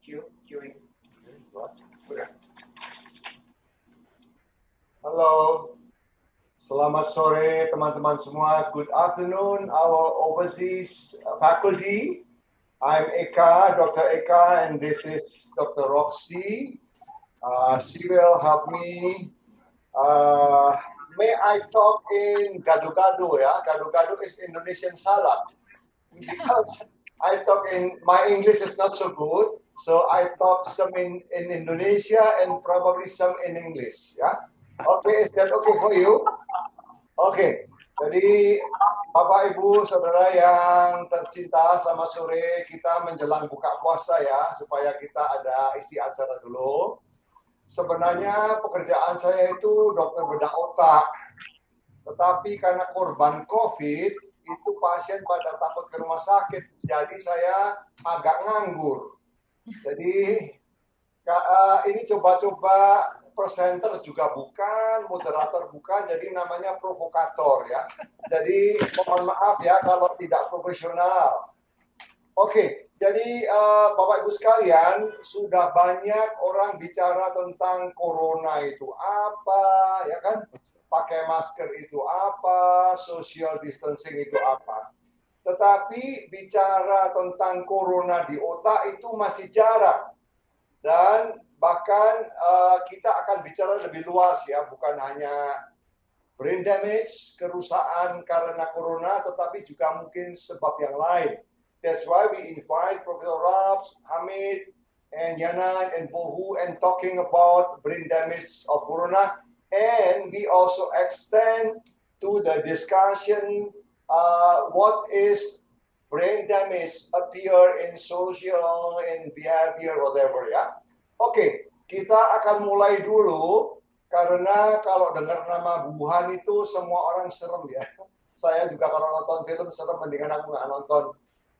Queuing. What? Halo, selamat sore teman-teman semua. Good afternoon, our overseas faculty. I'm Eka, Dr. Eka, and this is Dr. Roxy. She will help me. May I talk in gado-gado ya? Gado-gado is Indonesian salad. Because I talk in, my English is not so good, so I talk some in Indonesia and probably some in English ya. Okay, is that okay for you? Okay, jadi Bapak Ibu Saudara yang tercinta, selamat sore. Kita menjelang buka puasa ya, supaya kita ada isi acara dulu. Sebenarnya pekerjaan saya itu dokter bedah otak. Tetapi karena korban COVID, itu pasien pada takut ke rumah sakit. Jadi saya agak nganggur. Jadi ini coba-coba presenter juga bukan, moderator bukan, jadi namanya Provocator ya. Jadi mohon maaf ya kalau tidak profesional. Oke, jadi Bapak Ibu sekalian, sudah banyak orang bicara tentang corona itu apa, ya kan? Pakai masker itu apa, social distancing itu apa. Tetapi bicara tentang corona di otak itu masih jarang. Dan bahkan kita akan bicara lebih luas ya, bukan hanya brain damage, kerusakan karena corona, tetapi juga mungkin sebab yang lain. That's why we invite Professor Raps, Hamid, and Yanan and Bohu and talking about brain damage of corona. And we also extend to the discussion what is brain damage appear in social and behavior whatever ya. Oke, kita akan mulai dulu karena kalau dengar nama Wuhan itu semua orang serem ya. Saya juga kalau nonton film serem, mendingan aku nggak nonton.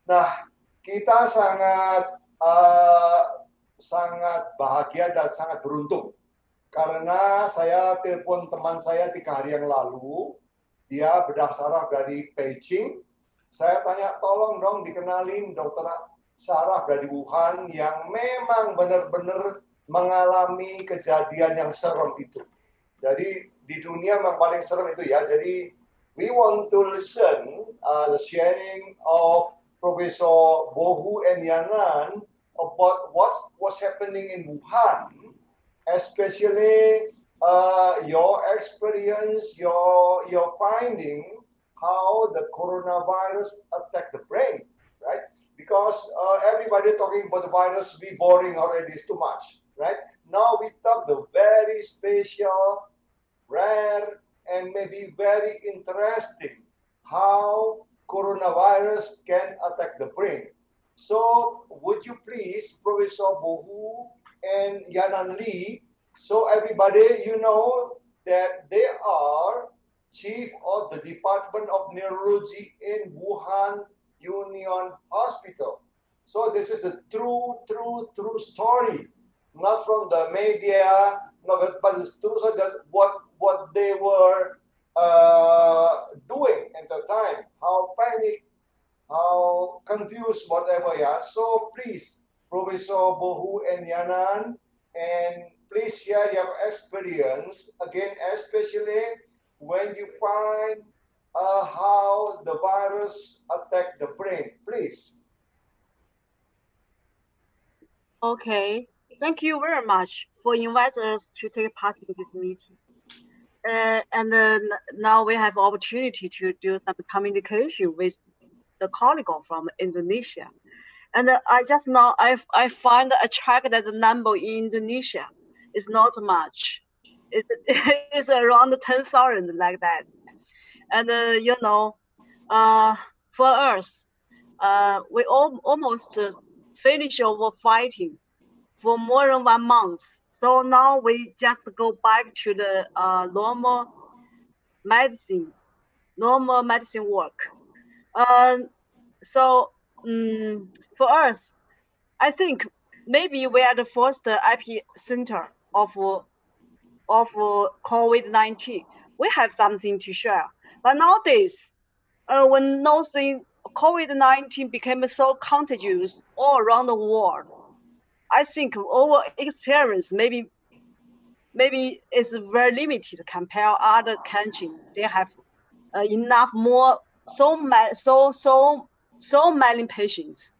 Nah, kita sangat bahagia dan sangat beruntung. Karena saya telepon teman saya 3 hari yang lalu, dia bedah saraf dari Beijing. Saya tanya, tolong dong dikenalin dokter saraf dari Wuhan yang memang benar-benar mengalami kejadian yang serem itu. Jadi di dunia memang paling serem itu ya. Jadi we want to listen the sharing of Professor Bohu and Yanan about what's happening in Wuhan, especially your experience, your finding, how the coronavirus attack the brain, right? Because everybody talking about the virus be boring already, is too much, right? Now we talk the very special, rare, and maybe very interesting how coronavirus can attack the brain. So would you please, Professor Bohu and Yanan Li, so everybody you know that they are chief of the Department of Neurology in Wuhan Union Hospital. So this is the true story, not from the media, no, but it's true that what they were doing at the time, how panic, how confused, whatever. Yeah. So please, Professor Bohu and Yanan, and please share your experience again, especially when you find how the virus attack the brain, please. Okay, thank you very much for inviting us to take part in this meeting. And now we have opportunity to do some communication with the colleague from Indonesia. And I just now I find I checked that the number in Indonesia is not much. It's around 10,000 like that. And you know, for us, we almost finish our fighting for more than 1 month. So now we just go back to the normal medicine work. So for us, I think maybe we are the first epicenter of COVID-19. We have something to share. But nowadays, when COVID-19 became so contagious all around the world, I think our experience maybe is very limited compared other countries. They have enough more so many patients.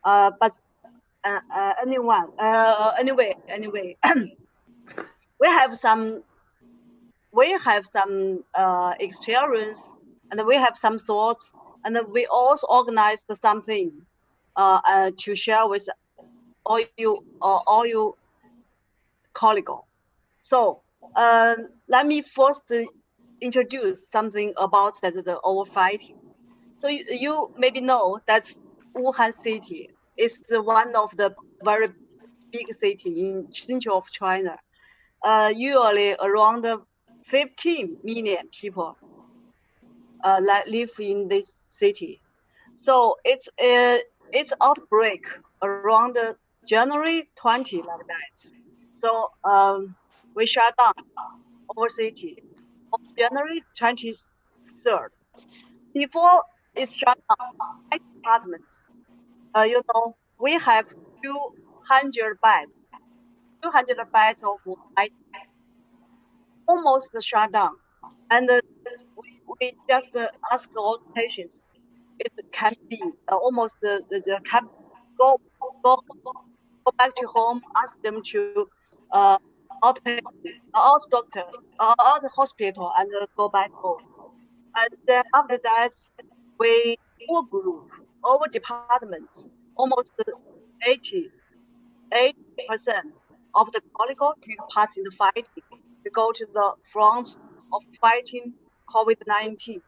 But anyway, we have some experience, and we have some thoughts, and we also organized something to share with all you colleagues. So let me first introduce something about the overfighting. So you maybe know that Wuhan city is one of the very big city in central of China. Usually around 15 million people live in this city. So its outbreak around January 20 like that. So we shut down our city on January 23rd. Before it shut down, my departments, we have 200 beds, 200 beds of I almost shut down, and we just ask all patients. It can be almost can go go go back to home, ask them to out doctor, out hospital, and go back home. And then after that, we our group, our departments, almost 80 percent of the colleagues take part in the fighting. We go to the front of fighting COVID-19.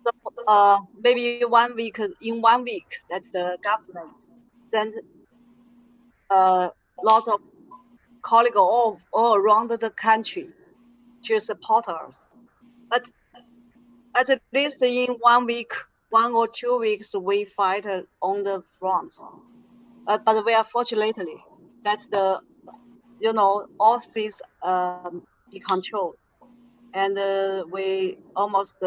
So maybe in 1 week, that the government sent lots of colleagues all around the country to support us. But at least in 1 week, 1 or 2 weeks, we fight on the front. But we are fortunately that all things be controlled, and we almost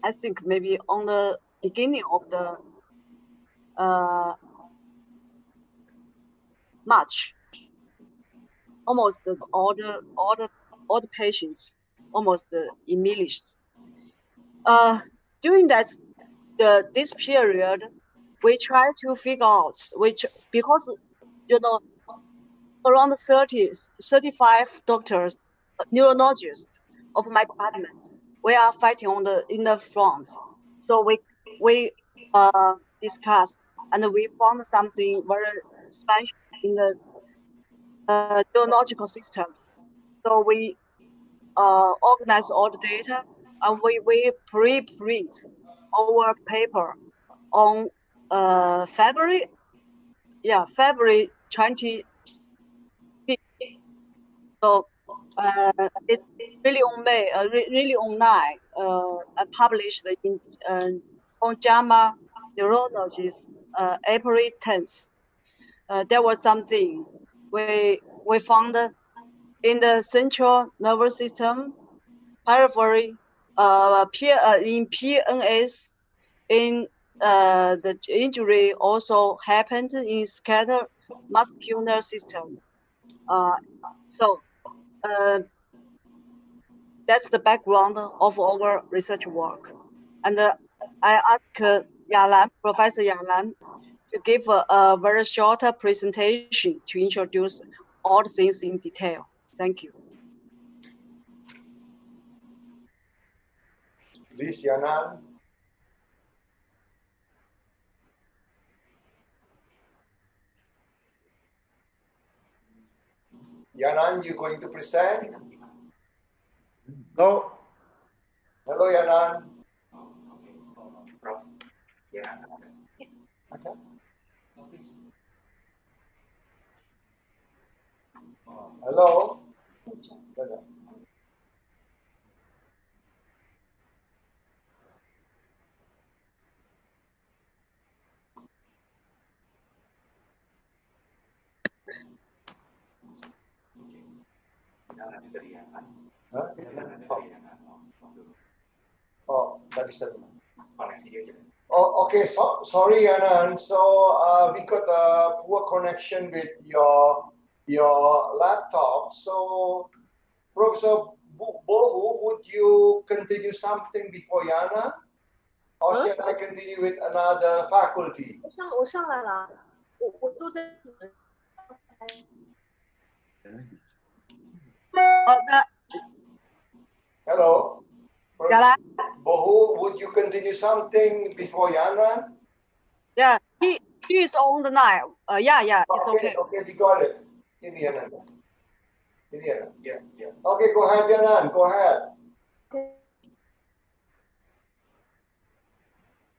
I think maybe on the beginning of the March, almost all the patients almost diminished. During this period, we try to figure out because around 35 doctors, neurologists of my department, we are fighting in the front. So we discussed, and we found something very special in the neurological systems. So we organize all the data, and we pre-print our paper on February 20. So it's really on May, really online, published in on JAMA Neurology, April 10th. There was something we found in the central nervous system, periphery, in PNS, in the injury also happened in scattered muscular system. So that's the background of our research work. And I asked Professor Yanan to give a very short presentation to introduce all the things in detail. Thank you. Please, Yanan. Yanan, you going to present? No. Hello, Yanan. Prof. Yeah. Okay. Hello. Hah? Oh, nggak bisa. Koneksi dia gitu. Oh, okay. So, sorry, Yanan. So we got a poor connection with your laptop. So, Professor Bohu, would you continue something before Yanan, or Huh? shall I continue with another faculty? 我上来了，我坐在。Hello. Yanan? Bohu, would you continue something before Yanan? Yeah, he is on the line. Yeah, it's okay. Okay, we got it. Ini Yanan. Yeah. Okay, go ahead, Yanan. Go ahead.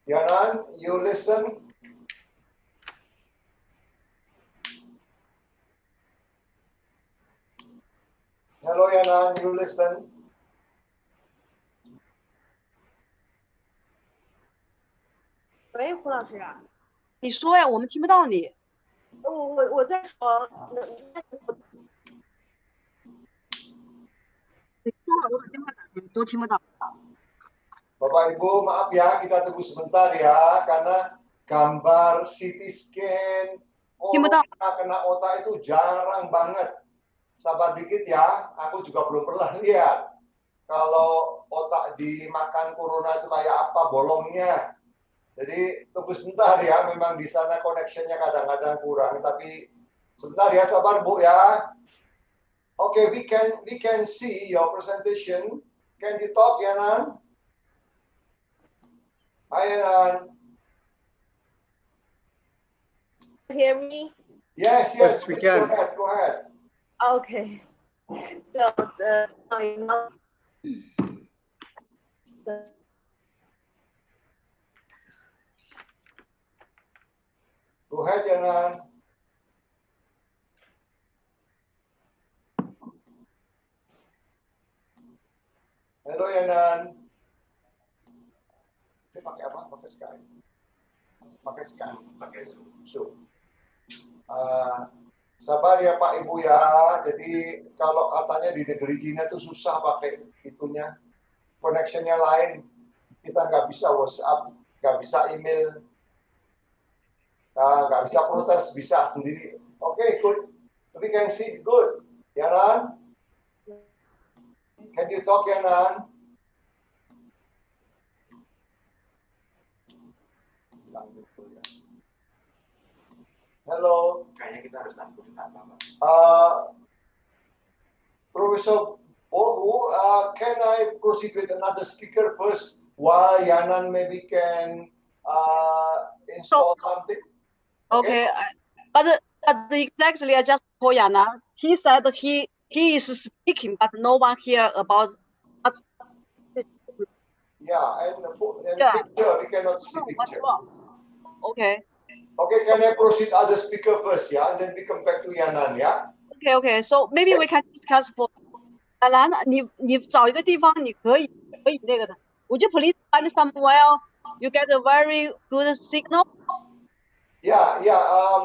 Yanan, you listen. Hello, Yanan, you listen. 喂，胡老师，你说呀，我们听不到你。我在说，你说了，我把电话打开，都听不到。 Bapak Ibu, maaf ya, kita tunggu sebentar ya, karena gambar CT scan corona kena otak itu jarang banget. Sabar dikit ya, aku juga belum pernah lihat. Kalau otak dimakan corona itu kayak apa bolongnya. Jadi tunggu sebentar ya, memang di sana connection-nya kadang-kadang kurang, tapi sebentar ya, sabar Bu ya. Okay, we can see your presentation. Can you talk, Yanan? Hi, Yanan. hear me? Yes, we can. Go ahead. Okay. So Go ahead, Yanan. Hello, Yanan. Saya pakai apa? Pakai Skype. Pakai Skype. Pakai Zoom. Zoom. Sabar ya Pak Ibu ya. Jadi kalau katanya di negeri Cina itu susah pakai itunya, connectionnya lain. Kita nggak bisa WhatsApp, nggak bisa email, nggak bisa protes, bisa sendiri. Okay, good. We can see good. Yanan? Can you talk, Yanan? Hello. Kayaknya kita harus tampilin apa, Pak? Professor Bohu, can I proceed with another speaker first while Yanan maybe can install something? Okay, but exactly, I just told Yanan. He said he is speaking, but no one hear about. Yeah, and Yeah. picture, we cannot see What's picture. wrong? Okay. Okay, can I proceed other speaker first, yeah? And then we come back to Yanan, yeah? Okay. So maybe we can discuss for. Yanan, 你找一个地方，你可以那个的。Would you please find somewhere you get a very good signal? Yeah,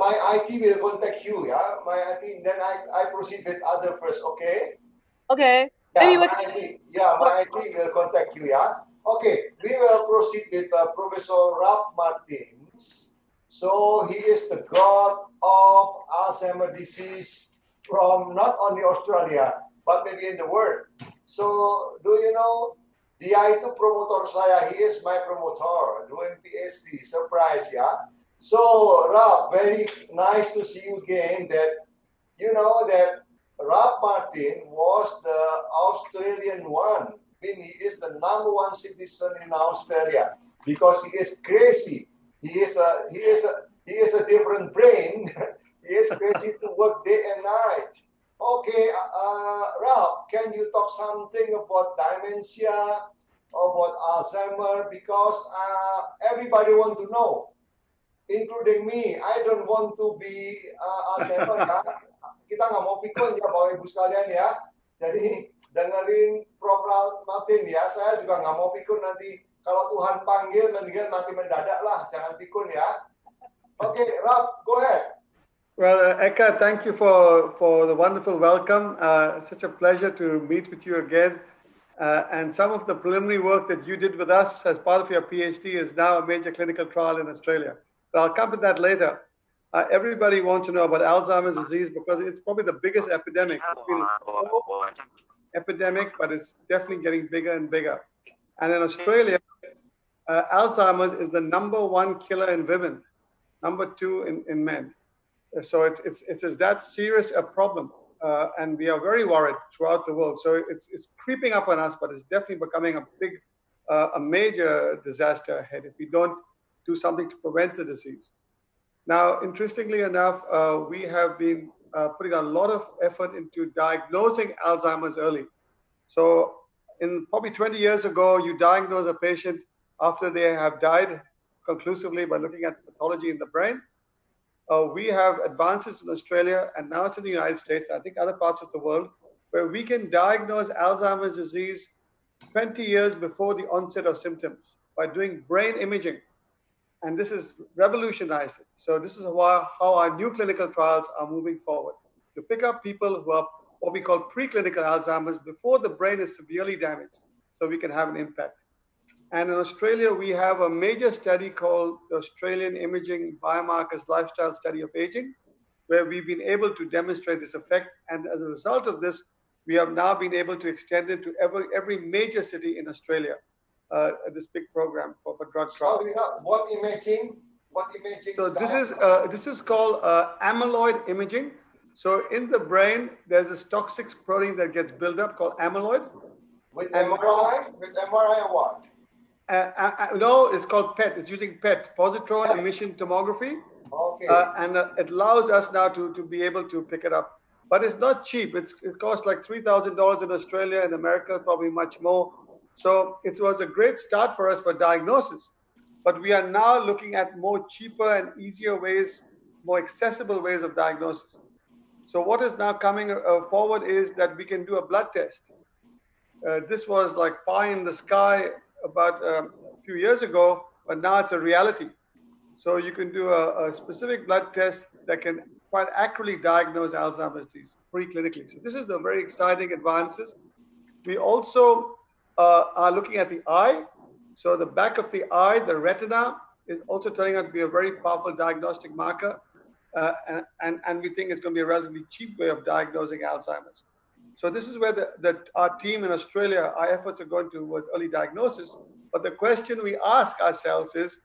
my IT will contact you, yeah? My IT, then I proceed with other first, okay? Okay. Yeah, Maybe we my IT will contact you, yeah? Okay, we will proceed with Professor Ralph Martins. So he is the god of Alzheimer disease from not only Australia, but maybe in the world. So do you know, dia itu promotor saya, he is my promoter, doing PhD, surprise, yeah? So Ralph, very nice to see you again, that you know that Ralph Martin was the Australian one. I mean, he is the #1 citizen in Australia because he is crazy. He is a different brain. He is crazy to work day and night. Okay, Ralph, can you talk something about dementia, about Alzheimer? Because everybody want to know, including me. I don't want to be Alzheimer, ya. Kita nggak mau pikun ya Bapak Ibu sekalian ya. Jadi dengerin Prof Martin ya. Saya juga nggak mau pikun nanti. Kalau Tuhan panggil, mendingan mati mendadak lah. Jangan pikun ya. Okay, Ralph, go ahead. Well, Eka, thank you for the wonderful welcome. Such a pleasure to meet with you again. And some of the preliminary work that you did with us as part of your PhD is now a major clinical trial in Australia. But I'll come to that later. Everybody wants to know about Alzheimer's disease because it's probably the biggest epidemic. It's been a slow epidemic, but it's definitely getting bigger and bigger. And in Australia, Alzheimer's is the #1 killer in women, #2 in men. So it's that serious a problem, and we are very worried throughout the world. So it's creeping up on us, but it's definitely becoming a big, a major disaster ahead if we don't do something to prevent the disease. Now, interestingly enough, we have been putting a lot of effort into diagnosing Alzheimer's early. So in probably 20 years ago, you diagnose a patient after they have died conclusively by looking at the pathology in the brain. We have advances in Australia, and now it's in the United States, and I think other parts of the world, where we can diagnose Alzheimer's disease 20 years before the onset of symptoms by doing brain imaging. And this has revolutionized it. So this is how our new clinical trials are moving forward, to pick up people who are what we call preclinical Alzheimer's before the brain is severely damaged, so we can have an impact. And in Australia, we have a major study called the Australian Imaging Biomarkers Lifestyle Study of Aging, where we've been able to demonstrate this effect. And as a result of this, we have now been able to extend it to every major city in Australia, this big program for drug trials. So what imaging? What imaging? So this is called amyloid imaging. So in the brain, there's this toxic protein that gets built up called amyloid. With MRI? With MRI or what? No, it's called PET. It's using PET, positron emission tomography. Okay. And it allows us now to be able to pick it up. But it's not cheap. It costs like $3,000 in Australia. In America, probably much more. So it was a great start for us for diagnosis. But we are now looking at more cheaper and easier ways, more accessible ways of diagnosis. So what is now coming forward is that we can do a blood test. This was like pie in the sky about a few years ago, but now it's a reality. So you can do a specific blood test that can quite accurately diagnose Alzheimer's disease preclinically. So this is the very exciting advances. We also are looking at the eye. So the back of the eye, the retina, is also turning out to be a very powerful diagnostic marker. And we think it's going to be a relatively cheap way of diagnosing Alzheimer's. So this is where our team in Australia, our efforts are going towards early diagnosis. But the question we ask ourselves is,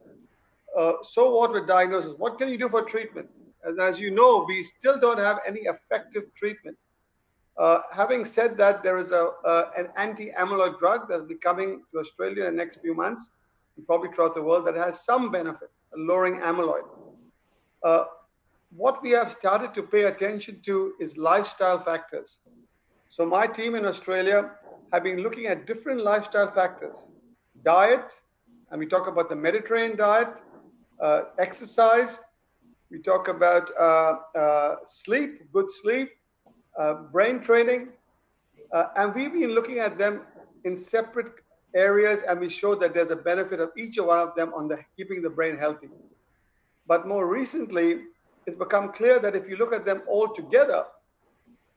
so what with diagnosis? What can you do for treatment? As you know, we still don't have any effective treatment. Having said that, there is an anti-amyloid drug that will be coming to Australia in the next few months, and probably throughout the world, that has some benefit, lowering amyloid. What we have started to pay attention to is lifestyle factors. So my team in Australia have been looking at different lifestyle factors. Diet, and we talk about the Mediterranean diet, exercise, we talk about sleep, good sleep, brain training, and we've been looking at them in separate areas, and we show that there's a benefit of each one of them on keeping the brain healthy. But more recently, it's become clear that if you look at them all together,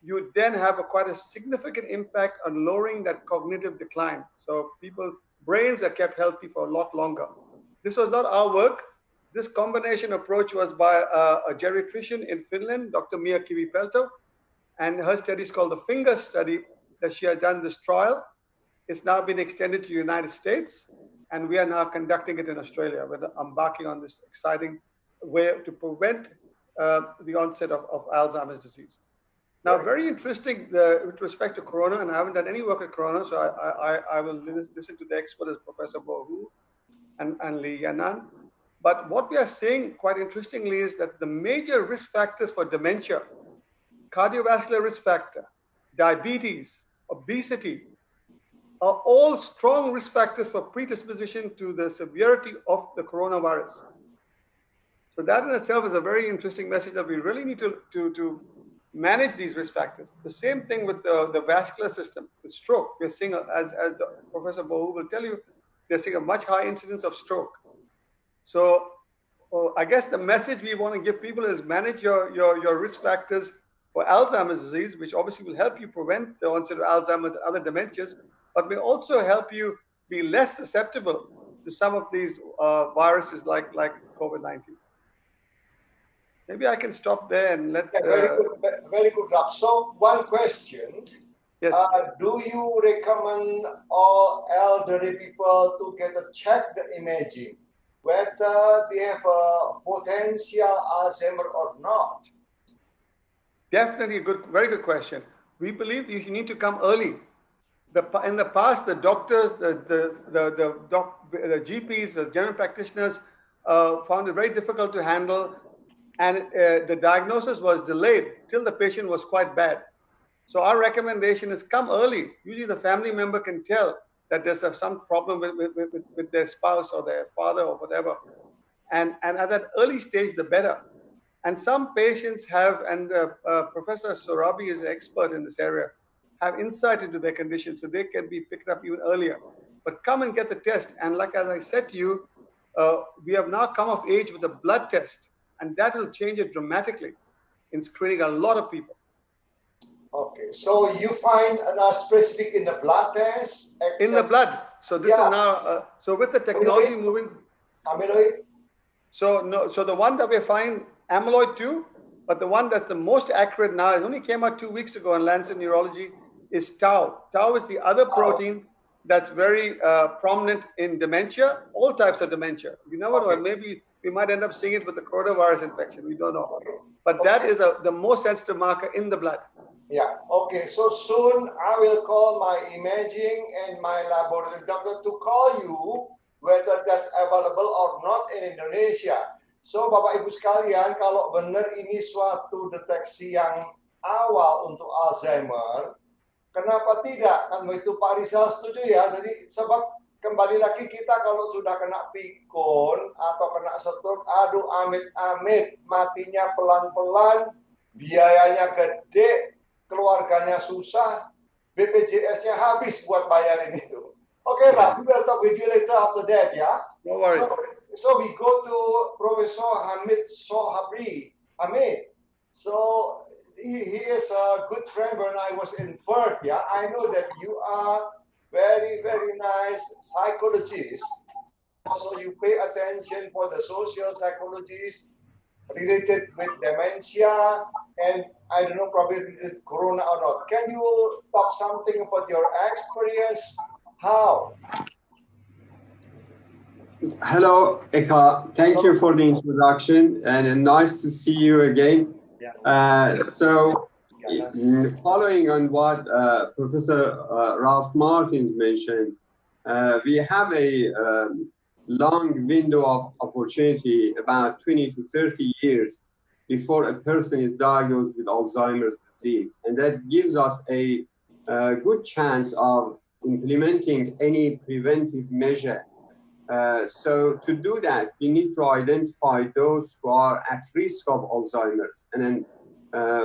you then have quite a significant impact on lowering that cognitive decline. So people's brains are kept healthy for a lot longer. This was not our work. This combination approach was by a geriatrician in Finland, Dr. Mia Kivipelto, and her study is called the Finger Study that she has done this trial. It's now been extended to the United States, and we are now conducting it in Australia. We're embarking on this exciting way to prevent the onset of Alzheimer's disease. Now, very interesting with respect to corona, and I haven't done any work at corona, so I will listen to the experts, Professor Bohu and Li Yanan. But what we are seeing, quite interestingly, is that the major risk factors for dementia, cardiovascular risk factor, diabetes, obesity, are all strong risk factors for predisposition to the severity of the coronavirus. So that in itself is a very interesting message that we really need to manage these risk factors. The same thing with the vascular system, with stroke. We're seeing, as Professor Bohu will tell you, they're seeing a much higher incidence of stroke. So I guess the message we want to give people is manage your risk factors for Alzheimer's disease, which obviously will help you prevent the onset of Alzheimer's and other dementias, but may also help you be less susceptible to some of these viruses like COVID-19. Maybe I can stop there and let. Yeah, very good, Rob. So one question. Yes. Do you recommend all elderly people to check the imaging, whether they have a potential Alzheimer or not? Definitely a very good question. We believe you need to come early. In the past, the doctors, the GPs, the general practitioners found it very difficult to handle, and the diagnosis was delayed till the patient was quite bad. So our recommendation is come early. Usually the family member can tell that there's some problem with their spouse or their father or whatever. And at that early stage, the better. And some patients have, and Professor Sorabi is an expert in this area, have insight into their condition, so they can be picked up even earlier. But come and get the test. And like as I said to you, we have now come of age with a blood test, and that will change it dramatically in screening a lot of people. Okay, so you find specific in the blood test? In the blood. So this is now, so with the technology moving. Amyloid? So the one that we find amyloid too, but the one that's the most accurate now, it only came out 2 weeks ago in Lancet Neurology, is tau. Tau is the other protein that's very prominent in dementia, all types of dementia. You never know, maybe we might end up seeing it with the coronavirus infection, we don't know. But that is the most sensitive marker in the blood. Yeah, okay, so soon I will call my imaging and my laboratory doctor to call you whether that's available or not in Indonesia. So Bapak Ibu sekalian, kalau benar ini suatu deteksi yang awal untuk Alzheimer, kenapa tidak? Kan itu Pak Rizal setuju ya. Jadi sebab kembali lagi kita kalau sudah kena pikun atau kena stroke, aduh amit-amit, matinya pelan-pelan, biayanya gede, keluarganya susah, BPJS-nya habis buat bayarin itu. Okay, Rab, we will talk with you later after that, yeah? No worries. So we go to Professor Hamid Sohabri. Hamid, so he is a good friend when I was in Perth, yeah? I know that you are very, very nice psychologist. Also, you pay attention for the social psychologists related with dementia and I don't know, probably related corona or not. Can you talk something about your experience? How? Hello, Eka. Thank you for the introduction and nice to see you again. So, following on what Professor Ralph Martins mentioned, we have a long window of opportunity, about 20 to 30 years before a person is diagnosed with Alzheimer's disease. And that gives us a good chance of implementing any preventive measure. So to do that, we need to identify those who are at risk of Alzheimer's. And then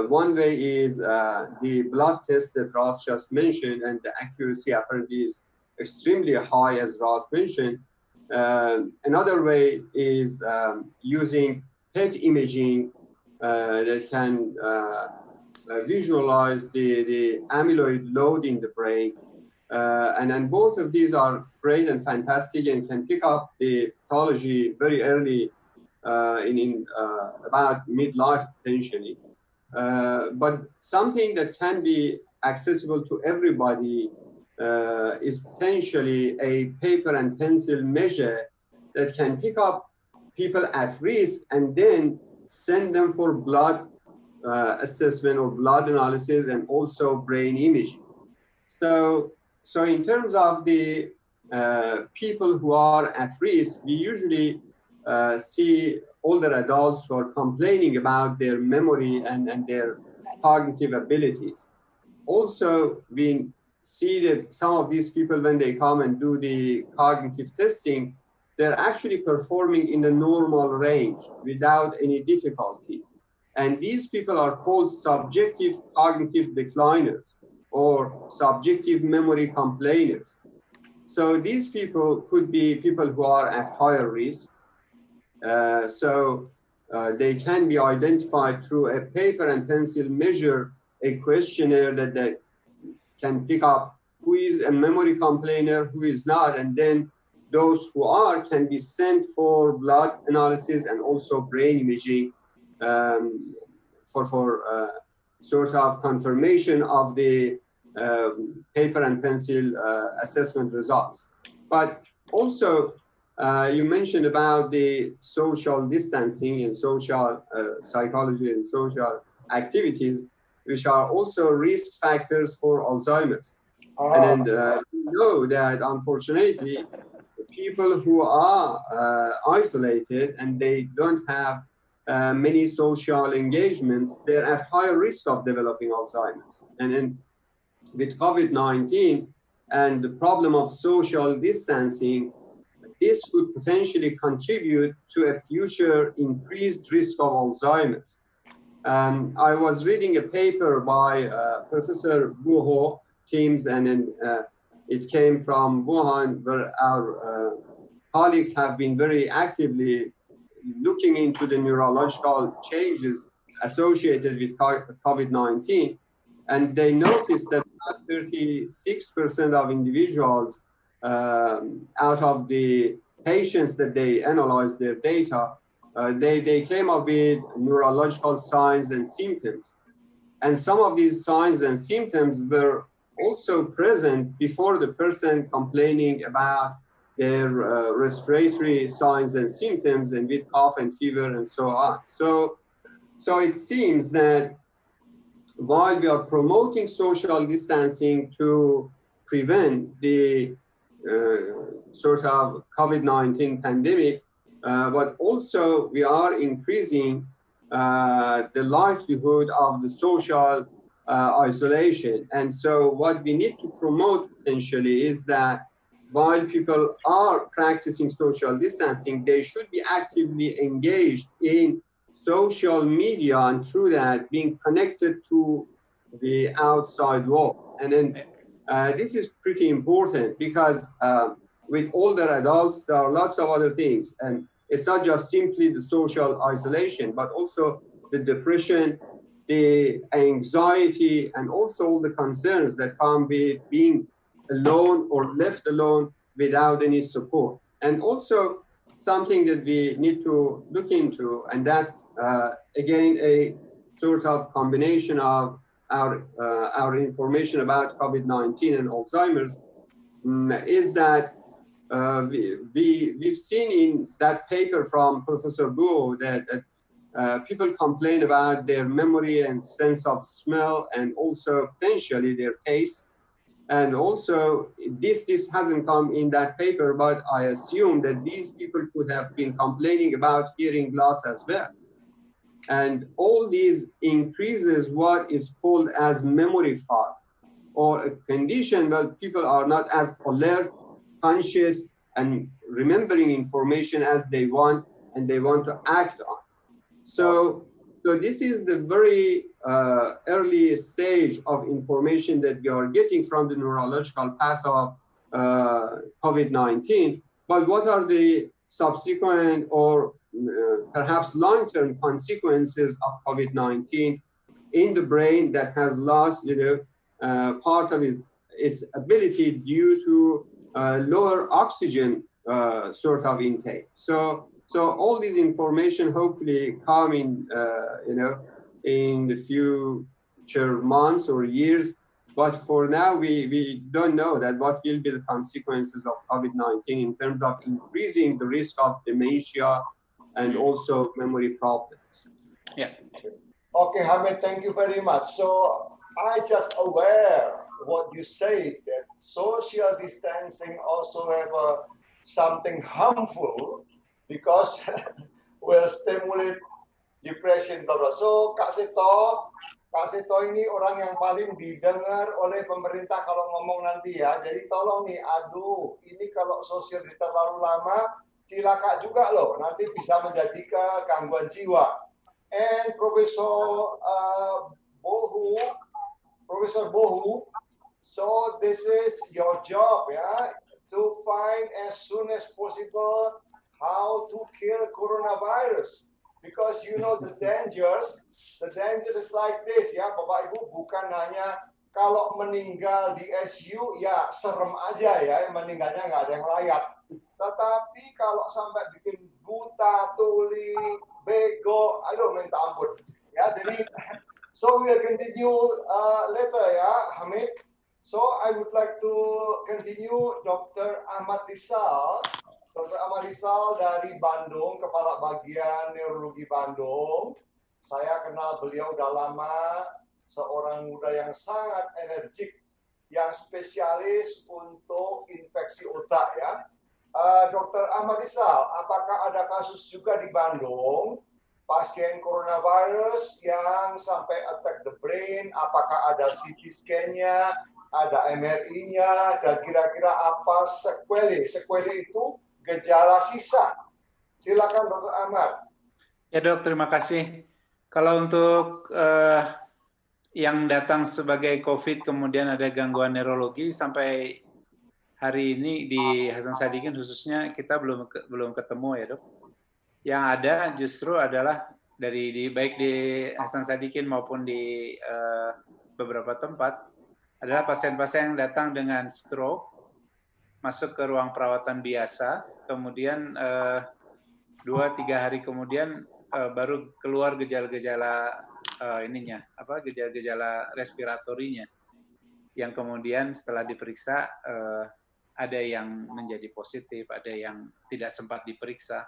one way is the blood test that Ralph just mentioned, and the accuracy apparently is extremely high, as Ralph mentioned. Another way is using PET imaging that can visualize the amyloid load in the brain. And then both of these are great and fantastic and can pick up the pathology very early in about midlife potentially. But something that can be accessible to everybody is potentially a paper and pencil measure that can pick up people at risk and then send them for blood assessment or blood analysis and also brain imaging. So in terms of the people who are at risk, we usually see older adults who are complaining about their memory and their cognitive abilities. Also, we see that some of these people, when they come and do the cognitive testing, they're actually performing in the normal range without any difficulty. And these people are called subjective cognitive decliners or subjective memory complainers. So these people could be people who are at higher risk. They can be identified through a paper and pencil measure, a questionnaire that can pick up who is a memory complainer, who is not, and then those who are can be sent for blood analysis and also brain imaging for sort of confirmation of the paper and pencil assessment results. But also, you mentioned about the social distancing and social psychology and social activities, which are also risk factors for Alzheimer's. And we know that unfortunately, people who are isolated and they don't have many social engagements, they're at higher risk of developing Alzheimer's. And then with COVID-19 and the problem of social distancing, this could potentially contribute to a future increased risk of Alzheimer's. I was reading a paper by Professor Guo teams, and then it came from Wuhan, where our colleagues have been very actively looking into the neurological changes associated with COVID-19. And they noticed that 36% of individuals out of the patients that they analyzed their data, they came up with neurological signs and symptoms. And some of these signs and symptoms were also present before the person complaining about their respiratory signs and symptoms, and with cough and fever and so on. So it seems that while we are promoting social distancing to prevent the sort of COVID-19 pandemic, but also we are increasing the likelihood of the social isolation. And so what we need to promote potentially is that while people are practicing social distancing, they should be actively engaged in social media, and through that being connected to the outside world. And then this is pretty important because with older adults, there are lots of other things. And it's not just simply the social isolation, but also the depression, the anxiety, and also all the concerns that come with being alone or left alone without any support. And also something that we need to look into, and that's again a sort of combination of our information about COVID-19 and Alzheimer's, is that we've seen in that paper from Professor Guo that people complain about their memory and sense of smell, and also potentially their taste. And also, this hasn't come in that paper, but I assume that these people could have been complaining about hearing loss as well. And all these increases what is called as memory fog, or a condition where people are not as alert, conscious, and remembering information as they want, and they want to act on. So this is the very early stage of information that we are getting from the neurological path of COVID-19. But what are the subsequent or perhaps long-term consequences of COVID-19 in the brain that has lost, part of its ability due to lower oxygen sort of intake. So all this information hopefully come in, in the future months or years. But for now, we don't know that what will be the consequences of COVID-19 in terms of increasing the risk of dementia and also memory problems. Yeah. Okay, Hamid, thank you very much. So I just aware what you say, that social distancing also have something harmful, because will stimulate depression. So Kak Seto ini orang yang paling didengar oleh pemerintah kalau ngomong nanti ya. Jadi tolong nih, aduh, ini kalau sosial terlalu lama, cilaka juga loh. Nanti bisa menjadi gangguan jiwa. And Professor Bohu, so this is your job, yeah, to find as soon as possible how to kill coronavirus, because you know the dangers is like this, ya Bapak Ibu, bukan hanya kalau meninggal di SU ya serem aja ya, meninggalnya nggak ada yang layak. Tetapi kalau sampai bikin buta, tuli, bego, aduh minta ampun. Ya, jadi so we will continue later ya, Hamid. So I would like to continue Dr. Ahmad Rizal. Dr. Ahmad Rizal dari Bandung, Kepala Bagian Neurologi Bandung. Saya kenal beliau udah lama, seorang muda yang sangat energik, yang spesialis untuk infeksi otak ya. Dr. Ahmad Rizal, apakah ada kasus juga di Bandung pasien coronavirus yang sampai attack the brain? Apakah ada CT scan-nya, ada MRI-nya, dan kira-kira apa sequelae? Sequelae itu gejala sisa. Silakan Dr. Ahmad. Ya dok, terima kasih. Kalau untuk yang datang sebagai COVID kemudian ada gangguan neurologi sampai hari ini di Hasan Sadikin khususnya kita belum ketemu ya dok. Yang ada justru adalah baik di Hasan Sadikin maupun di beberapa tempat adalah pasien-pasien yang datang dengan stroke masuk ke ruang perawatan biasa, kemudian 2-3 hari kemudian baru keluar gejala-gejala gejala-gejala respiratorinya, yang kemudian setelah diperiksa ada yang menjadi positif, ada yang tidak sempat diperiksa,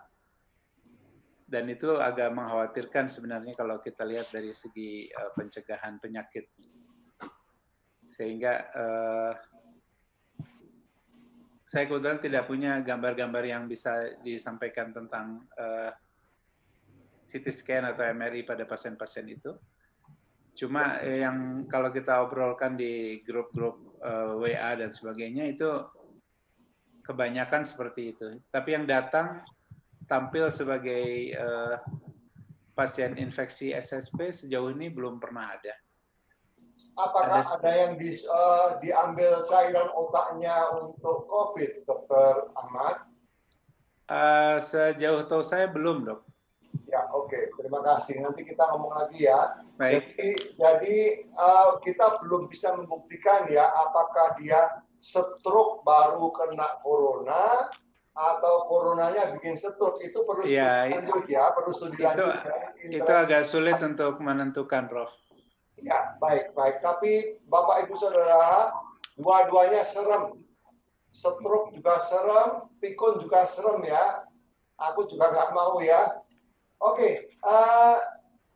dan itu agak mengkhawatirkan sebenarnya kalau kita lihat dari segi pencegahan penyakit, sehingga saya kebetulan tidak punya gambar-gambar yang bisa disampaikan tentang CT scan atau MRI pada pasien-pasien itu. Cuma yang kalau kita obrolkan di grup-grup WA dan sebagainya itu kebanyakan seperti itu. Tapi yang datang tampil sebagai pasien infeksi SSP sejauh ini belum pernah ada. Apakah ada yang diambil cairan otaknya untuk COVID, Dr. Ahmad? Sejauh tahu saya belum, dok. Ya, oke. Terima kasih. Nanti kita ngomong lagi ya. Baik. Jadi kita belum bisa membuktikan ya apakah dia stroke baru kena corona atau coronanya bikin stroke. Itu perlu studi lanjut ya, perlu studi lanjut. Itu agak sulit untuk menentukan, Prof. Ya, baik. Tapi Bapak Ibu Saudara, dua-duanya serem. Stroke juga serem, pikun juga serem ya. Aku juga nggak mau ya. Oke,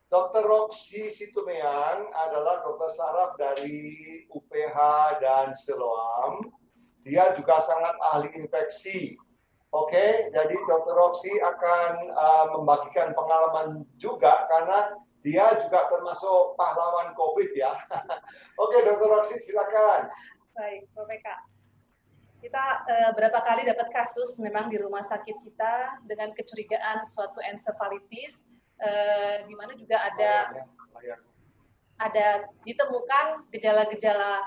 Dr. Roxy Situmean adalah dokter saraf dari UPH dan Siloam. Dia juga sangat ahli infeksi. Oke, jadi Dr. Roxy akan membagikan pengalaman juga karena dia juga termasuk pahlawan COVID ya. Oke, Dr. Roxy silakan. Baik, Prof. Eka. Kita berapa kali dapat kasus memang di rumah sakit kita dengan kecurigaan suatu ensefalitis, di mana juga ada ditemukan gejala-gejala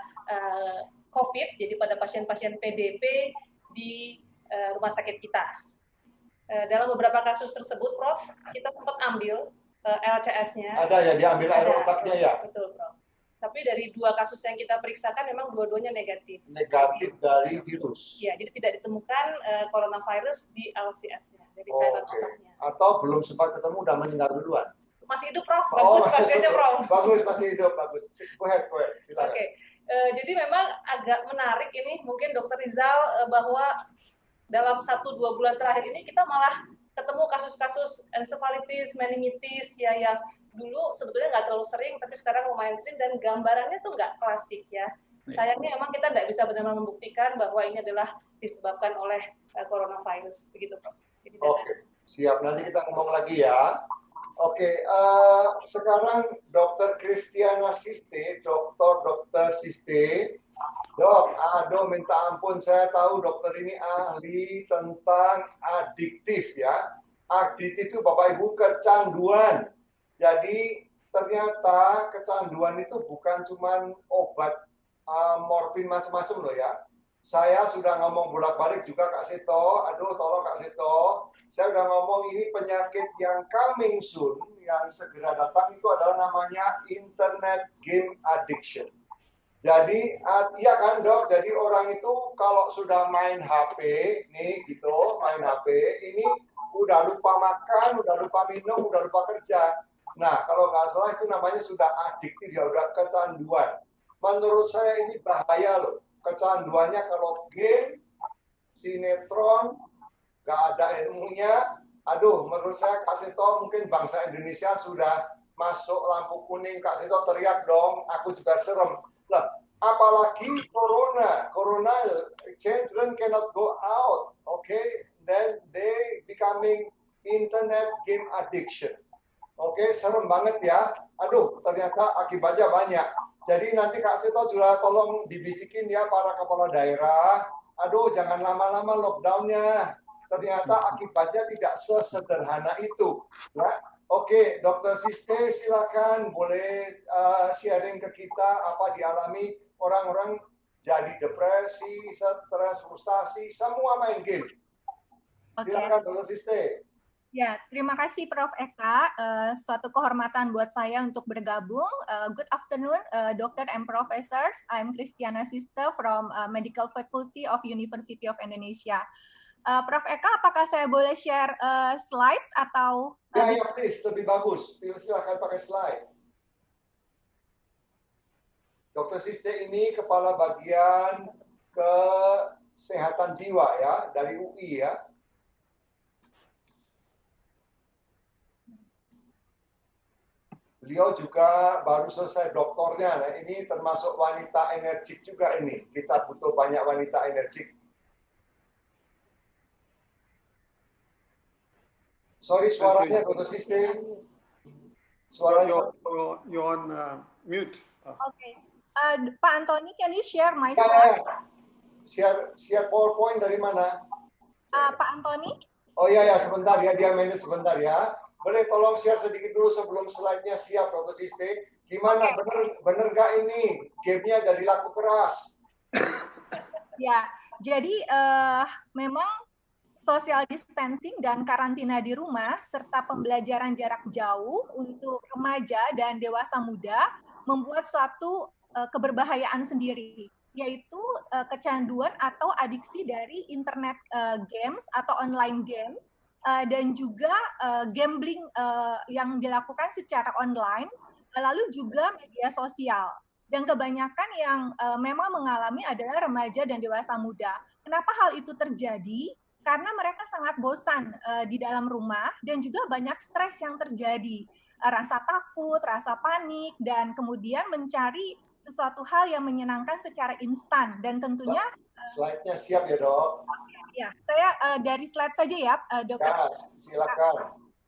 COVID, jadi pada pasien-pasien PDP di rumah sakit kita. Dalam beberapa kasus tersebut, Prof, kita sempat ambil LCS-nya. Ada ya, diambil air otaknya ya? Betul, Prof. Tapi dari 2 kasus yang kita periksakan memang dua-duanya negatif. Negatif dari virus. Ya, jadi tidak ditemukan coronavirus di LCS-nya, dari cairan otaknya. Atau belum sempat ketemu, udah meninggal duluan. Masih hidup, Prof. Bagus pasiennya, Prof. Bagus, masih hidup, bagus. Go ahead. Silakan. Oke. Jadi memang agak menarik ini, mungkin Dr. Rizal, bahwa dalam 1-2 bulan terakhir ini kita malah ketemu kasus-kasus ensefalitis, meningitis ya yang dulu sebetulnya nggak terlalu sering, tapi sekarang lumayan sering dan gambarannya tuh nggak klasik ya. Sayangnya memang kita nggak bisa benar-benar membuktikan bahwa ini adalah disebabkan oleh coronavirus, begitu Prof. Oke, siap. Nanti kita ngomong lagi ya. Oke, sekarang Dr. Christiana Siste, Dr. Siste. Dok, aduh minta ampun, saya tahu dokter ini ahli tentang adiktif ya. Adiktif itu Bapak Ibu kecanduan. Jadi ternyata kecanduan itu bukan cuma obat morfin macam-macam loh ya. Saya sudah ngomong bolak-balik juga Kak Seto, aduh tolong Kak Seto. Saya udah ngomong ini penyakit yang coming soon, yang segera datang itu adalah namanya internet game addiction. Jadi, iya kan dok, jadi orang itu kalau sudah main HP, nih gitu, main HP, ini udah lupa makan, udah lupa minum, udah lupa kerja. Nah, kalau nggak salah itu namanya sudah adiktif, ya udah kecanduan. Menurut saya ini bahaya loh. Kecanduannya kalau game, sinetron, nggak ada ilmunya. Aduh, menurut saya Kak Seto mungkin bangsa Indonesia sudah masuk lampu kuning. Kak Seto teriak dong, aku juga serem. Lah, apalagi corona. Corona, children cannot go out. Okay, then they becoming internet game addiction. Oke, serem banget ya. Aduh, ternyata akibatnya banyak. Jadi nanti Kak Seto juga tolong dibisikin ya para kepala daerah. Aduh, jangan lama-lama lockdown-nya. Ternyata akibatnya tidak sesederhana itu. Ya. Oke, Dokter Siste silakan boleh sharing ke kita apa dialami orang-orang jadi depresi, stres, frustasi, semua main game. Silakan Dokter Siste. Ya, terima kasih Prof. Eka. Suatu kehormatan buat saya untuk bergabung. Good afternoon, Doctor and Professors. I'm Christiana Siste from Medical Faculty of University of Indonesia. Prof. Eka, apakah saya boleh share slide atau? Ya, please, lebih bagus. Silakan pakai slide. Dokter Siste ini kepala bagian kesehatan jiwa ya dari UI ya. Beliau juga baru selesai doktornya. Nah, ini termasuk wanita energik juga ini. Kita butuh banyak wanita energik. Sorry suaranya Dokter Siste. Suaranya. You're on mute. Okay. Pak Antoni, can you share my slide? Share PowerPoint dari mana? Pak Antoni? Oh iya, sebentar ya. Dia manage sebentar ya. Boleh tolong share sedikit dulu sebelum slide-nya siap, Dokter Siste. Gimana, bener nggak ini? Game-nya jadi laku keras. Ya, jadi memang social distancing dan karantina di rumah, serta pembelajaran jarak jauh untuk remaja dan dewasa muda membuat suatu keberbahayaan sendiri, yaitu kecanduan atau adiksi dari internet games atau online games, dan juga gambling yang dilakukan secara online, lalu juga media sosial. Dan kebanyakan yang memang mengalami adalah remaja dan dewasa muda. Kenapa hal itu terjadi? Karena mereka sangat bosan di dalam rumah dan juga banyak stres yang terjadi. Rasa takut, rasa panik, dan kemudian mencari sesuatu hal yang menyenangkan secara instan. Dan tentunya slide-nya siap ya, Dok? Ya, saya dari slide saja ya, Dokter. Ya, silakan.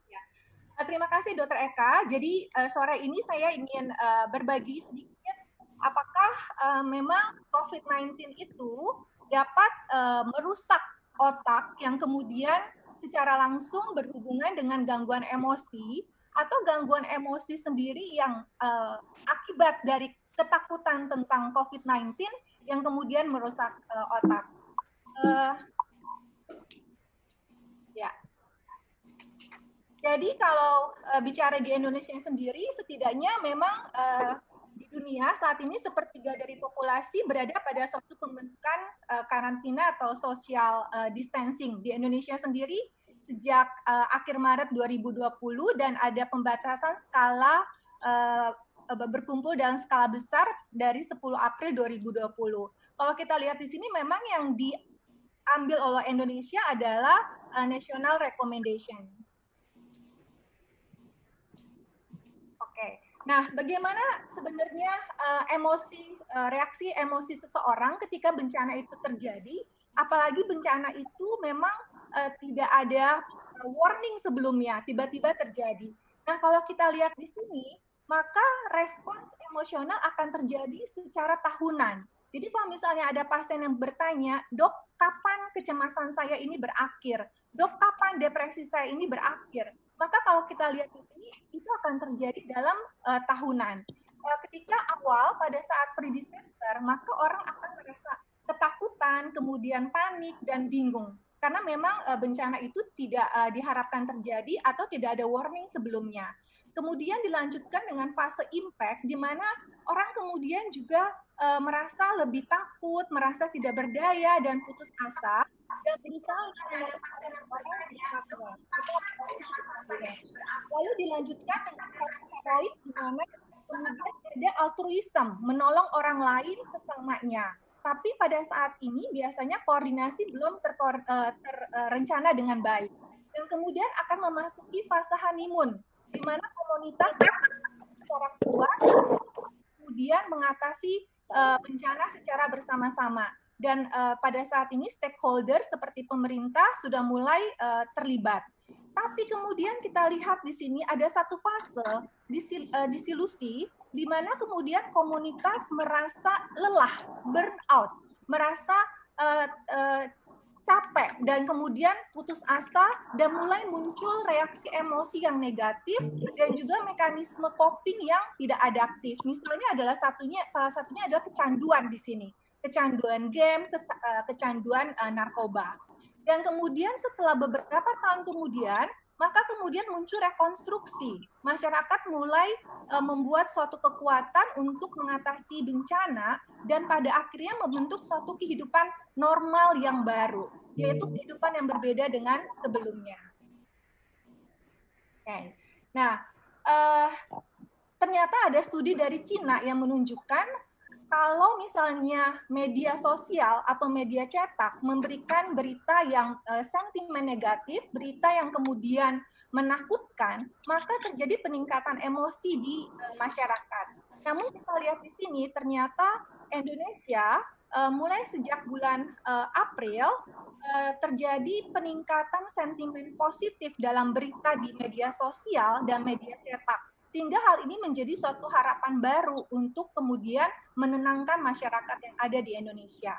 Ya. Terima kasih, Dokter Eka. Jadi sore ini saya ingin berbagi sedikit apakah memang COVID-19 itu dapat merusak otak yang kemudian secara langsung berhubungan dengan gangguan emosi atau gangguan emosi sendiri yang akibat dari ketakutan tentang COVID-19 yang kemudian merusak otak. Ya. Jadi kalau bicara di Indonesia sendiri, setidaknya memang di dunia saat ini sepertiga dari populasi berada pada suatu pembentukan karantina atau social distancing. Di Indonesia sendiri sejak akhir Maret 2020 dan ada pembatasan skala berkumpul dalam skala besar dari 10 April 2020. Kalau kita lihat di sini memang yang diambil oleh Indonesia adalah national recommendation. Oke. Nah, bagaimana sebenarnya reaksi emosi seseorang ketika bencana itu terjadi? Apalagi bencana itu memang tidak ada warning sebelumnya, tiba-tiba terjadi. Nah, kalau kita lihat di sini, maka respons emosional akan terjadi secara tahunan. Jadi kalau misalnya ada pasien yang bertanya, dok, kapan kecemasan saya ini berakhir? Dok, kapan depresi saya ini berakhir? Maka kalau kita lihat di sini, itu akan terjadi dalam tahunan. Ketika awal, pada saat pre-disaster, maka orang akan merasa ketakutan, kemudian panik, dan bingung. karena memang bencana itu tidak diharapkan terjadi atau tidak ada warning sebelumnya. Kemudian dilanjutkan dengan fase impact, di mana orang kemudian juga merasa lebih takut, merasa tidak berdaya dan putus asa, dan berusaha untuk menyelamatkan orang di sekitarnya. Lalu dilanjutkan dengan fase heroik, di mana kemudian ada altruism, menolong orang lain sesamanya. Tapi pada saat ini biasanya koordinasi belum terencana dengan baik. Dan kemudian akan memasuki fase honeymoon, di mana komunitas secara kuat kemudian mengatasi bencana secara bersama-sama. Dan pada saat ini stakeholder seperti pemerintah sudah mulai terlibat. Tapi kemudian kita lihat di sini ada satu fase disilusi, di mana kemudian komunitas merasa lelah, burnout, merasa capek, dan kemudian putus asa, dan mulai muncul reaksi emosi yang negatif, dan juga mekanisme coping yang tidak adaptif. Misalnya salah satunya adalah kecanduan di sini. Kecanduan game, kecanduan narkoba. Dan kemudian setelah beberapa tahun kemudian, maka kemudian muncul rekonstruksi. Masyarakat mulai membuat suatu kekuatan untuk mengatasi bencana dan pada akhirnya membentuk suatu kehidupan normal yang baru, yaitu kehidupan yang berbeda dengan sebelumnya. Okay. Nah, ternyata ada studi dari Cina yang menunjukkan kalau misalnya media sosial atau media cetak memberikan berita yang sentimen negatif, berita yang kemudian menakutkan, maka terjadi peningkatan emosi di masyarakat. Namun kita lihat di sini ternyata Indonesia mulai sejak bulan April terjadi peningkatan sentimen positif dalam berita di media sosial dan media cetak. Sehingga hal ini menjadi suatu harapan baru untuk kemudian menenangkan masyarakat yang ada di Indonesia.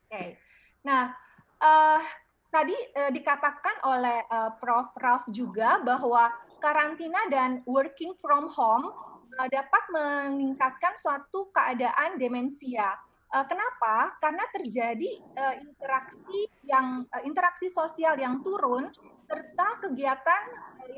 Oke. Nah, tadi dikatakan oleh Prof juga bahwa karantina dan working from home dapat meningkatkan suatu keadaan demensia. Kenapa? Karena terjadi interaksi sosial yang turun, serta kegiatan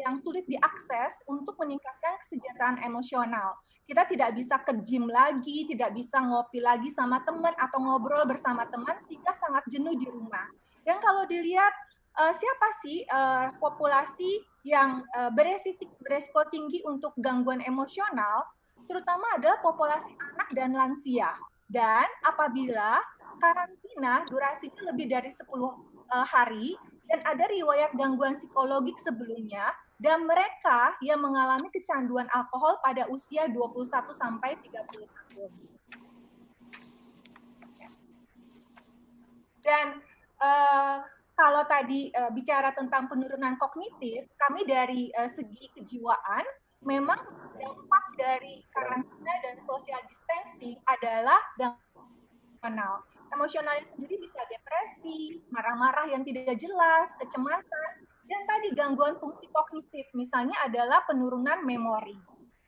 yang sulit diakses untuk meningkatkan kesejahteraan emosional. Kita tidak bisa ke gym lagi, tidak bisa ngopi lagi sama teman atau ngobrol bersama teman, sehingga sangat jenuh di rumah. Dan kalau dilihat siapa sih populasi yang beresiko tinggi untuk gangguan emosional, terutama adalah populasi anak dan lansia. Dan apabila karantina durasinya lebih dari 10 hari, dan ada riwayat gangguan psikologik sebelumnya, dan mereka yang mengalami kecanduan alkohol pada usia 21 sampai 30 tahun. Dan kalau tadi bicara tentang penurunan kognitif, kami dari segi kejiwaan, memang dampak dari karantina dan social distancing adalah gangguan emosionalnya sendiri bisa depresi, marah-marah yang tidak jelas, kecemasan, dan tadi gangguan fungsi kognitif, misalnya adalah penurunan memori.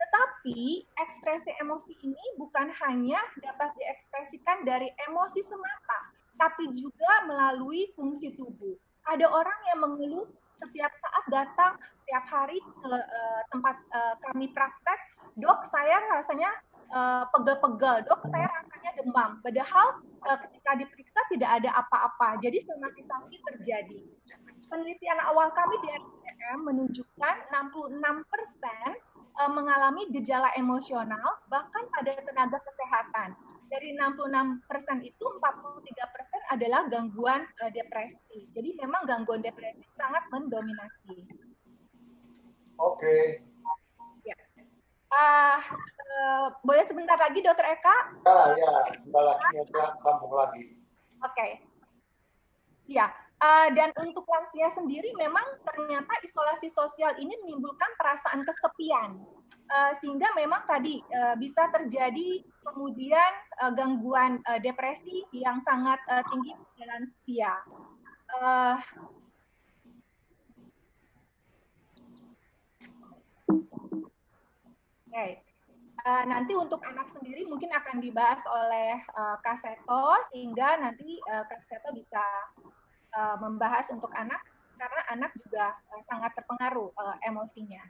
Tetapi ekspresi emosi ini bukan hanya dapat diekspresikan dari emosi semata, tapi juga melalui fungsi tubuh. Ada orang yang mengeluh setiap saat datang setiap hari ke tempat kami praktek, dok saya rasanya pegel-pegel, dok saya rasanya demam. Padahal ketika diperiksa tidak ada apa-apa, jadi somatisasi terjadi. Penelitian awal kami di RPM menunjukkan 66% mengalami gejala emosional, bahkan pada tenaga kesehatan. Dari 66% itu 43% adalah gangguan depresi. Jadi memang gangguan depresi sangat mendominasi. Oke. Ya. Boleh sebentar lagi, Dokter Eka? Ya, sebentar lagi sambung lagi. Oke. Ya, dan untuk lansia sendiri memang ternyata isolasi sosial ini menimbulkan perasaan kesepian. Sehingga memang tadi bisa terjadi kemudian gangguan depresi yang sangat tinggi pada lansia. Okay. Nanti untuk anak sendiri mungkin akan dibahas oleh Kak Seto, sehingga nanti Kak Seto bisa membahas untuk anak, karena anak juga sangat terpengaruh emosinya.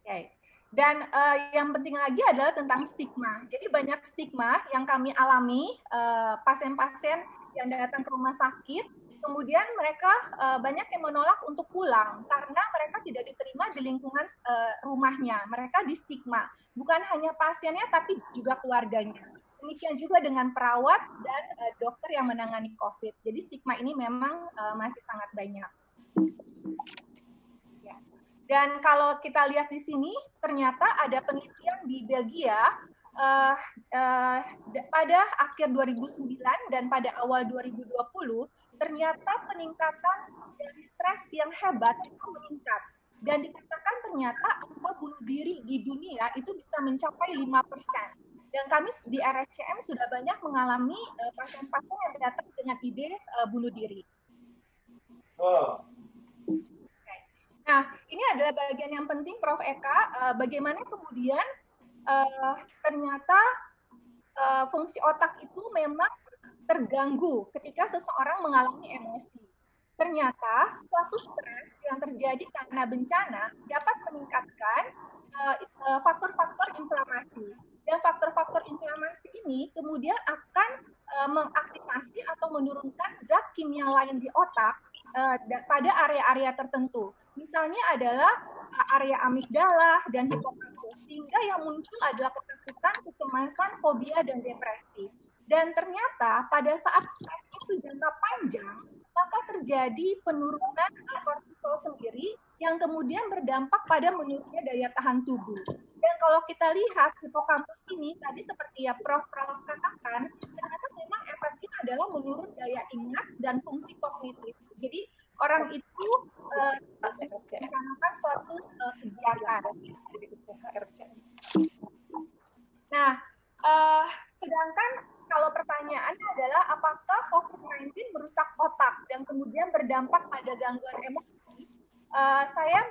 Okay. Dan yang penting lagi adalah tentang stigma. Jadi banyak stigma yang kami alami, pasien-pasien yang datang ke rumah sakit, kemudian mereka banyak yang menolak untuk pulang karena mereka tidak diterima di lingkungan rumahnya. Mereka di stigma, bukan hanya pasiennya tapi juga keluarganya. Demikian juga dengan perawat dan dokter yang menangani COVID. Jadi stigma ini memang masih sangat banyak. Dan kalau kita lihat di sini, ternyata ada penelitian di Belgia pada akhir 2009 dan pada awal 2020, ternyata peningkatan dari stres yang hebat itu meningkat. Dan dikatakan ternyata angka bunuh diri di dunia itu bisa mencapai 5%. Dan kami di RSCM sudah banyak mengalami pasien-pasien yang datang dengan ide bunuh diri. Oh. Nah, ini adalah bagian yang penting, Prof. Eka, bagaimana kemudian ternyata fungsi otak itu memang terganggu ketika seseorang mengalami emosi. Ternyata suatu stres yang terjadi karena bencana dapat meningkatkan faktor-faktor inflamasi. Dan faktor-faktor inflamasi ini kemudian akan mengaktifasi atau menurunkan zat kimia lain di otak pada area-area tertentu. Misalnya adalah area amigdala dan hipokampus, sehingga yang muncul adalah ketakutan, kecemasan, fobia, dan depresi. Dan ternyata pada saat stres itu jangka panjang, maka terjadi penurunan kortisol sendiri yang kemudian berdampak pada menurunnya daya tahan tubuh. Dan kalau kita lihat hipokampus ini, tadi seperti ya Prof katakan, ternyata memang efeknya adalah menurun daya ingat dan fungsi kognitif. Jadi orang itu melaksanakan suatu kegiatan. Nah, sedangkan kalau pertanyaannya adalah apakah COVID-19 merusak otak dan kemudian berdampak pada gangguan emosi, saya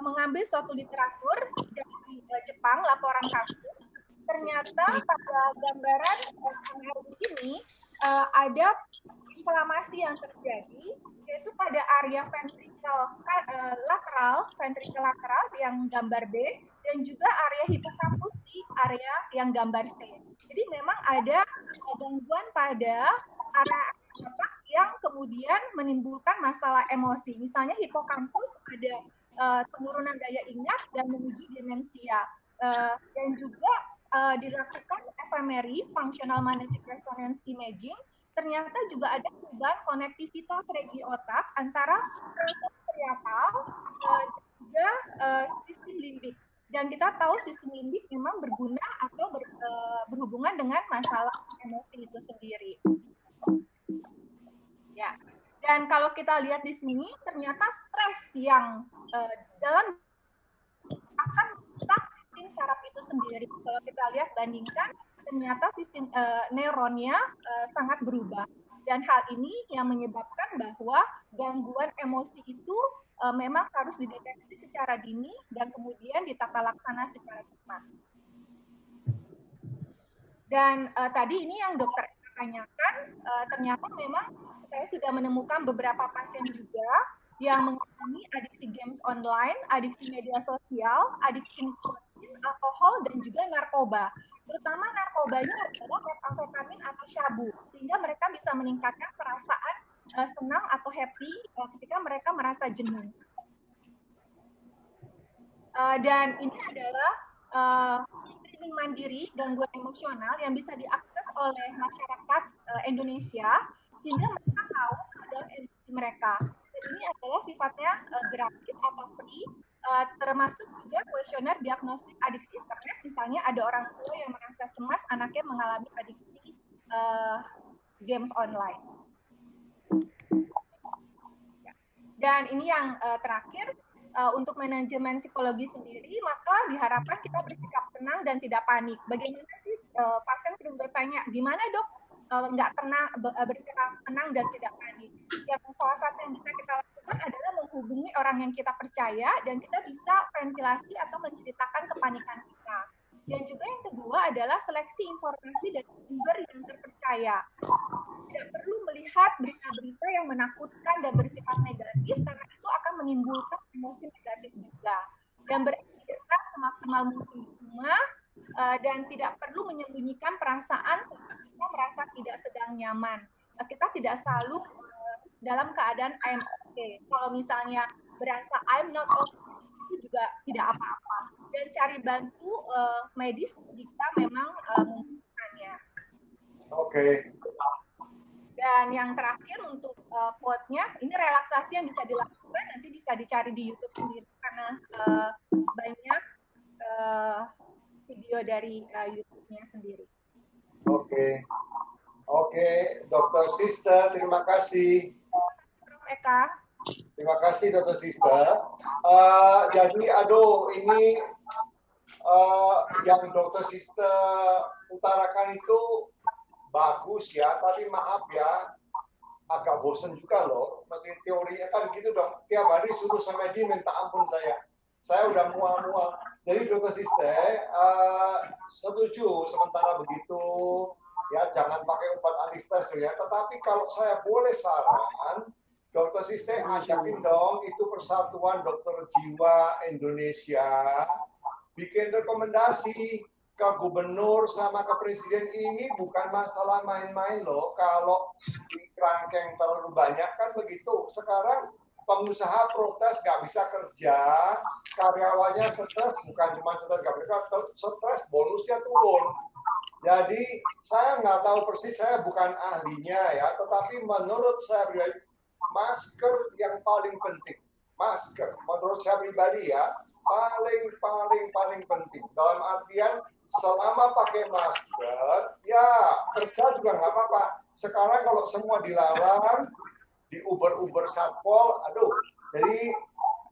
mengambil suatu literatur dari Jepang, laporan kasus. Ternyata pada gambaran MRI ini ada inflamasi yang terjadi, yaitu pada area ventrikel lateral yang gambar B, dan juga area hipokampus di area yang gambar C. Jadi memang ada gangguan pada area otak yang kemudian menimbulkan masalah emosi. Misalnya hipokampus ada penurunan daya ingat dan menuju demensia. Dan juga dilakukan fMRI, Functional Magnetic Resonance Imaging, ternyata juga ada perubahan konektivitas regi otak antara perangkat parietal dan juga sistem limbik. Dan kita tahu sistem limbik memang berguna atau berhubungan dengan masalah emosi itu sendiri. Ya. Dan kalau kita lihat di sini, ternyata stres yang dalam akan merusak sistem saraf itu sendiri. Kalau kita lihat bandingkan, ternyata sistem neuronnya sangat berubah. Dan hal ini yang menyebabkan bahwa gangguan emosi itu memang harus dideteksi secara dini dan kemudian ditata laksana secara cepat. Dan tadi ini yang dokter tanyakan, ternyata memang saya sudah menemukan beberapa pasien juga yang mengalami adiksi games online, adiksi media sosial, adiksi nikotin, alkohol, dan juga narkoba. Terutama narkobanya adalah metamfetamin atau syabu, sehingga mereka bisa meningkatkan perasaan senang atau happy ketika mereka merasa jenuh. Dan ini adalah screening mandiri gangguan emosional yang bisa diakses oleh masyarakat Indonesia, sehingga mereka tahu keadaan emosi mereka. Dan ini adalah sifatnya gratis atau free, termasuk juga kuesioner diagnostik adiksi internet. Misalnya ada orang tua yang merasa cemas anaknya mengalami adiksi games online. Dan ini yang terakhir, untuk manajemen psikologi sendiri, maka diharapkan kita bersikap tenang dan tidak panik. Bagaimana sih pasien sering bertanya, gimana dok nggak tenang, bersikap tenang dan tidak panik. Yang salah satu yang bisa kita lakukan adalah menghubungi orang yang kita percaya dan kita bisa ventilasi atau menceritakan kepanikan kita. Dan juga yang kedua adalah seleksi informasi dari sumber yang terpercaya. Tidak perlu melihat berita-berita yang menakutkan dan bersifat negatif karena itu akan menimbulkan emosi negatif juga. Dan beraktivitas semaksimal mungkin di rumah dan tidak perlu menyembunyikan perasaan saat kita merasa tidak sedang nyaman. Kita tidak selalu dalam keadaan I'm okay. Kalau misalnya berasa I'm not okay, itu juga tidak apa-apa. Dan cari bantu medis jika memang membutuhkannya. Oke. Dan yang terakhir untuk quote-nya, ini relaksasi yang bisa dilakukan, nanti bisa dicari di YouTube sendiri karena banyak video dari YouTube-nya sendiri. Oke. Oke, Dokter Sister, terima kasih. Prof Eka. Terima kasih, Dokter Sister. Jadi, aduh, ini yang Dokter Sister utarakan itu bagus ya, tapi maaf ya, agak bosan juga loh. Mesti teorinya kan gitu dong, tiap hari suruh sama dia minta ampun saya udah mual-mual. Jadi Dokter Sister setuju sementara begitu, ya jangan pakai obat anti-stres ya. Tetapi kalau saya boleh saran, Dokter Sister ajakin dong itu Persatuan Dokter Jiwa Indonesia bikin rekomendasi ke gubernur sama ke presiden. Ini bukan masalah main-main loh. Kalau di kerangkeng terlalu banyak kan begitu. Sekarang pengusaha protes nggak bisa kerja, karyawannya stres, bukan cuma stres, nggak bisa stres, bonusnya turun. Jadi saya nggak tahu persis, saya bukan ahlinya ya, tetapi menurut saya pribadi, masker yang paling penting. Masker, menurut saya pribadi ya, paling penting. Dalam artian, selama pakai masker, ya kerja juga nggak apa-apa. Sekarang kalau semua dilarang, di Uber Satpol, aduh. Jadi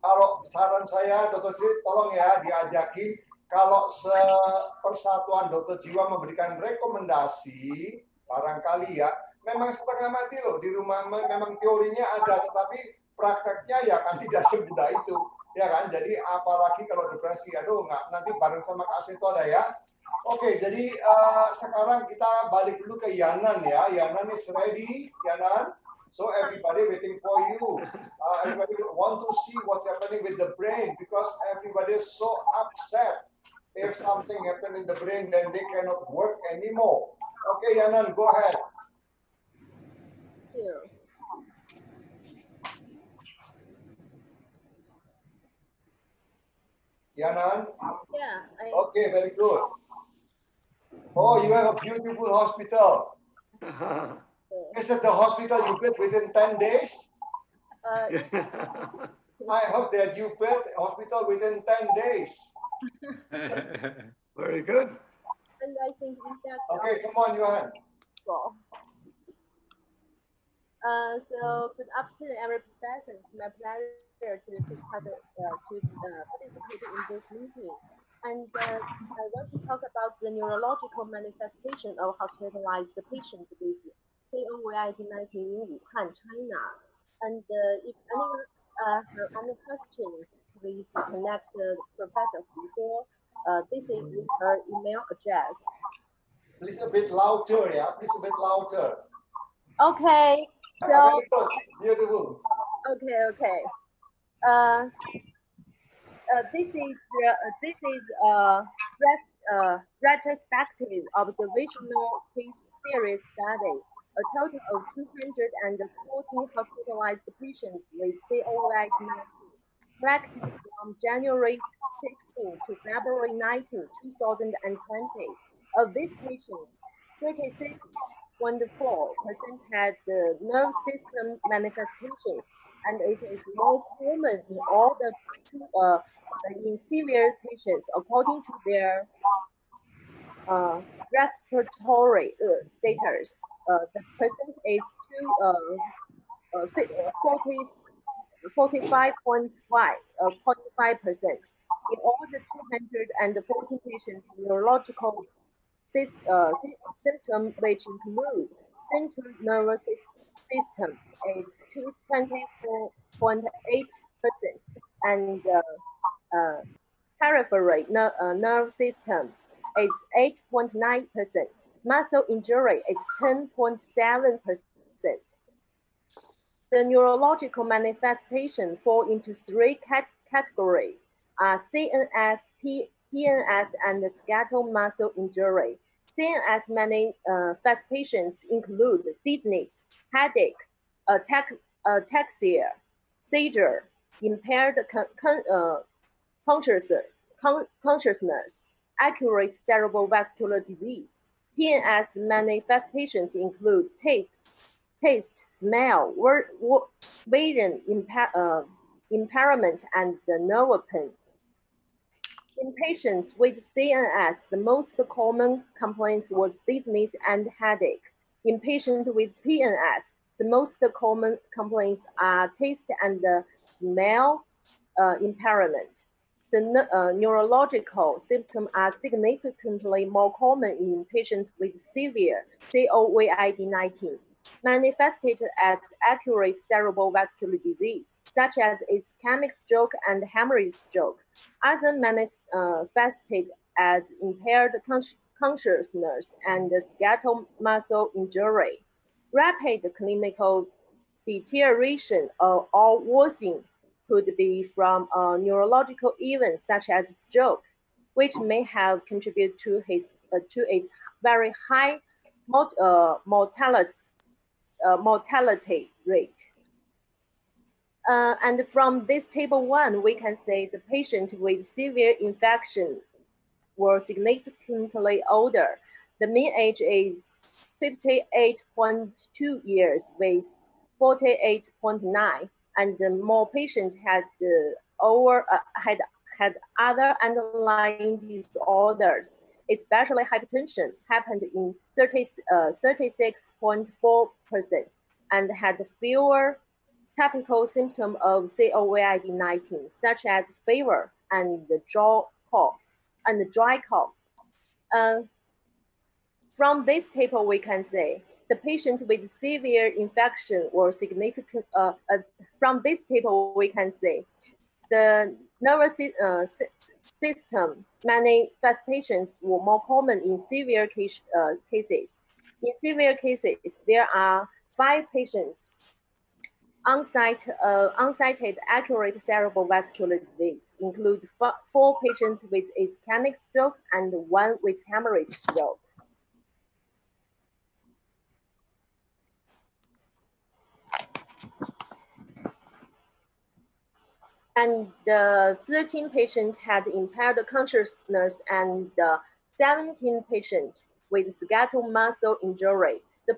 kalau saran saya, Dokter Sri, tolong ya diajakin, kalau Persatuan Dokter Jiwa memberikan rekomendasi, barangkali ya, memang setengah mati loh, di rumah memang teorinya ada, tetapi prakteknya ya kan tidak semudah itu. Ya kan, jadi apalagi kalau depresi, aduh nggak, nanti bareng sama Kak Seto ada ya. Oke, jadi sekarang kita balik dulu ke Yanan ya. Yanan is ready, Yanan. So everybody waiting for you. Everybody want to see what's happening with the brain because everybody is so upset. If something happened in the brain, then they cannot work anymore. Okay, Yanan, go ahead. Yeah. Yanan? Yeah. Okay, very good. Oh, you have a beautiful hospital. Is it the hospital you built within 10 days? I hope that you built a hospital within 10 days. Very good. And I think in that. Okay, come on, Johan. So good afternoon, every professor. It's my pleasure to participate in this meeting. And I want to talk about the neurological manifestation of hospitalized patients with COVID-19 in Wuhan, China. And if anyone have any questions, please connect Professor before. This is her email address. Please a bit louder, yeah. Please a bit louder. Okay. So very good. Beautiful. Okay. This is retrospective observational case series study. A total of 240 hospitalized patients with COVID-19 collected from January 16 to February 19, 2020. Of these patients, 36.4% had the nerve system manifestations, and it is more common in all the in severe patients according to their respiratory status. The percent is 45.5%. In all the 214 patients, neurological symptoms which include central nervous system is 24.8%, and peripheral nerve system is 8.9%. Muscle injury is 10.7%. The neurological manifestation fall into three categories: CNS, PNS, and skeletal muscle injury. CNS manifestations include dizziness, headache, ataxia, seizure, impaired consciousness, acute cerebral vascular disease. PNS manifestations include taste, smell, vision impairment, and nerve pain. In patients with CNS, the most common complaints was dizziness and headache. In patients with PNS, the most common complaints are taste and smell impairment. The neurological symptoms are significantly more common in patients with severe COVID-19, manifested as acute cerebral vascular disease, such as ischemic stroke and hemorrhagic stroke. Other manifested as impaired consciousness and skeletal muscle injury. Rapid clinical deterioration or worsening could be from neurological events such as stroke, which may have contributed to its very high mortality rate. And from this table 1, we can say the patient with severe infection were significantly older. The mean age is 58.2 years with 48.9, and more patients had other underlying disorders, especially hypertension, happened in 36.4%, and had fewer typical symptoms of COVID-19, such as fever and dry cough. From this table, we can say the patient with severe infection or significant. From this table, we can say the nervous system manifestations were more common in severe cases. In severe cases, there are 5 patients unsighted acute cerebral vascular disease, include 4 patients with ischemic stroke and 1 with hemorrhagic stroke. And 13 patients had impaired consciousness, and 17 patients with skeletal muscle injury. The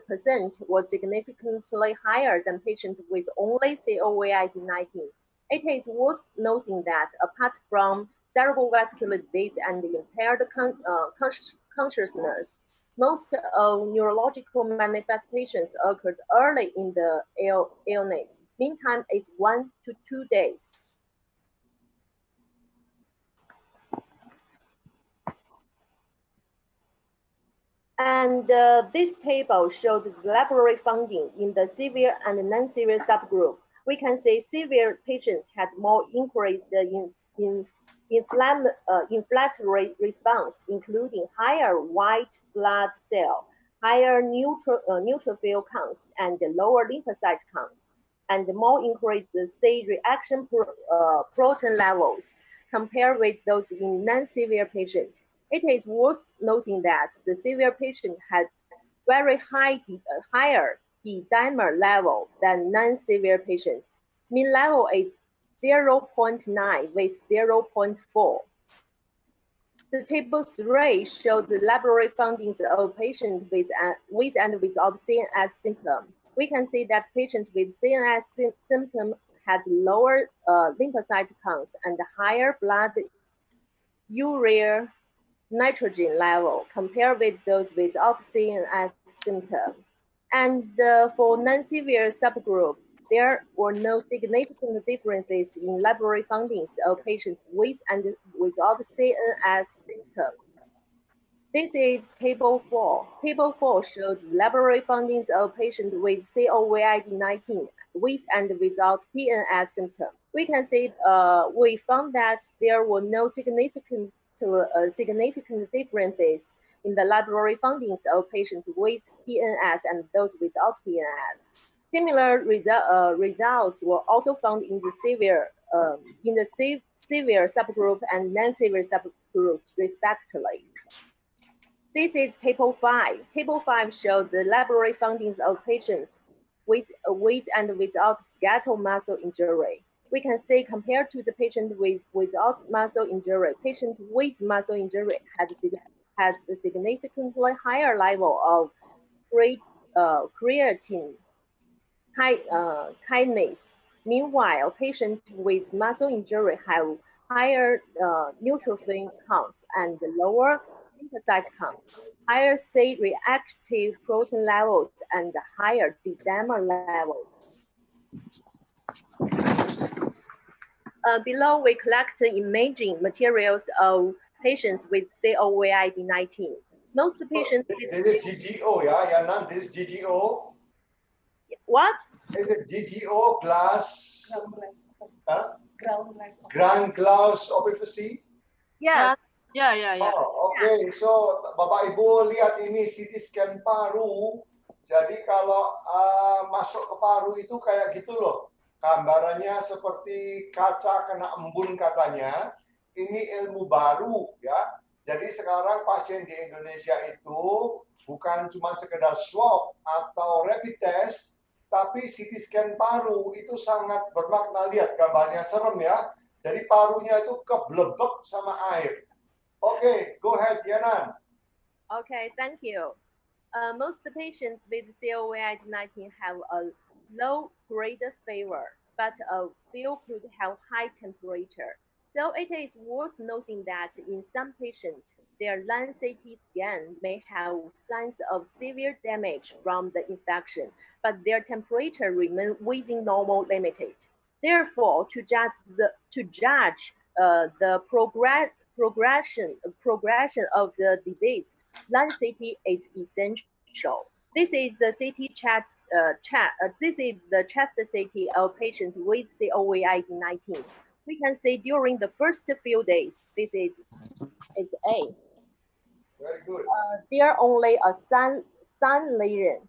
percent was significantly higher than patients with only COVID-19. It is worth noting that apart from cerebral vascular disease and impaired consciousness, most of neurological manifestations occurred early in the illness. Mean time is 1 to 2 days. And this table shows the laboratory finding in the severe and non-severe subgroup. We can say severe patients had more increased inflammatory response, including higher white blood cell, higher neutrophil counts, and lower lymphocyte counts, and more increased C-reaction protein levels compared with those in non-severe patients. It is worth noting that the severe patient had very higher D-dimer level than non-severe patients. Mean level is 0.9 with 0.4. The table 3 shows the laboratory findings of patients with and without CNS symptom. We can see that patients with CNS symptom had lower lymphocyte counts and higher blood urea nitrogen level compared with those without CNS symptoms. And for non-severe subgroup, there were no significant differences in laboratory findings of patients with and without CNS symptoms. This is table 4. Table 4 shows laboratory findings of patients with COVID-19 with and without PNS symptoms. We can see we found that there were no significant differences in the laboratory findings of patients with PNS and those without PNS. Similar results were also found in the severe subgroup and non-severe subgroup, respectively. This is table 5. Table 5 shows the laboratory findings of patients with and without skeletal muscle injury. We can see compared to the patient without muscle injury, patient with muscle injury had a significantly higher level of creatine kinase. Meanwhile, patients with muscle injury have higher neutrophil counts and lower lymphocyte counts, higher C-reactive protein levels, and higher D-dimer levels. Below, we collect imaging materials of patients with COVID-19. Most patients with... This is GGO, yeah, Yanan, this is GGO. What? Is it GGO, glass? Ground glass opacity? Yes. Yeah. Oh, okay. So, Bapak Ibu lihat ini CT scan paru. Jadi kalau masuk ke paru itu kayak gitu loh. Gambarannya seperti kaca kena embun katanya. Ini ilmu baru ya. Jadi sekarang pasien di Indonesia itu bukan cuma sekedar swab atau rapid test, tapi CT scan paru itu sangat bermakna. Lihat gambarnya serem ya. Jadi parunya itu keblebek sama air. Okay, go ahead, Yanan. Okay, thank you. Most patients with COVID-19 have a low-grade fever, but a few could have high temperature. So it is worth noting that in some patients, their lung CT scan may have signs of severe damage from the infection, but their temperature remains within normal limited. Therefore, to judge the progression of the disease, lung CT is essential. This is the CT this is the chest CT of patients with COVID-19. We can see during the first few days, this is A. Very good. There are only a sun lesion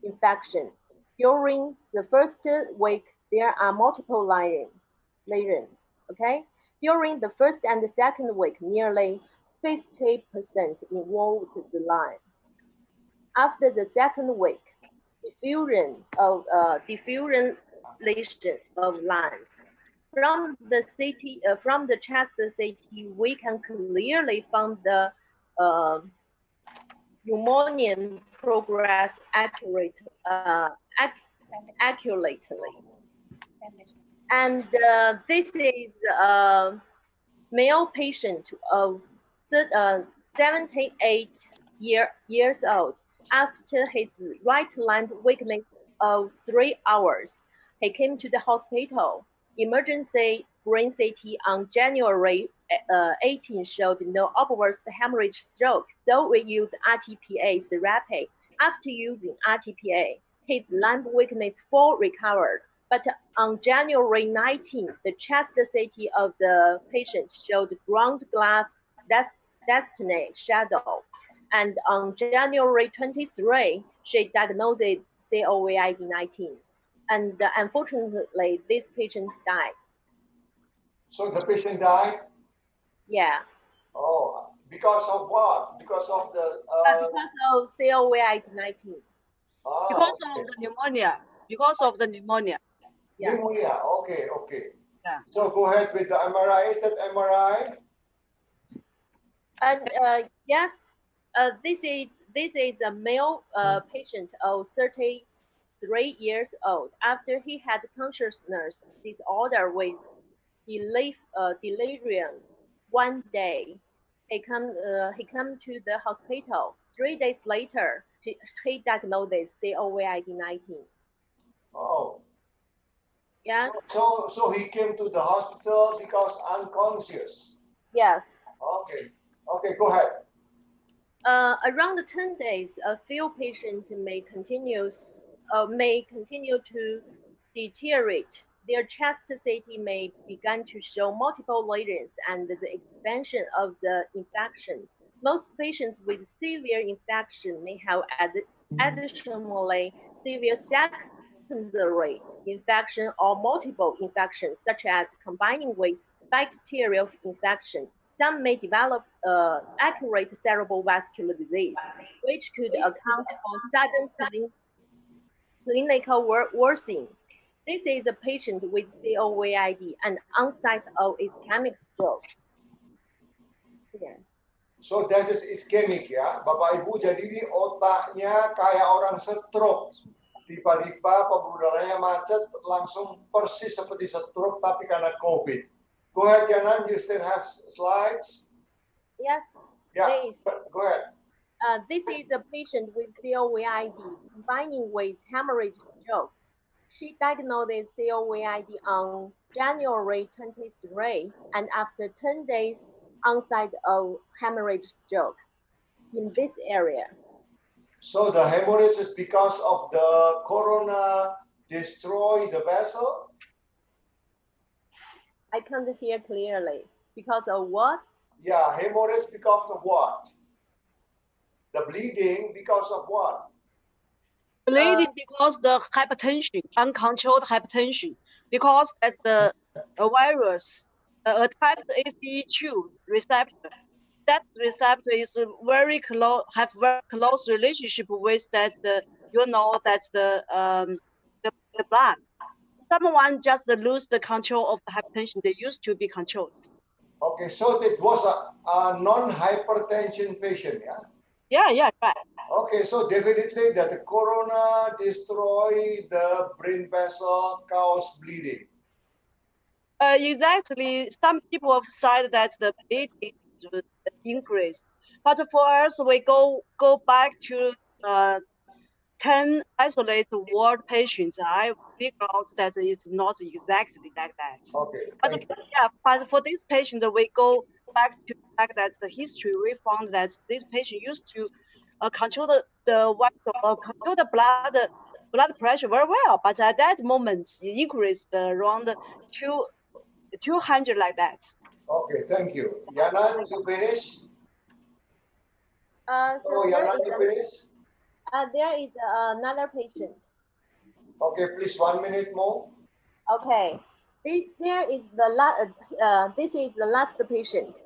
infection. During the first week, there are multiple lesions. Okay. During the first and the second week, nearly 50% involved the lung. After the second week, diffusion lesion of lungs. From the chest CT, we can clearly find the pneumonia progress accurately. And this is a male patient of 78 years old. After his right lung weakness of 3 hours, he came to the hospital. Emergency brain CT on January 18 showed no obvious hemorrhage stroke, so we used RTPA therapy. After using RTPA, his lung weakness fully recovered. But on January 19, the chest CT of the patient showed ground glass destiny shadow. And on January 23, she diagnosed COVID-19. And unfortunately, this patient died. So the patient died? Yeah. Oh, because of what? Because of the... because of COVID-19. Oh, Because of the pneumonia. Because of the pneumonia. Yeah. Pneumonia, okay. Yeah. So go ahead with the MRI. Is that MRI? And yes, this is a male patient of 33 years old. After he had consciousness disorder with delirium, one day he come to the hospital. 3 days later, he diagnosed COVID-19. Oh. Yes. So he came to the hospital because unconscious. Yes. Okay, go ahead. Around 10 days, a few patients may continue to deteriorate. Their chest CT may begin to show multiple lesions and the expansion of the infection. Most patients with severe infection may have additionally severe secondary infection or multiple infections, such as combining with bacterial infection. Some may develop accurate cerebral vascular disease, which could account for sudden clinical worsening. This is a patient with COVID and onset of ischemic stroke. Yeah. So that is ischemic ya, Bapak Ibu. Jadi ini otaknya kayak orang stroke. Tiba-tiba pembuluh darahnya macet, langsung persis seperti stroke tapi karena COVID. Go ahead, Yanan. You still have slides? Yes. Yeah. Go ahead. This is a patient with COVID combining with hemorrhage stroke. She diagnosed COVID on January 23, and after 10 days, onset of hemorrhage stroke in this area. So the hemorrhage is because of the corona destroy the vessel? I can't hear clearly. Because of what? Yeah, hemorrhage because of what? The bleeding because of what? Bleeding because the hypertension, uncontrolled hypertension, because that's the virus attacked ACE2 receptor. That receptor is very close, have very close relationship with that the blood. Someone just lose the control of the hypertension. They used to be controlled. Okay, so it was a non-hypertension patient, yeah? Yeah, right. Okay, so definitely that the corona destroy the brain vessel, cause bleeding. Exactly. Some people have said that the bleeding increased, but for us, we go back to 10 isolated ward patients. I figure out that it's not exactly like that. Okay. But for this patient, we go back to the fact that the history. We found that this patient used to control the blood pressure very well, but at that moment it increased around 200 like that. Okay, thank you. Yanan, you finish? Yanan, you finish? There is another patient. Okay, please 1 minute more. Okay, this is the last patient.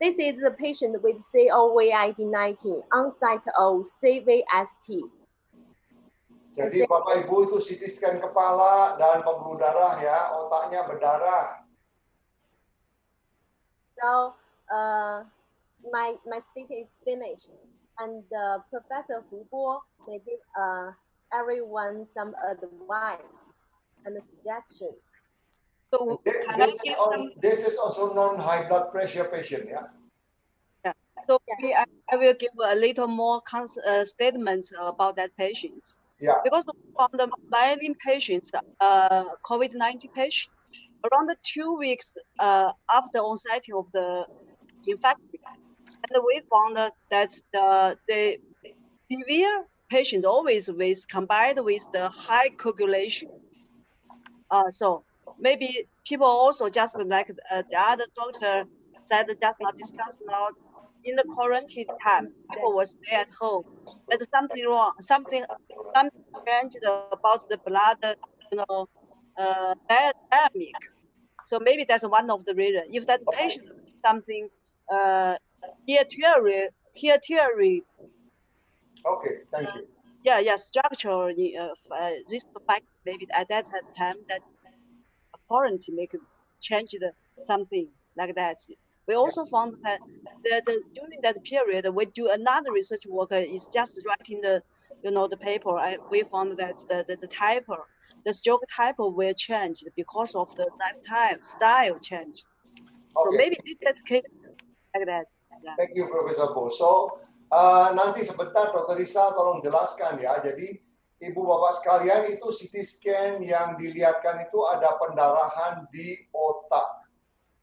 This is the patient with COVID-19 onset of CVST. Jadi Bapak Ibu itu CT scan kepala dan pembuluh darah ya, otaknya berdarah. So my speech is finished, and Professor Hu Bo may give everyone some advice and suggestions. So this is also non-high blood pressure patient, yeah? Yeah. So I will give a little more statements about that patient. Yeah. Because from the many patients, COVID-19 patients, around 2 weeks after onset of the infection, and we found that the severe patient always combined with the high coagulation. So maybe people also just like the other doctor said, just not discuss now. In the quarantine time, people will stay at home. There's something wrong, something changed about the blood, dynamic. So maybe that's one of the reasons. If that patient something deteriorate. Okay, thank you. Yeah, structural risk factor maybe at that time that quarantine make change something like that. We also found that during that period we do another research work is just writing the paper. We found that the stroke type will change because of the lifetime style change. Okay. So maybe this is the case like that. Yeah. Thank you, Professor Bo. So nanti sebentar Dr. Risa tolong jelaskan ya. Jadi Ibu Bapak sekalian itu CT scan yang dilihatkan itu ada pendarahan di otak.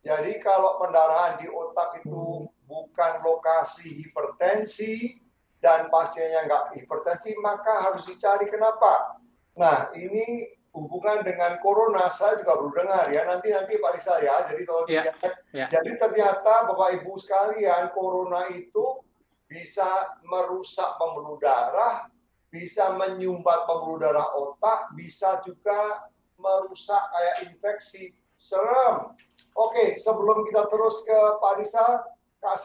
Jadi kalau pendarahan di otak itu bukan lokasi hipertensi, dan pasiennya nggak hipertensi, maka harus dicari kenapa. Nah, ini hubungan dengan corona saya juga baru dengar ya. Nanti Pak Rizal ya. Jadi kalau dilihat, jadi ternyata Bapak Ibu sekalian, corona itu bisa merusak pembuluh darah, bisa menyumbat pembuluh darah otak, bisa juga merusak kayak infeksi. Serem. Oke, sebelum kita terus ke Pak Rizal, Kak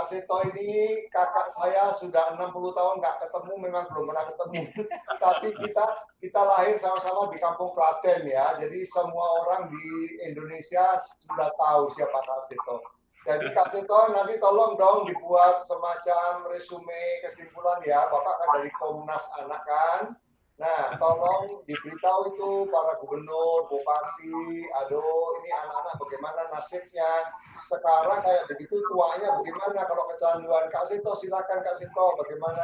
Seto ini kakak saya sudah 60 tahun nggak ketemu, memang belum pernah ketemu. Tapi kita lahir sama-sama di Kampung Klaten ya. Jadi semua orang di Indonesia sudah tahu siapa Kak Seto. Jadi Kak Seto nanti tolong dong dibuat semacam resume kesimpulan ya. Bapak kan dari Komnas Anak kan. Nah, tolong diberitahu itu para gubernur, bupati, aduh ini anak-anak bagaimana nasibnya. Sekarang kayak begitu tuanya bagaimana kalau kecanduan. Kak Seto, silakan Kak Seto, bagaimana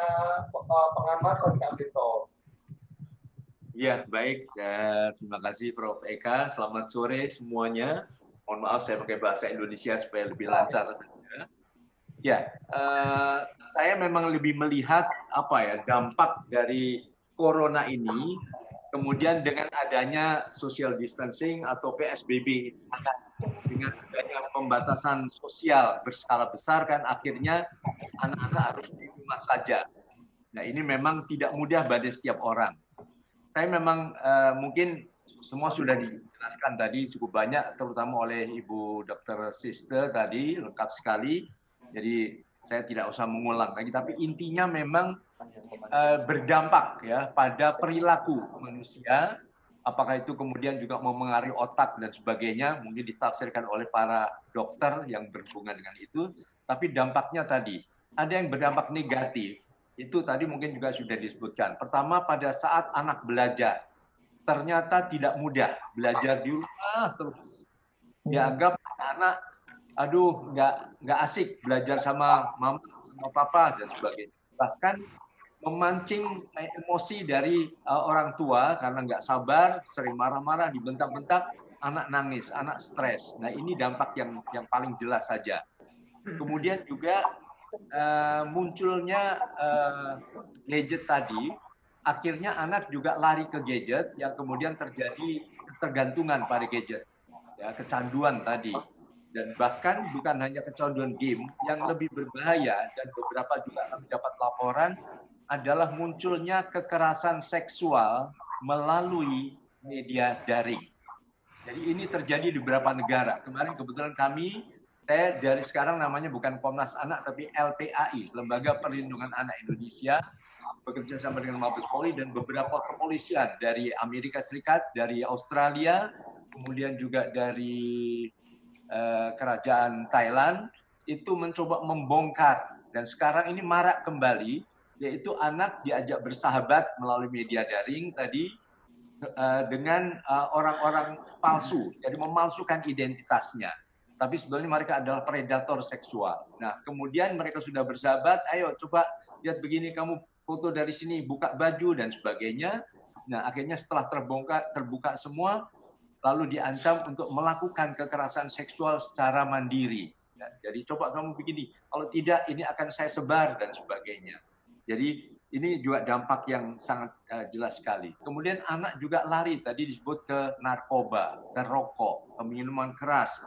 pengamatan Kak Seto? Ya, baik. Terima kasih Prof. Eka. Selamat sore semuanya. Mohon maaf saya pakai bahasa Indonesia supaya lebih lancar saja. Ya, saya memang lebih melihat dampak dari Corona ini, kemudian dengan adanya social distancing atau PSBB, dengan adanya pembatasan sosial berskala besar kan akhirnya anak-anak harus di rumah saja. Nah ini memang tidak mudah bagi setiap orang. Saya memang mungkin semua sudah dijelaskan tadi cukup banyak, terutama oleh Ibu Dr. Sister tadi, lengkap sekali. Jadi saya tidak usah mengulang lagi, tapi intinya memang berdampak ya pada perilaku manusia, apakah itu kemudian juga memengaruhi otak dan sebagainya, mungkin ditafsirkan oleh para dokter yang berhubungan dengan itu, tapi dampaknya tadi, ada yang berdampak negatif, itu tadi mungkin juga sudah disebutkan. Pertama, pada saat anak belajar, ternyata tidak mudah belajar di rumah terus. Dianggap anak, aduh nggak asik belajar sama mama, sama papa, dan sebagainya. Bahkan memancing emosi dari orang tua karena nggak sabar, sering marah-marah, dibentak-bentak, anak nangis, anak stres. Nah ini dampak yang paling jelas saja. Kemudian juga munculnya gadget tadi, akhirnya anak juga lari ke gadget yang kemudian terjadi ketergantungan pada gadget, ya, kecanduan tadi. Dan bahkan bukan hanya kecanduan game, yang lebih berbahaya dan beberapa juga kami dapat laporan adalah munculnya kekerasan seksual melalui media daring. Jadi ini terjadi di beberapa negara. Kemarin kebetulan saya dari sekarang namanya bukan Komnas Anak, tapi LPAI, Lembaga Perlindungan Anak Indonesia, bekerja sama dengan Mabes Polri dan beberapa kepolisian dari Amerika Serikat, dari Australia, kemudian juga dari kerajaan Thailand, itu mencoba membongkar. Dan sekarang ini marak kembali, yaitu anak diajak bersahabat melalui media daring tadi dengan orang-orang palsu, jadi memalsukan identitasnya. Tapi sebenarnya mereka adalah predator seksual. Nah, kemudian mereka sudah bersahabat, ayo coba lihat begini, kamu foto dari sini, buka baju dan sebagainya. Nah, akhirnya setelah terbuka semua, lalu diancam untuk melakukan kekerasan seksual secara mandiri. Nah, jadi coba kamu begini, kalau tidak ini akan saya sebar dan sebagainya. Jadi ini juga dampak yang sangat jelas sekali. Kemudian anak juga lari, tadi disebut ke narkoba, ke rokok, ke minuman keras.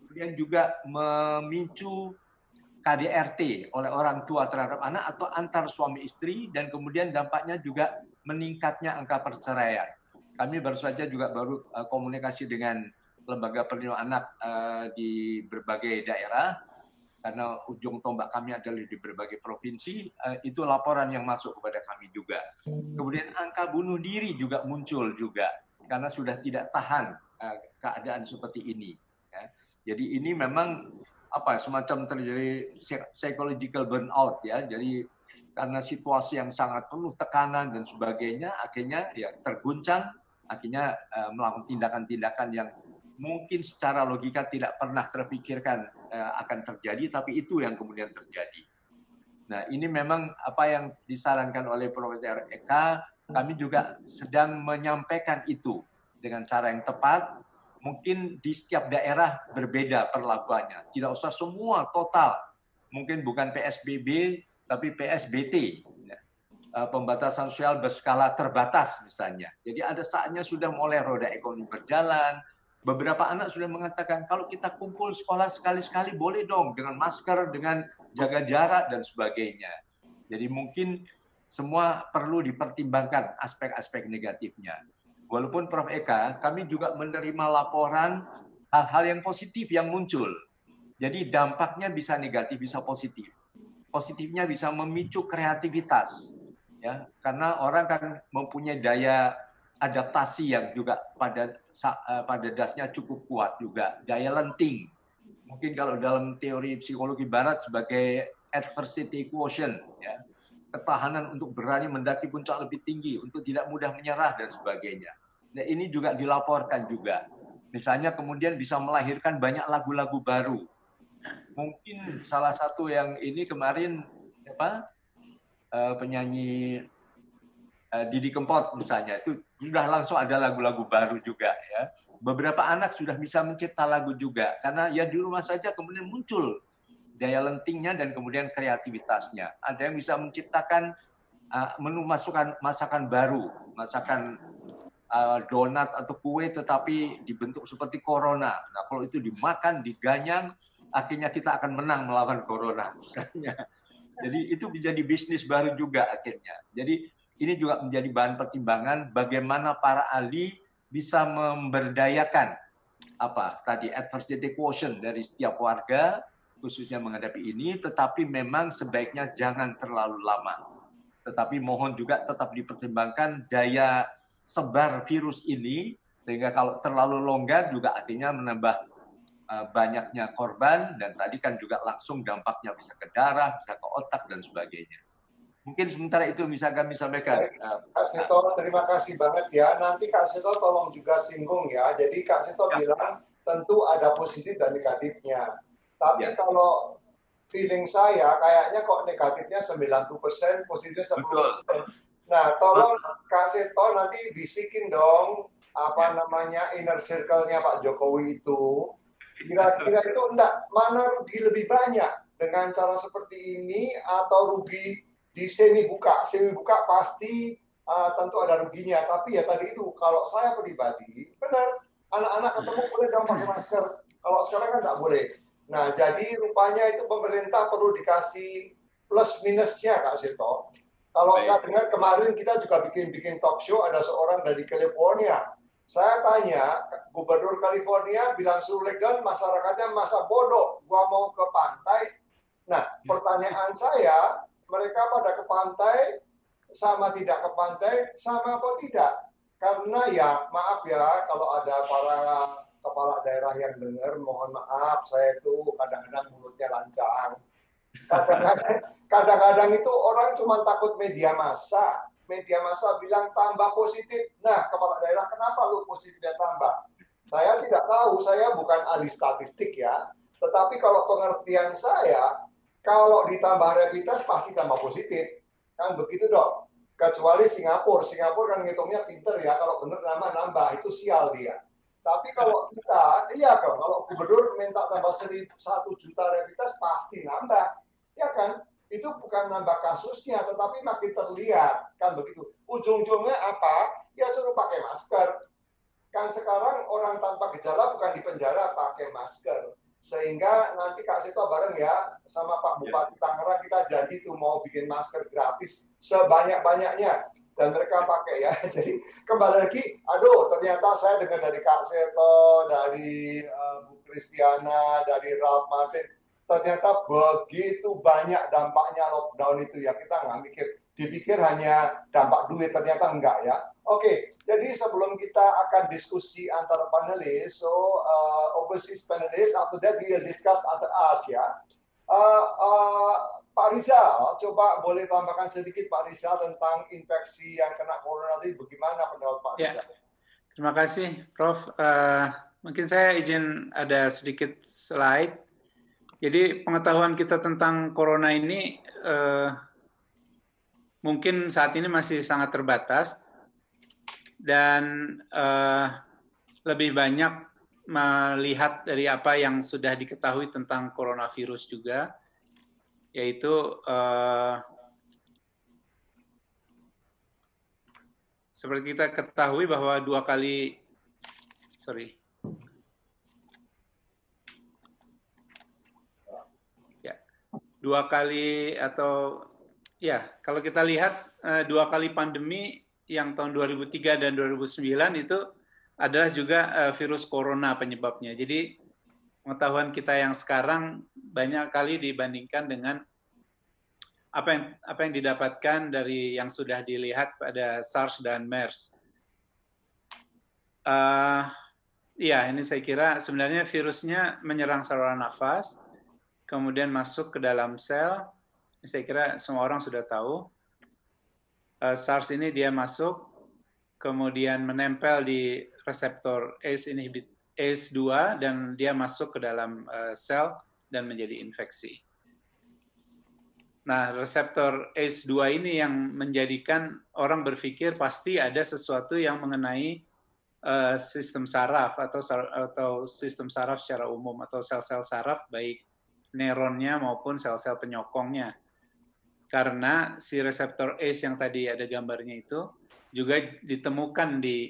Kemudian juga memicu KDRT oleh orang tua terhadap anak atau antar suami istri, dan kemudian dampaknya juga meningkatnya angka perceraian. Kami baru saja juga komunikasi dengan Lembaga Perlindungan Anak di berbagai daerah, karena ujung tombak kami adalah di berbagai provinsi, itu laporan yang masuk kepada kami juga. Kemudian angka bunuh diri juga muncul juga, karena sudah tidak tahan keadaan seperti ini. Ya. Jadi ini memang semacam terjadi psychological burnout ya. Jadi karena situasi yang sangat penuh tekanan dan sebagainya, akhirnya ya terguncang, akhirnya melakukan tindakan-tindakan yang mungkin secara logika tidak pernah terpikirkan akan terjadi, tapi itu yang kemudian terjadi. Nah, ini memang apa yang disarankan oleh Prof. Eka, kami juga sedang menyampaikan itu dengan cara yang tepat. Mungkin di setiap daerah berbeda perlakuannya. Tidak usah semua total mungkin bukan PSBB tapi PSBT, ya. Pembatasan sosial berskala terbatas misalnya. Jadi ada saatnya sudah mulai roda ekonomi berjalan. Beberapa anak sudah mengatakan kalau kita kumpul sekolah sekali-sekali boleh dong dengan masker, dengan jaga jarak dan sebagainya. Jadi mungkin semua perlu dipertimbangkan aspek-aspek negatifnya. Walaupun Prof. Eka, kami juga menerima laporan hal-hal yang positif yang muncul. Jadi dampaknya bisa negatif, bisa positif. Positifnya bisa memicu kreativitas, ya, karena orang kan mempunyai daya adaptasi yang juga pada dasarnya cukup kuat juga, daya lenting. Mungkin kalau dalam teori psikologi barat sebagai adversity quotient, ya, ketahanan untuk berani mendaki puncak lebih tinggi, untuk tidak mudah menyerah dan sebagainya. Nah, ini juga dilaporkan juga. Misalnya kemudian bisa melahirkan banyak lagu-lagu baru. Mungkin salah satu yang ini kemarin penyanyi Didi Kempot misalnya, itu sudah langsung ada lagu-lagu baru juga, ya. Beberapa anak sudah bisa mencipta lagu juga karena ya di rumah saja kemudian muncul daya lentingnya dan kemudian kreativitasnya. Ada yang bisa menciptakan menu masakan baru, masakan donat atau kue tetapi dibentuk seperti corona. Nah, kalau itu dimakan, diganyang, akhirnya kita akan menang melawan corona misalnya. Jadi itu menjadi bisnis baru juga akhirnya. Jadi ini juga menjadi bahan pertimbangan bagaimana para ahli bisa memberdayakan adversity quotient dari setiap warga khususnya menghadapi ini, tetapi memang sebaiknya jangan terlalu lama. Tetapi mohon juga tetap dipertimbangkan daya sebar virus ini, sehingga kalau terlalu longgar juga artinya menambah banyaknya korban, dan tadi kan juga langsung dampaknya bisa ke darah, bisa ke otak, dan sebagainya. Mungkin sementara itu bisa kami sampaikan. Kak Seto, terima kasih banget ya. Nanti Kak Seto tolong juga singgung ya. Jadi Kak Seto bilang tentu ada positif dan negatifnya. Tapi kalau feeling saya kayaknya kok negatifnya 90%, positifnya 10%. Nah, tolong Kak Seto nanti bisikin dong inner circle-nya Pak Jokowi itu. Kira-kira itu mana rugi lebih banyak dengan cara seperti ini atau rugi di semi buka pasti tentu ada ruginya, tapi ya tadi itu kalau saya pribadi benar anak-anak ketemu boleh dong pakai masker, kalau sekarang kan nggak boleh. Nah, jadi rupanya itu pemerintah perlu dikasih plus minusnya Kak Seto. Kalau saya dengar kemarin kita juga bikin talk show, ada seorang dari California. Saya tanya, Gubernur California bilang suruh legal, masyarakatnya masa bodoh, gua mau ke pantai. Nah, pertanyaan saya, mereka pada ke pantai, sama tidak ke pantai, sama apa tidak? Karena ya, maaf ya, kalau ada para kepala daerah yang dengar, mohon maaf, saya itu kadang-kadang mulutnya lancang. Kadang-kadang itu orang cuma takut media massa. Media massa bilang tambah positif. Nah, kepala daerah kenapa lu positifnya tambah? Saya tidak tahu, saya bukan ahli statistik ya. Tetapi kalau pengertian saya, kalau ditambah rapid test pasti tambah positif. Kan begitu dong. Kecuali Singapura. Singapura kan ngitungnya pinter ya. Kalau benar nambah, itu sial dia. Tapi kalau kita, iya kan, kalau gubernur minta tambah 1 juta rapid test pasti nambah. Ya kan? Itu bukan nambah kasusnya, tetapi makin terlihat. Kan begitu. Ujung-ujungnya apa? Ya suruh pakai masker. Kan sekarang orang tanpa gejala bukan di penjara, pakai masker. Sehingga nanti Kak Seto bareng ya, sama Pak Bupati Tangerang, kita janji tuh mau bikin masker gratis sebanyak-banyaknya. Dan mereka pakai ya. Jadi kembali lagi, aduh ternyata saya dengar dari Kak Seto, dari Bu Kristiana, dari Ralph Martin, ternyata begitu banyak dampaknya lockdown itu ya, kita nggak mikir, dipikir hanya dampak duit, ternyata enggak ya. Oke, jadi sebelum kita akan diskusi antar panelis, so overseas panelis, after that we will discuss antar us ya. Pak Rizal, coba boleh tambahkan sedikit Pak Rizal tentang infeksi yang kena corona tadi, bagaimana pendapat Pak Rizal? Ya, terima kasih Prof. Mungkin saya izin ada sedikit slide. Jadi pengetahuan kita tentang corona ini mungkin saat ini masih sangat terbatas dan lebih banyak melihat dari apa yang sudah diketahui tentang coronavirus juga. yaitu seperti kita ketahui bahwa dua kali atau ya, kalau kita lihat dua kali pandemi yang tahun 2003 dan 2009 itu adalah juga virus corona penyebabnya. Jadi pengetahuan kita yang sekarang banyak kali dibandingkan dengan apa yang didapatkan dari yang sudah dilihat pada SARS dan MERS. Ya, ini saya kira sebenarnya virusnya menyerang saluran nafas, kemudian masuk ke dalam sel. Saya kira semua orang sudah tahu. SARS ini dia masuk, kemudian menempel di reseptor ACE2 dan dia masuk ke dalam sel dan menjadi infeksi. Nah, reseptor ACE2 ini yang menjadikan orang berpikir pasti ada sesuatu yang mengenai sistem saraf atau sistem saraf secara umum atau sel-sel saraf baik neuronnya maupun sel-sel penyokongnya. Karena si reseptor ACE yang tadi ada gambarnya itu juga ditemukan di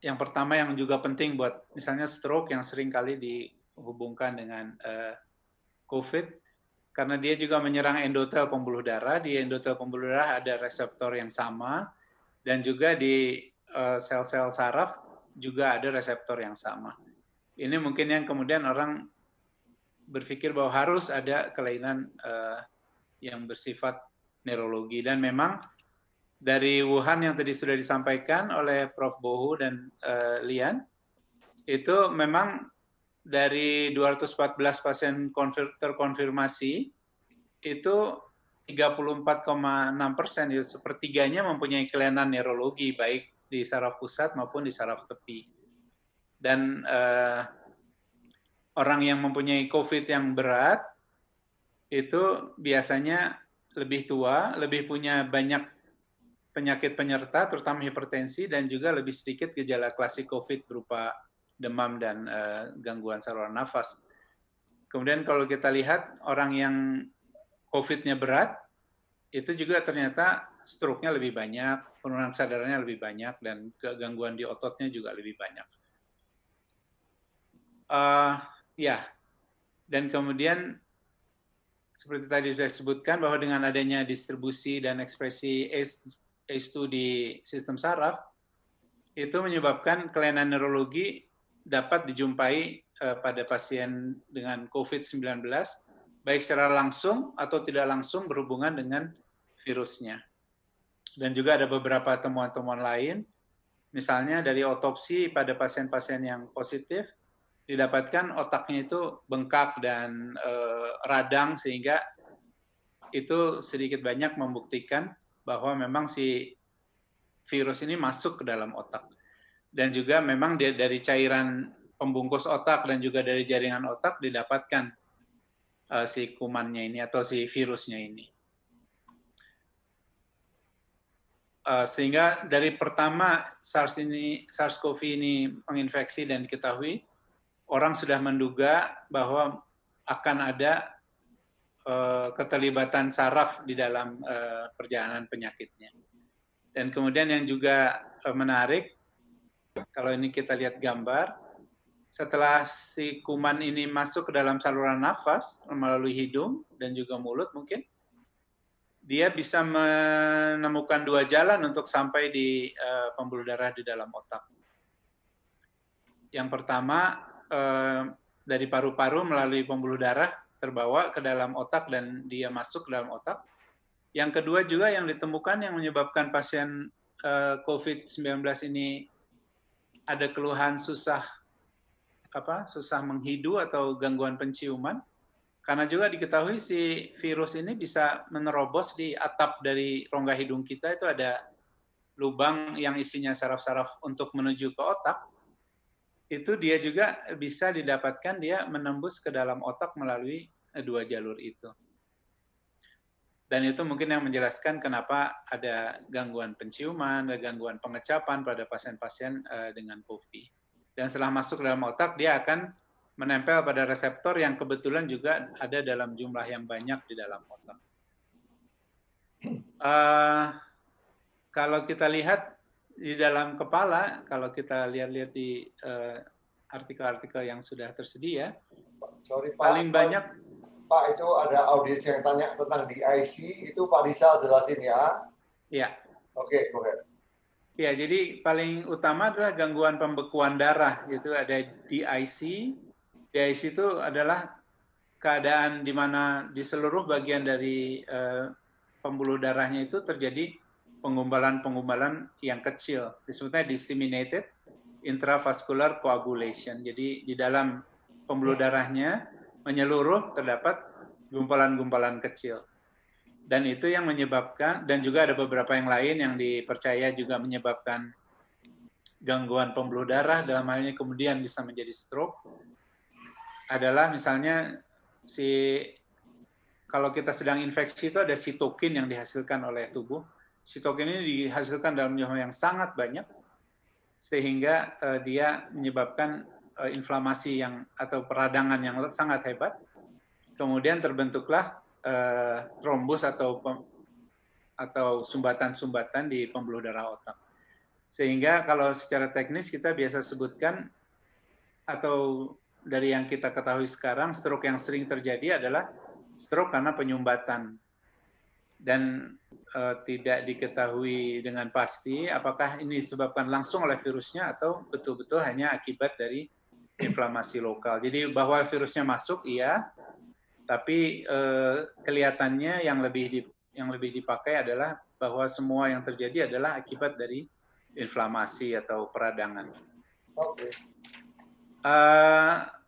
yang pertama yang juga penting buat misalnya stroke yang sering kali dihubungkan dengan COVID, karena dia juga menyerang endotel pembuluh darah. Di endotel pembuluh darah ada reseptor yang sama, dan juga di sel-sel saraf juga ada reseptor yang sama. Ini mungkin yang kemudian orang berpikir bahwa harus ada kelainan yang bersifat neurologi. Dan memang dari Wuhan yang tadi sudah disampaikan oleh Prof. Bohu dan Lian, itu memang dari 214 pasien terkonfirmasi, itu 34,6%, ya, sepertiganya mempunyai kelainan neurologi, baik di saraf pusat maupun di saraf tepi. Dan orang yang mempunyai COVID yang berat, itu biasanya lebih tua, lebih punya banyak penyakit penyerta, terutama hipertensi, dan juga lebih sedikit gejala klasik COVID berupa demam dan gangguan saluran nafas. Kemudian kalau kita lihat orang yang COVID-nya berat, itu juga ternyata stroke-nya lebih banyak, penurunan kesadarannya lebih banyak, dan gangguan di ototnya juga lebih banyak. Ya, dan kemudian seperti tadi sudah disebutkan bahwa dengan adanya distribusi dan ekspresi ACE2 di sistem saraf, itu menyebabkan kelainan neurologi dapat dijumpai pada pasien dengan COVID-19, baik secara langsung atau tidak langsung berhubungan dengan virusnya. Dan juga ada beberapa temuan-temuan lain, misalnya dari otopsi pada pasien-pasien yang positif, didapatkan otaknya itu bengkak dan radang, sehingga itu sedikit banyak membuktikan bahwa memang si virus ini masuk ke dalam otak. Dan juga memang dari cairan pembungkus otak dan juga dari jaringan otak didapatkan si kumannya ini atau si virusnya ini. Sehingga dari pertama SARS-CoV ini menginfeksi dan diketahui, orang sudah menduga bahwa akan ada keterlibatan saraf di dalam perjalanan penyakitnya. Dan kemudian yang juga menarik, kalau ini kita lihat gambar, setelah si kuman ini masuk ke dalam saluran nafas melalui hidung dan juga mulut mungkin, dia bisa menemukan dua jalan untuk sampai di pembuluh darah di dalam otak. Yang pertama, dari paru-paru melalui pembuluh darah terbawa ke dalam otak dan dia masuk ke dalam otak. Yang kedua juga yang ditemukan yang menyebabkan pasien COVID-19 ini ada keluhan susah menghidu atau gangguan penciuman, karena juga diketahui si virus ini bisa menerobos di atap dari rongga hidung kita, itu ada lubang yang isinya saraf-saraf untuk menuju ke otak. Itu dia juga bisa didapatkan dia menembus ke dalam otak melalui dua jalur itu. Dan itu mungkin yang menjelaskan kenapa ada gangguan penciuman, ada gangguan pengecapan pada pasien-pasien dengan COVID. Dan setelah masuk ke dalam otak, dia akan menempel pada reseptor yang kebetulan juga ada dalam jumlah yang banyak di dalam otak. Kalau kita lihat di dalam kepala, kalau kita lihat-lihat di artikel-artikel yang sudah tersedia, Sorry Pak, paling banyak. Pak, itu ada audiens yang tanya tentang DIC, itu Pak Rizal jelasin ya. Ya. Oke, go ahead. Ya, jadi paling utama adalah gangguan pembekuan darah, yaitu ada DIC. DIC itu adalah keadaan di mana di seluruh bagian dari pembuluh darahnya itu terjadi pengumbalan-pengumbalan yang kecil, disebutnya disseminated intravascular coagulation. Jadi di dalam pembuluh darahnya menyeluruh terdapat gumpalan-gumpalan kecil. Dan itu yang menyebabkan, dan juga ada beberapa yang lain yang dipercaya juga menyebabkan gangguan pembuluh darah, dalam hal ini kemudian bisa menjadi stroke, adalah misalnya kalau kita sedang infeksi itu ada sitokin yang dihasilkan oleh tubuh. Sitokin ini dihasilkan dalam jumlah yang sangat banyak, sehingga dia menyebabkan inflamasi atau peradangan yang sangat hebat. Kemudian terbentuklah trombus atau sumbatan-sumbatan di pembuluh darah otak. Sehingga kalau secara teknis kita biasa sebutkan, atau dari yang kita ketahui sekarang, stroke yang sering terjadi adalah stroke karena penyumbatan. Dan tidak diketahui dengan pasti apakah ini disebabkan langsung oleh virusnya atau betul-betul hanya akibat dari inflamasi lokal. Jadi bahwa virusnya masuk, iya, tapi kelihatannya yang lebih dipakai adalah bahwa semua yang terjadi adalah akibat dari inflamasi atau peradangan. Oke.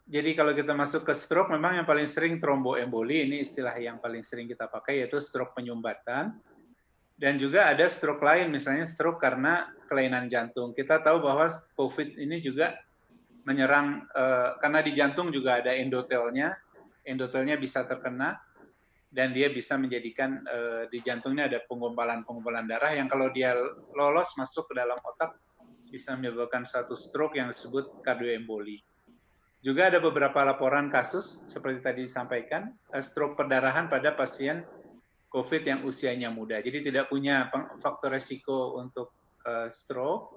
Jadi kalau kita masuk ke stroke, memang yang paling sering tromboemboli, ini istilah yang paling sering kita pakai, yaitu stroke penyumbatan. Dan juga ada stroke lain, misalnya stroke karena kelainan jantung. Kita tahu bahwa COVID ini juga menyerang, karena di jantung juga ada endotelnya bisa terkena, dan dia bisa menjadikan di jantungnya ada penggumpalan-penggumpalan darah yang kalau dia lolos masuk ke dalam otak, bisa menyebabkan suatu stroke yang disebut kardioemboli. Juga ada beberapa laporan kasus, seperti tadi disampaikan, stroke perdarahan pada pasien COVID yang usianya muda. Jadi tidak punya faktor resiko untuk stroke,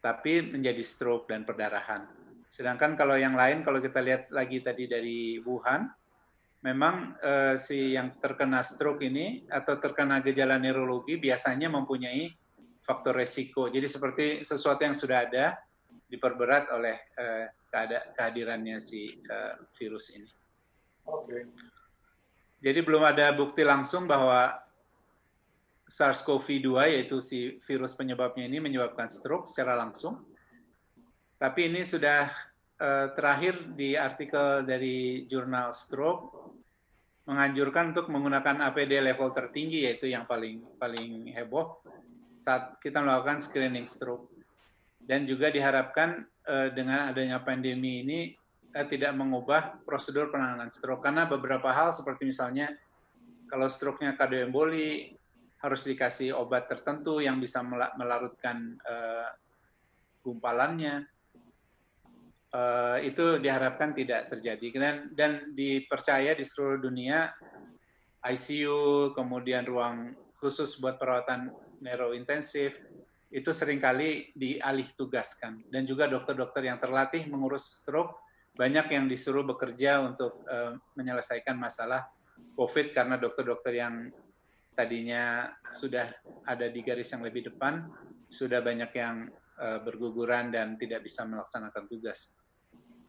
tapi menjadi stroke dan perdarahan. Sedangkan kalau yang lain, kalau kita lihat lagi tadi dari Wuhan, memang yang terkena stroke ini atau terkena gejala neurologi biasanya mempunyai faktor resiko. Jadi seperti sesuatu yang sudah ada diperberat oleh kehadirannya virus ini. Oke. Jadi belum ada bukti langsung bahwa SARS-CoV-2 yaitu si virus penyebabnya ini menyebabkan stroke secara langsung. Tapi ini sudah terakhir di artikel dari jurnal Stroke menganjurkan untuk menggunakan APD level tertinggi, yaitu yang paling heboh saat kita melakukan screening stroke. Dan juga diharapkan dengan adanya pandemi ini tidak mengubah prosedur penanganan stroke, karena beberapa hal seperti misalnya kalau stroke-nya kardioemboli harus dikasih obat tertentu yang bisa melarutkan gumpalannya. Itu diharapkan tidak terjadi. Dan dipercaya di seluruh dunia ICU, kemudian ruang khusus buat perawatan neurointensif, itu seringkali dialih tugaskan. Dan juga dokter-dokter yang terlatih mengurus stroke, banyak yang disuruh bekerja untuk menyelesaikan masalah COVID, karena dokter-dokter yang tadinya sudah ada di garis yang lebih depan, sudah banyak yang berguguran dan tidak bisa melaksanakan tugas.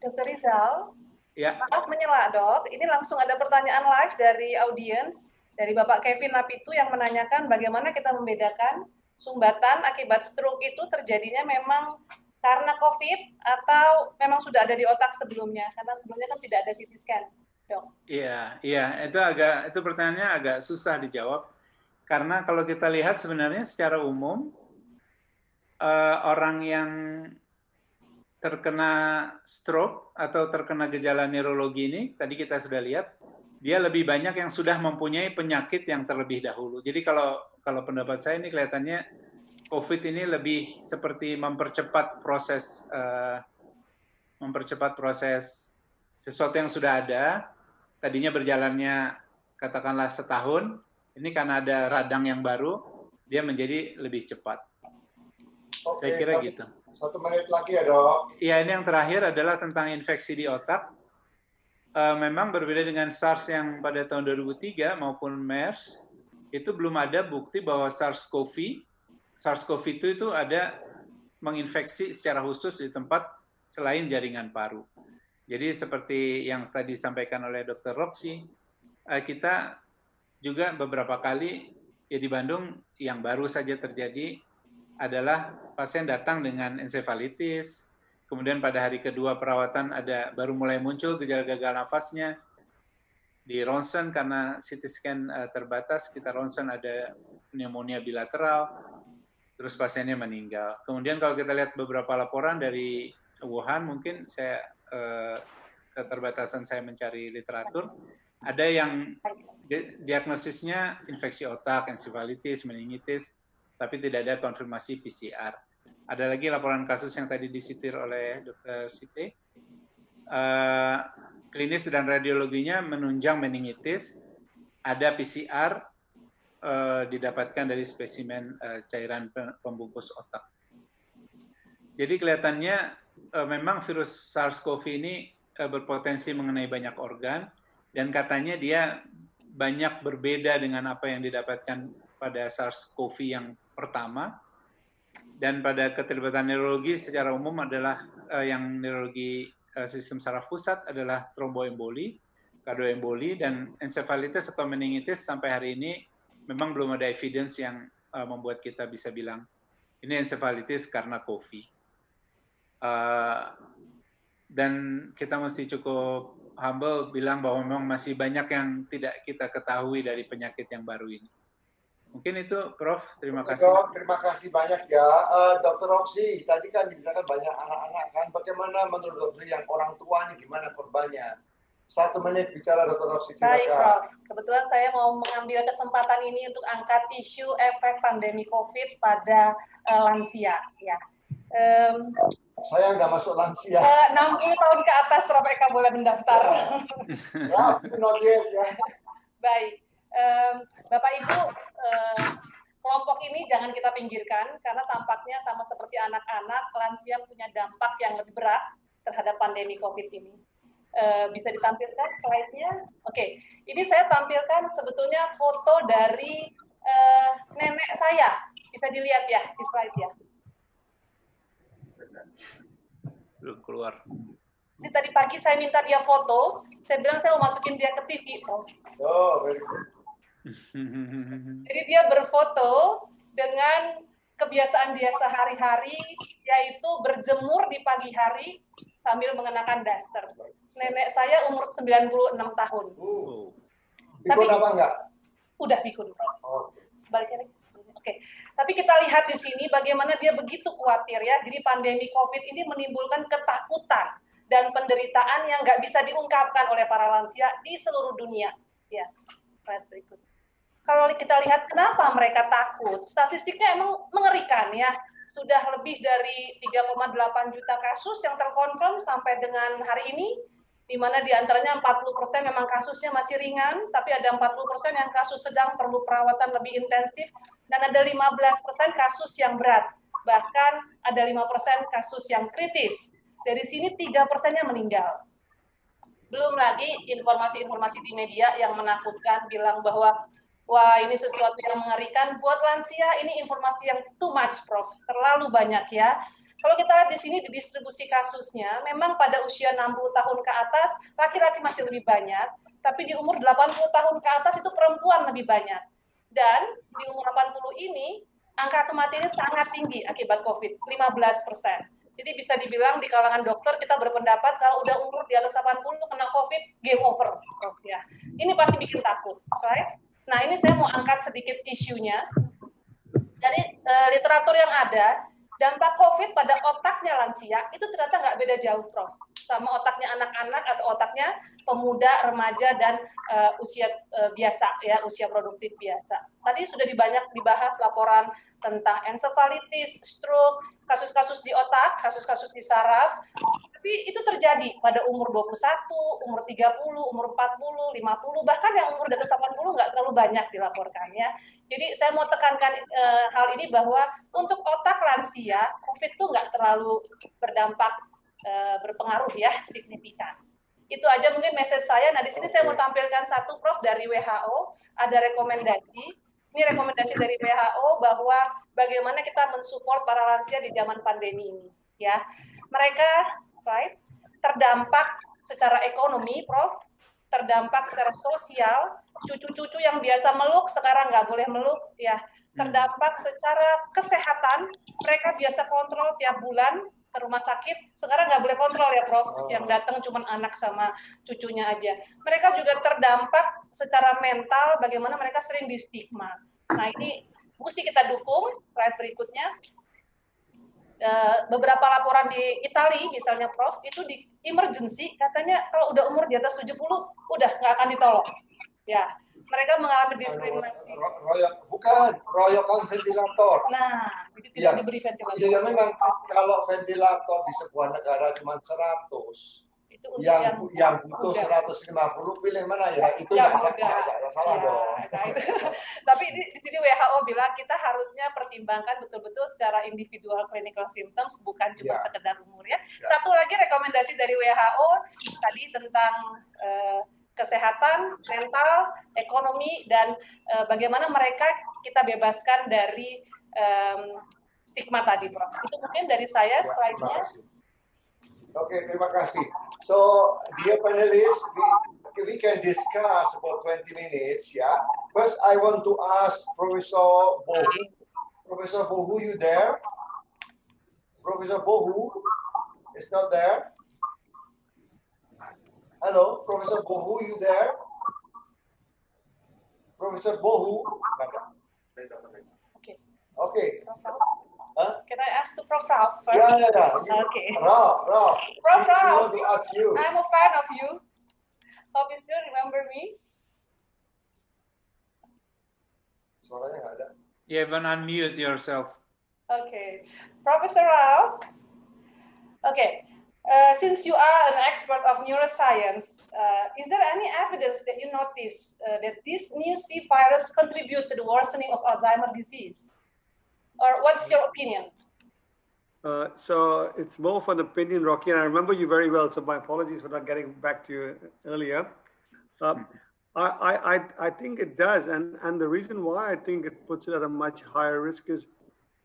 Dr. Rizal, ya. Maaf menyela dok, ini langsung ada pertanyaan live dari audiens, dari Bapak Kevin Lapitu yang menanyakan bagaimana kita membedakan sumbatan akibat stroke itu terjadinya memang karena COVID atau memang sudah ada di otak sebelumnya, karena sebelumnya kan tidak ada CT scan, dok. Iya, itu pertanyaannya agak susah dijawab, karena kalau kita lihat sebenarnya secara umum orang yang terkena stroke atau terkena gejala neurologi ini, tadi kita sudah lihat, dia lebih banyak yang sudah mempunyai penyakit yang terlebih dahulu. Jadi kalau pendapat saya ini kelihatannya COVID ini lebih seperti mempercepat proses sesuatu yang sudah ada, tadinya berjalannya katakanlah setahun, ini karena ada radang yang baru, dia menjadi lebih cepat. Saya kira gitu. 1 menit lagi ya dok. Iya, ini yang terakhir adalah tentang infeksi di otak. Memang berbeda dengan SARS yang pada tahun 2003 maupun MERS, itu belum ada bukti bahwa SARS-CoV-2 itu ada menginfeksi secara khusus di tempat selain jaringan paru. Jadi seperti yang tadi disampaikan oleh Dr. Roxy, kita juga beberapa kali ya di Bandung yang baru saja terjadi adalah pasien datang dengan ensefalitis, kemudian pada hari kedua perawatan baru mulai muncul gejala gagal nafasnya, di ronsen karena CT scan terbatas, kita ronsen ada pneumonia bilateral, terus pasiennya meninggal. Kemudian kalau kita lihat beberapa laporan dari Wuhan, mungkin saya keterbatasan saya mencari literatur, ada yang diagnosisnya infeksi otak, ensefalitis, meningitis, tapi tidak ada konfirmasi PCR. Ada lagi laporan kasus yang tadi disitir oleh Dr. Site. Klinis dan radiologinya menunjang meningitis, ada PCR didapatkan dari spesimen cairan pembungkus otak. Jadi kelihatannya memang virus SARS-CoV ini berpotensi mengenai banyak organ, dan katanya dia banyak berbeda dengan apa yang didapatkan pada SARS-CoV yang pertama. Dan pada keterlibatan neurologi secara umum adalah yang neurologi sistem saraf pusat adalah tromboemboli, kardioemboli, dan ensefalitis atau meningitis sampai hari ini memang belum ada evidence yang membuat kita bisa bilang ini ensefalitis karena COVID. Dan kita mesti cukup humble bilang bahwa memang masih banyak yang tidak kita ketahui dari penyakit yang baru ini. Mungkin itu, Prof. Terima kasih. Dok, terima kasih banyak ya. Dr. Roxy, tadi kan dibilang banyak anak-anak kan. Bagaimana menurut dokter yang orang tua nih, gimana korbannya? 1 menit bicara Dr. Roxy. Baik, Prof. Kebetulan saya mau mengambil kesempatan ini untuk angkat isu efek pandemi COVID pada lansia. Ya. Saya nggak masuk lansia. 60 tahun ke atas, Prof. Eka boleh mendaftar. Ya, not yet, ya. Baik. Bapak Ibu, kelompok ini jangan kita pinggirkan karena tampaknya sama seperti anak-anak, lansia punya dampak yang lebih berat terhadap pandemi COVID ini. Bisa ditampilkan slide-nya? Oke, ini saya tampilkan sebetulnya foto dari nenek saya. Bisa dilihat ya di slide ya. Belum keluar. Jadi tadi pagi saya minta dia foto, saya bilang saya mau masukin dia ke TV. Oh, very good. Jadi dia berfoto dengan kebiasaan dia sehari-hari, yaitu berjemur di pagi hari sambil mengenakan daster. Nenek saya umur 96 tahun. Pikun apa enggak? Udah pikun. Oh. Sebaliknya lagi. Oke. Tapi kita lihat di sini bagaimana dia begitu khawatir ya. Jadi pandemi COVID ini menimbulkan ketakutan dan penderitaan yang nggak bisa diungkapkan oleh para lansia di seluruh dunia. Ya, slide berikut. Kalau kita lihat kenapa mereka takut, statistiknya emang mengerikan ya. Sudah lebih dari 3,8 juta kasus yang terkonfirm sampai dengan hari ini, di mana diantaranya 40% memang kasusnya masih ringan, tapi ada 40% yang kasus sedang perlu perawatan lebih intensif, dan ada 15% kasus yang berat. Bahkan ada 5% kasus yang kritis. Dari sini 3%-nya meninggal. Belum lagi informasi-informasi di media yang menakutkan, bilang bahwa wah, ini sesuatu yang mengerikan. Buat lansia, ini informasi yang too much, Prof. Terlalu banyak ya. Kalau kita lihat di sini, di distribusi kasusnya, memang pada usia 60 tahun ke atas, laki-laki masih lebih banyak. Tapi di umur 80 tahun ke atas, itu perempuan lebih banyak. Dan di umur 80 ini, angka kematiannya sangat tinggi akibat COVID, 15%. Jadi bisa dibilang di kalangan dokter, kita berpendapat kalau udah umur di atas 80, kena COVID, game over. Prof. Ya. Ini pasti bikin takut. Right? Nah, ini saya mau angkat sedikit isunya. Dari literatur yang ada, dampak COVID pada otaknya lansia itu ternyata nggak beda jauh, Prof. Sama otaknya anak-anak atau otaknya pemuda, remaja, dan usia biasa, ya, usia produktif biasa. Tadi sudah dibahas laporan tentang ensefalitis, stroke, kasus-kasus di otak, kasus-kasus di saraf. Tapi itu terjadi pada umur 21, umur 30, umur 40, 50, bahkan yang umur di atas 80 nggak terlalu banyak dilaporkannya. Jadi saya mau tekankan hal ini bahwa untuk otak lansia, COVID itu nggak terlalu berdampak berpengaruh ya, signifikan. Itu aja mungkin message saya. Nah, di sini saya mau tampilkan satu, Prof, dari WHO, ada rekomendasi. Ini rekomendasi dari WHO bahwa bagaimana kita mensupport para lansia di zaman pandemi ini, ya. Mereka terdampak secara ekonomi, Prof, terdampak secara sosial, cucu-cucu yang biasa meluk sekarang nggak boleh meluk, ya. Terdampak secara kesehatan, mereka biasa kontrol tiap bulan ke rumah sakit, sekarang nggak boleh kontrol ya, Prof, yang datang cuma anak sama cucunya aja. Mereka juga terdampak secara mental, bagaimana mereka sering di stigma. Nah, ini mesti kita dukung. Slide berikutnya. Beberapa laporan di Italia misalnya, Prof, itu di emergency katanya kalau udah umur di atas 70 udah nggak akan ditolong. Ya, mereka mengalami diskriminasi. Royokan ventilator. Nah, itu tidak diberi ventilator. Ya memang kalau ventilator di sebuah negara cuma 100, itu yang butuh 150 pilih mana ya? Itu nggak salah dong. Nah, tapi di sini WHO bilang kita harusnya pertimbangkan betul-betul secara individual clinical symptoms, bukan cuma sekedar umur ya. Satu lagi rekomendasi dari WHO tadi tentang kesehatan mental, ekonomi, dan bagaimana mereka kita bebaskan dari stigma tadi, Prof. Itu mungkin dari saya slide-nya. Okay, terima kasih. So, dear panelists, we can discuss about 20 minutes, yeah. First, I want to ask Professor Bohu. Professor Bohu, you there? Professor Bohu is not there. Hello, Professor Bohu, you there? Professor Bohu? Okay. Okay. Huh? Can I ask to Prof Ralph first? Yeah. Okay. Ralph. Prof Ralph, want to ask you. I'm a fan of you. Hope you still remember me. Suaranya nggak ada. You haven't unmute yourself. Okay. Professor Ralph. Okay. Since you are an expert of neuroscience, is there any evidence that you notice that this new C virus contribute to the worsening of Alzheimer's disease? Or what's your opinion? So it's more of an opinion, Rocky, and I remember you very well, so my apologies for not getting back to you earlier. I think it does, and the reason why I think it puts it at a much higher risk is,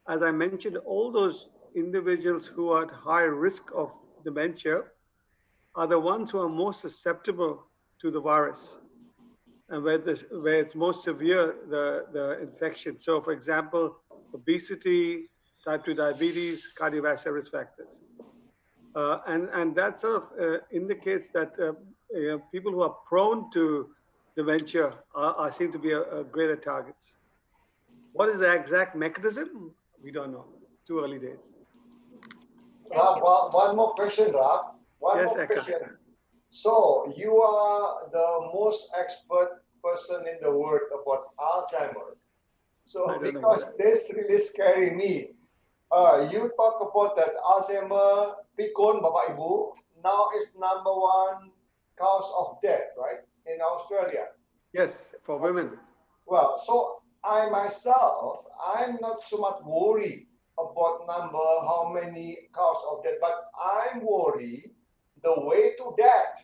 as I mentioned, all those individuals who are at high risk of dementia are the ones who are most susceptible to the virus, and where it's most severe, the infection. So, for example, obesity, type 2 diabetes, cardiovascular risk factors. And that sort of indicates that people who are prone to dementia are seen to be a greater targets. What is the exact mechanism? We don't know. Too early days. Rob, one more question, Rob. One more question. So you are the most expert person in the world about Alzheimer. So because this really scary me, you talk about that Alzheimer, pikun Bapak Ibu, now is #1 cause of death, right, in Australia? Yes, for women. Well, so I myself, I'm not so much worried about how many cause of death, but I'm worried the way to death.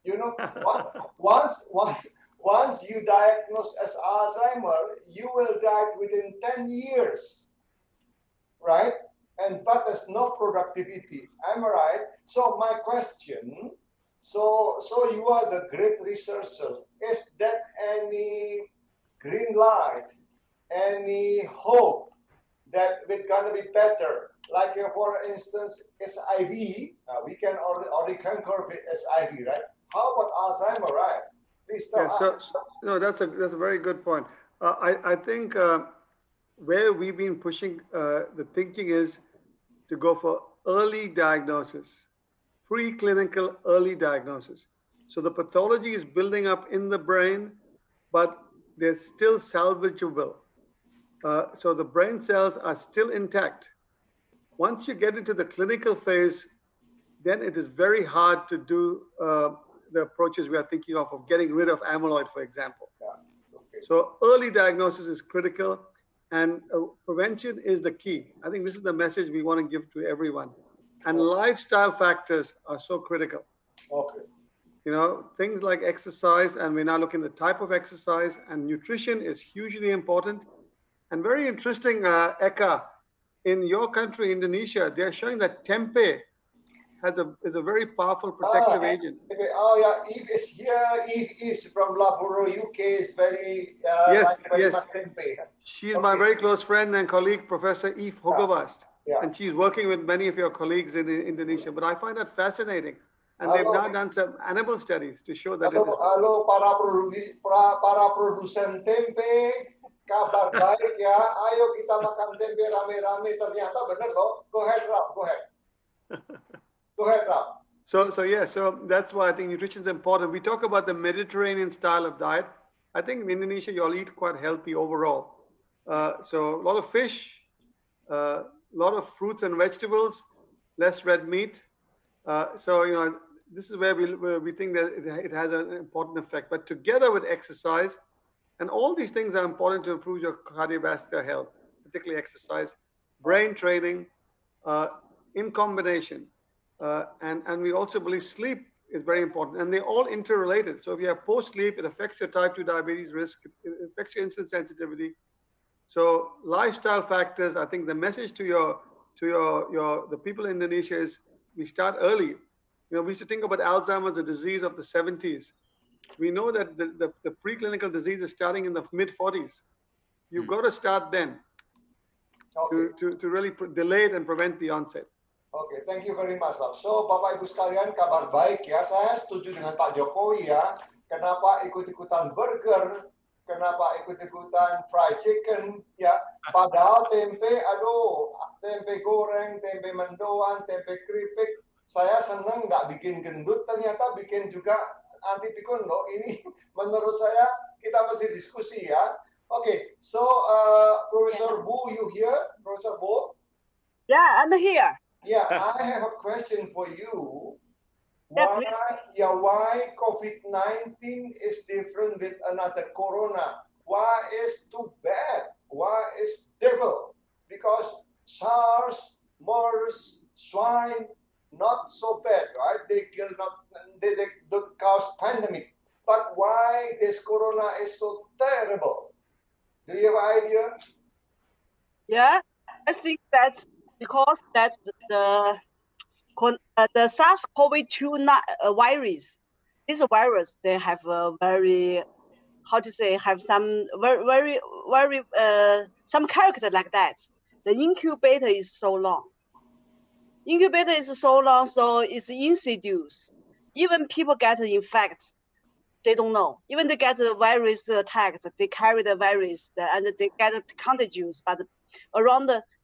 You know, once you diagnose as Alzheimer, you will die within 10 years, right? But there's no productivity. Am I right? So my question, so you are the great researcher. Is that any green light, any hope that we're gonna be better? Like for instance, SIV, we can already conquer with SIV, right? How about Alzheimer, right? No, that's a very good point. I think where we've been pushing the thinking is to go for early diagnosis, preclinical early diagnosis. So the pathology is building up in the brain, but they're still salvageable. So the brain cells are still intact. Once you get into the clinical phase, then it is very hard to do the approaches we are thinking of getting rid of amyloid, for example. Yeah. Okay. So early diagnosis is critical, and prevention is the key. I think this is the message we want to give to everyone. And lifestyle factors are so critical. Okay. You know, things like exercise, and we're now looking at the type of exercise, and nutrition is hugely important. And very interesting, Eka, in your country, Indonesia, they're showing that tempeh is a very powerful protective agent. Oh yeah, Eve is here. Eve is from Laburo, UK. Is very Yes, very yes. much tempeh. She's my very close friend and colleague, Professor Eve Hogevast. Yeah. And she's working with many of your colleagues in Indonesia. But I find that fascinating. And they've now done some animal studies to show that it is. Halo para produsen tempe, kabar baik ya. Ayo kita makan tempe rame-rame. Ternyata benar loh. Go ahead, Ralph. Go ahead. Go ahead, Ralph. So that's why I think nutrition is important. We talk about the Mediterranean style of diet. I think in Indonesia, you all eat quite healthy overall. So a lot of fish, a lot of fruits and vegetables, less red meat. So, you know, this is where we think that it has an important effect. But together with exercise, and all these things are important to improve your cardiovascular health, particularly exercise, brain training, in combination. And we also believe sleep is very important, and they're all interrelated. So if you have poor sleep, it affects your type 2 diabetes risk, it affects your insulin sensitivity. So lifestyle factors, I think the message to the people in Indonesia is we start early. You know, we used to think about Alzheimer's, the disease of the 70s. We know that the preclinical disease is starting in the mid-40s. You've got to start then to really delay it and prevent the onset. Oke, thank you very much, Lab. So, Bapak Ibu sekalian, kabar baik ya. Saya setuju dengan Pak Jokowi ya. Kenapa ikut-ikutan burger? Kenapa ikut-ikutan fried chicken? Ya, padahal tempe, aduh, tempe goreng, tempe mendoan, tempe keripik. Saya seneng nggak bikin gendut, ternyata bikin juga anti pikun loh. Ini menurut saya kita mesti diskusi ya. Oke, so Professor Bu, you here? Professor Bu? Yeah, I'm here. Yeah, I have a question for you. Why COVID-19 is different with another corona? Why is too bad? Why is devil? Because SARS, MERS, swine, not so bad, right? They don't cause pandemic. But why this corona is so terrible? Do you have an idea? Yeah, I think that's because that's the SARS-CoV-2 virus. This virus, they have a very, have some very some character like that. The incubator is so long. So it's insidious. Even people get infected, they don't know. Even they get the virus attacked, they carry the virus and they get contagious, but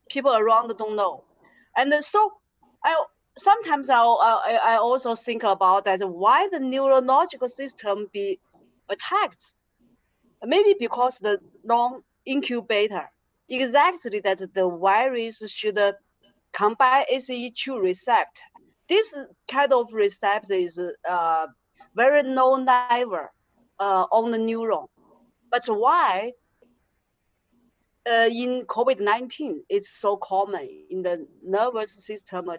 people around don't know. And so sometimes I also think about that why the neurological system be attacked. Maybe because the long incubator, exactly that the virus should combine ACE2 receptor. This kind of receptor is very low level on the neuron. But why in COVID-19 it's so common in the nervous system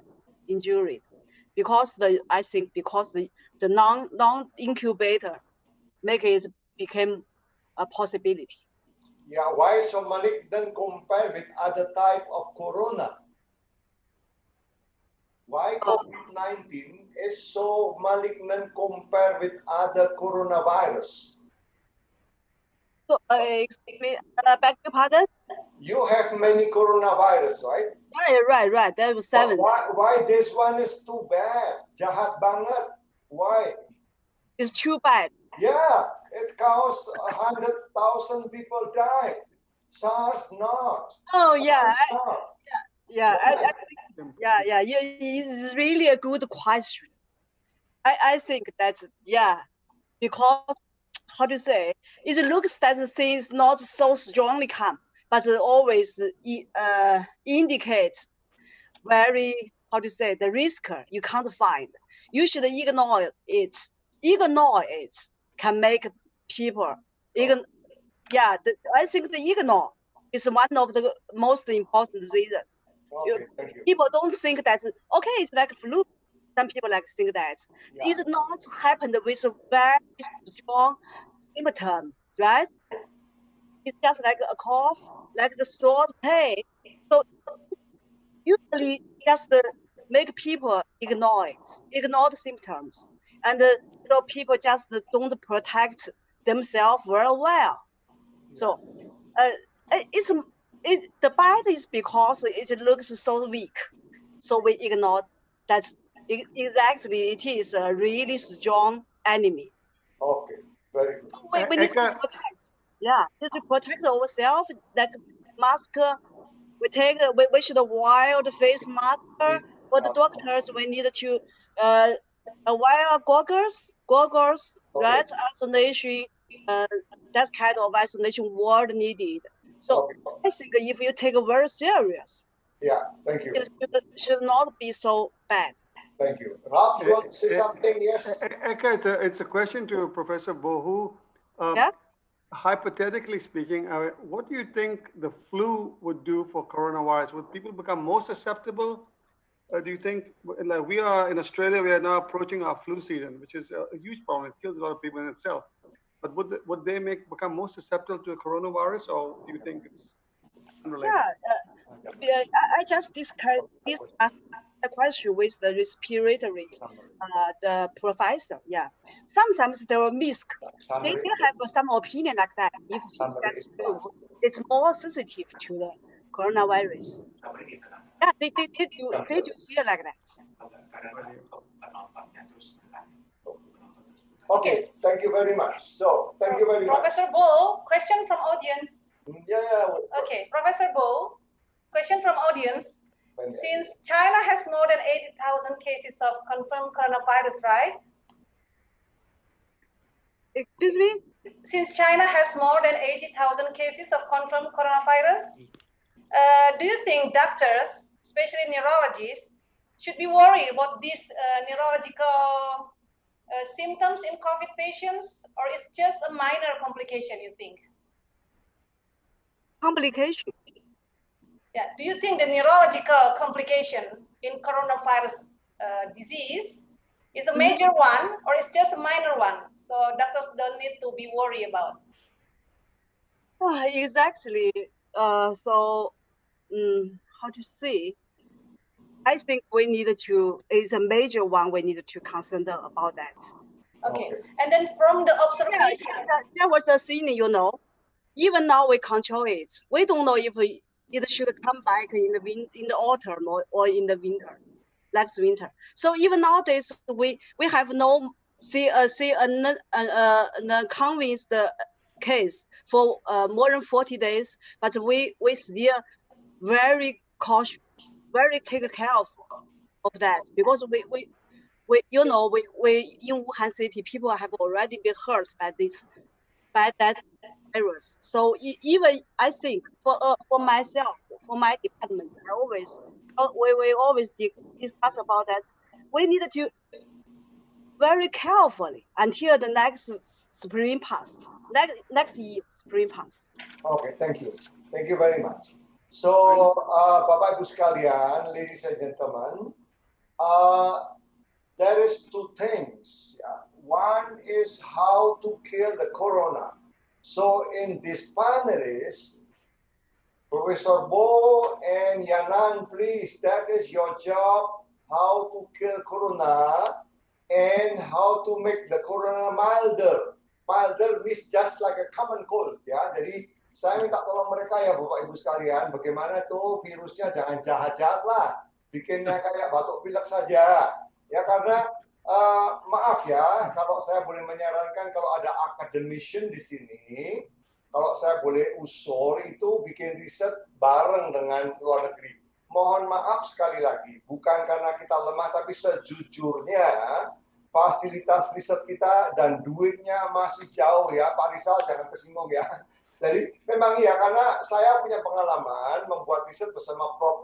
injury? Because I think the non-incubator make it became a possibility. Yeah, why so malignant compared with other type of corona? Why COVID-19 is so malignant compared with other coronavirus? So, excuse me, beg your pardon? You have many coronavirus, right? Right. There was 7. Why this one is too bad? Jahat banget. Why? It's too bad. Yeah, it caused 100,000 people die. SARS not. Oh, SARS yeah. not. Yeah. It's really a good question. I think that's, because, it looks that the things not so strongly come, but it always indicates very how to say, the risk you can't find. You should ignore it. Ignore it can make people I think the ignore is one of the most important reasons. Okay, thank you. People don't think that, okay, it's like flu. Some people like think that. Yeah. It's not happened with a very strong symptom, right? It's just like a cough, like the throat pain. So usually just make people ignore it, ignore the symptoms. And so people just don't protect themselves very well. So the bad is because it looks so weak. So we ignore that. Exactly, it is a really strong enemy. Okay, very good. So we need to protect. Yeah, need to protect ourselves. Like mask, we should wear the face mask. For the doctors, we need to wear goggles, right? Isolation, that kind of isolation word needed. So I think if you take it very serious, thank you. It should not be so bad. Thank you. Rob, you want to say something? Yes. Eka, it's a question to Professor Bohu. Hypothetically speaking, what do you think the flu would do for coronavirus? Would people become more susceptible? Do you think, like we are in Australia, we are now approaching our flu season, which is a huge problem. It kills a lot of people in itself. But would they become more susceptible to a coronavirus, or do you think it's unrelated? I just discussed the question with the respiratory, the professor. Yeah, sometimes they will miss. They have some opinion like that. If that's true, it's more sensitive to the coronavirus. Yeah, they do feel like that. Okay, thank you very much. So, thank you very much. Professor Bo, question from audience. Okay, Professor Bo, question from audience. Since China has more than 80,000 cases of confirmed coronavirus, right? Excuse me? Since China has more than 80,000 cases of confirmed coronavirus, do you think doctors, especially neurologists, should be worried about these neurological symptoms in COVID patients, or it's just a minor complication, you think? Complication? Yeah. Do you think the neurological complication in coronavirus disease is a major one, or it's just a minor one? So doctors don't need to be worried about. Exactly. How to say? I think we need to, it's a major one, we need to consider about that. Okay. And then from the observation. There was a thing, even now we control it. We don't know if it should come back in the autumn or in the winter, next winter. So even nowadays, we have no convinced case for more than 40 days, but we still very cautious, very take care of that, because we in Wuhan city, people have already been hurt by that virus. So even I think for myself, for my department, we always discuss about that. We need to very carefully until the next spring passed, next year spring passed. Okay, thank you. Thank you very much. So, Bapak Ibu sekalian, ladies and gentlemen, there is two things. One is how to kill the corona. So in this panelist, Professor Bo and Yanan, please, that is your job, how to kill corona and how to make the corona milder. Milder means just like a common cold, ya. Jadi saya minta tolong mereka ya Bapak Ibu sekalian, bagaimana tuh virusnya jangan jahat-jahat lah, bikinnya kayak batuk pilek saja. Ya karena maaf ya, kalau saya boleh menyarankan kalau ada academician di sini, kalau saya boleh usul itu bikin riset bareng dengan luar negeri. Mohon maaf sekali lagi, bukan karena kita lemah, tapi sejujurnya fasilitas riset kita dan duitnya masih jauh ya. Pak Rizal jangan tersinggung ya. Jadi memang iya, karena saya punya pengalaman membuat riset bersama Prof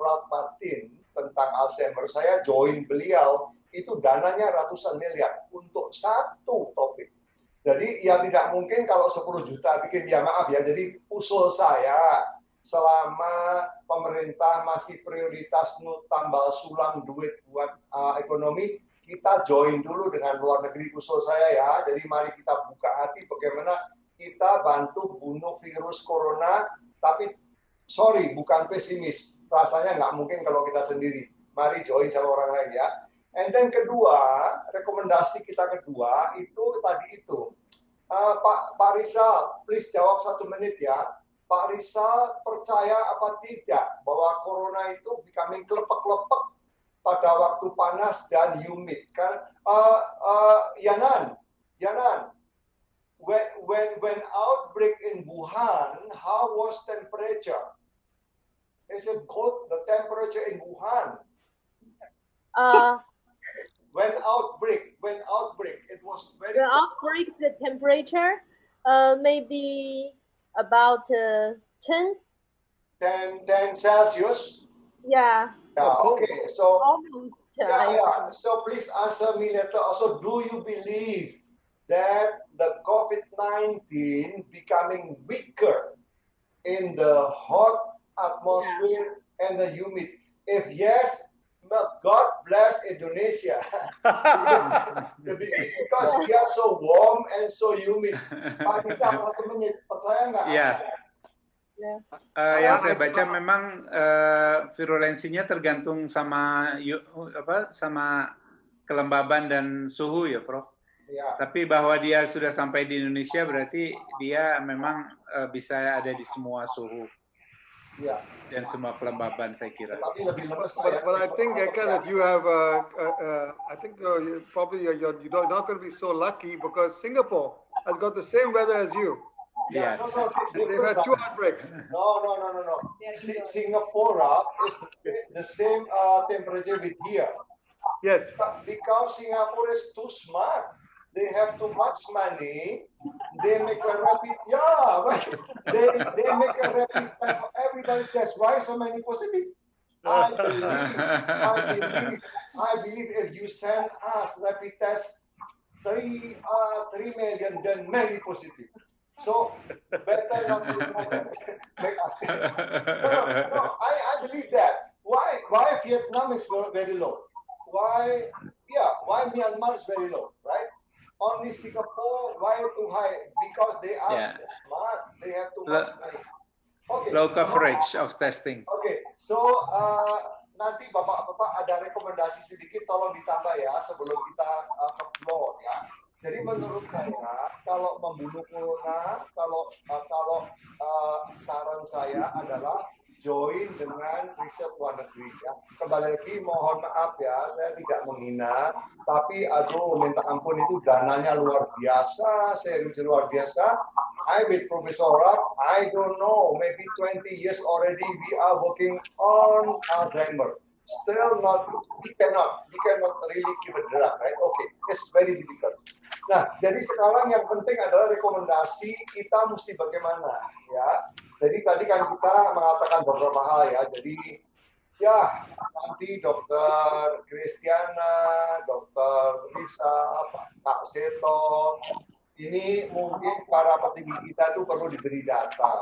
tentang Alzheimer. Saya join beliau, itu dananya ratusan miliar untuk satu topik. Jadi ya tidak mungkin kalau 10 juta bikin, ya maaf ya. Jadi usul saya, selama pemerintah masih prioritas tambal sulam duit buat ekonomi, kita join dulu dengan luar negeri, usul saya ya. Jadi mari kita buka hati bagaimana kita bantu bunuh virus corona, tapi sorry, bukan pesimis. Rasanya nggak mungkin kalau kita sendiri. Mari join sama orang lain ya. And then kedua, rekomendasi kita kedua itu tadi itu. Pak Rizal, please jawab 1 menit ya. Pak Rizal percaya apa tidak bahwa corona itu becoming kelepek-kelepek pada waktu panas dan humid kan? Yanan, when outbreak in Wuhan, how was temperature? Is it cold? The temperature in Wuhan? When outbreak, it was very. The outbreak, the temperature, maybe about 10 Celsius. Yeah. Okay, so almost. So please answer me later. Also, do you believe that the COVID-19 becoming weaker in the hot atmosphere and the humid? If yes, God bless Indonesia. Because we are so warm and so humid. Pak Bisa, 1 menit, percaya nggak? Iya. Yang saya baca memang virulensinya tergantung sama sama kelembaban dan suhu ya, Prof. Ya. Tapi bahwa dia sudah sampai di Indonesia berarti dia memang bisa ada di semua suhu. Yeah. Dan semua kelembaban saya kira. But I think Eka, that you have, I think you're not going to be so lucky because Singapore has got the same weather as you. Yes. They've had 2 outbreaks. No. Singapore is the same temperature with here. Yes. Because Singapore is too smart. They have too much money. They make a rapid, they make a rapid test for everybody. That's why so many positive. I believe if you send us rapid test 3 million, then many positive. So better not to make us. No. I believe that. Why Vietnam is very low? Why Myanmar is very low, right? Only Singapore, why too high? Because they are smart. They have too much money. Okay. Low coverage of testing. Okay, so nanti Bapak ada rekomendasi sedikit, tolong ditambah ya sebelum kita ke floor ya. Jadi menurut saya kalau membunuh corona, kalau saran saya adalah join dengan riset luar negeri ya. Kembali lagi mohon maaf ya, saya tidak menghina, tapi minta ampun itu dananya luar biasa, serius luar biasa. I with Professor I don't know, maybe 20 years already we are working on Alzheimer. Still not, we cannot really give a drug, right? Okay, it's very difficult. Nah, jadi sekarang yang penting adalah rekomendasi kita mesti bagaimana, ya. Jadi tadi kan kita mengatakan beberapa hal ya. Jadi ya nanti Dokter Kristiana, Dokter Bisa, Pak Seto, ini mungkin para petinggi kita itu perlu diberi data.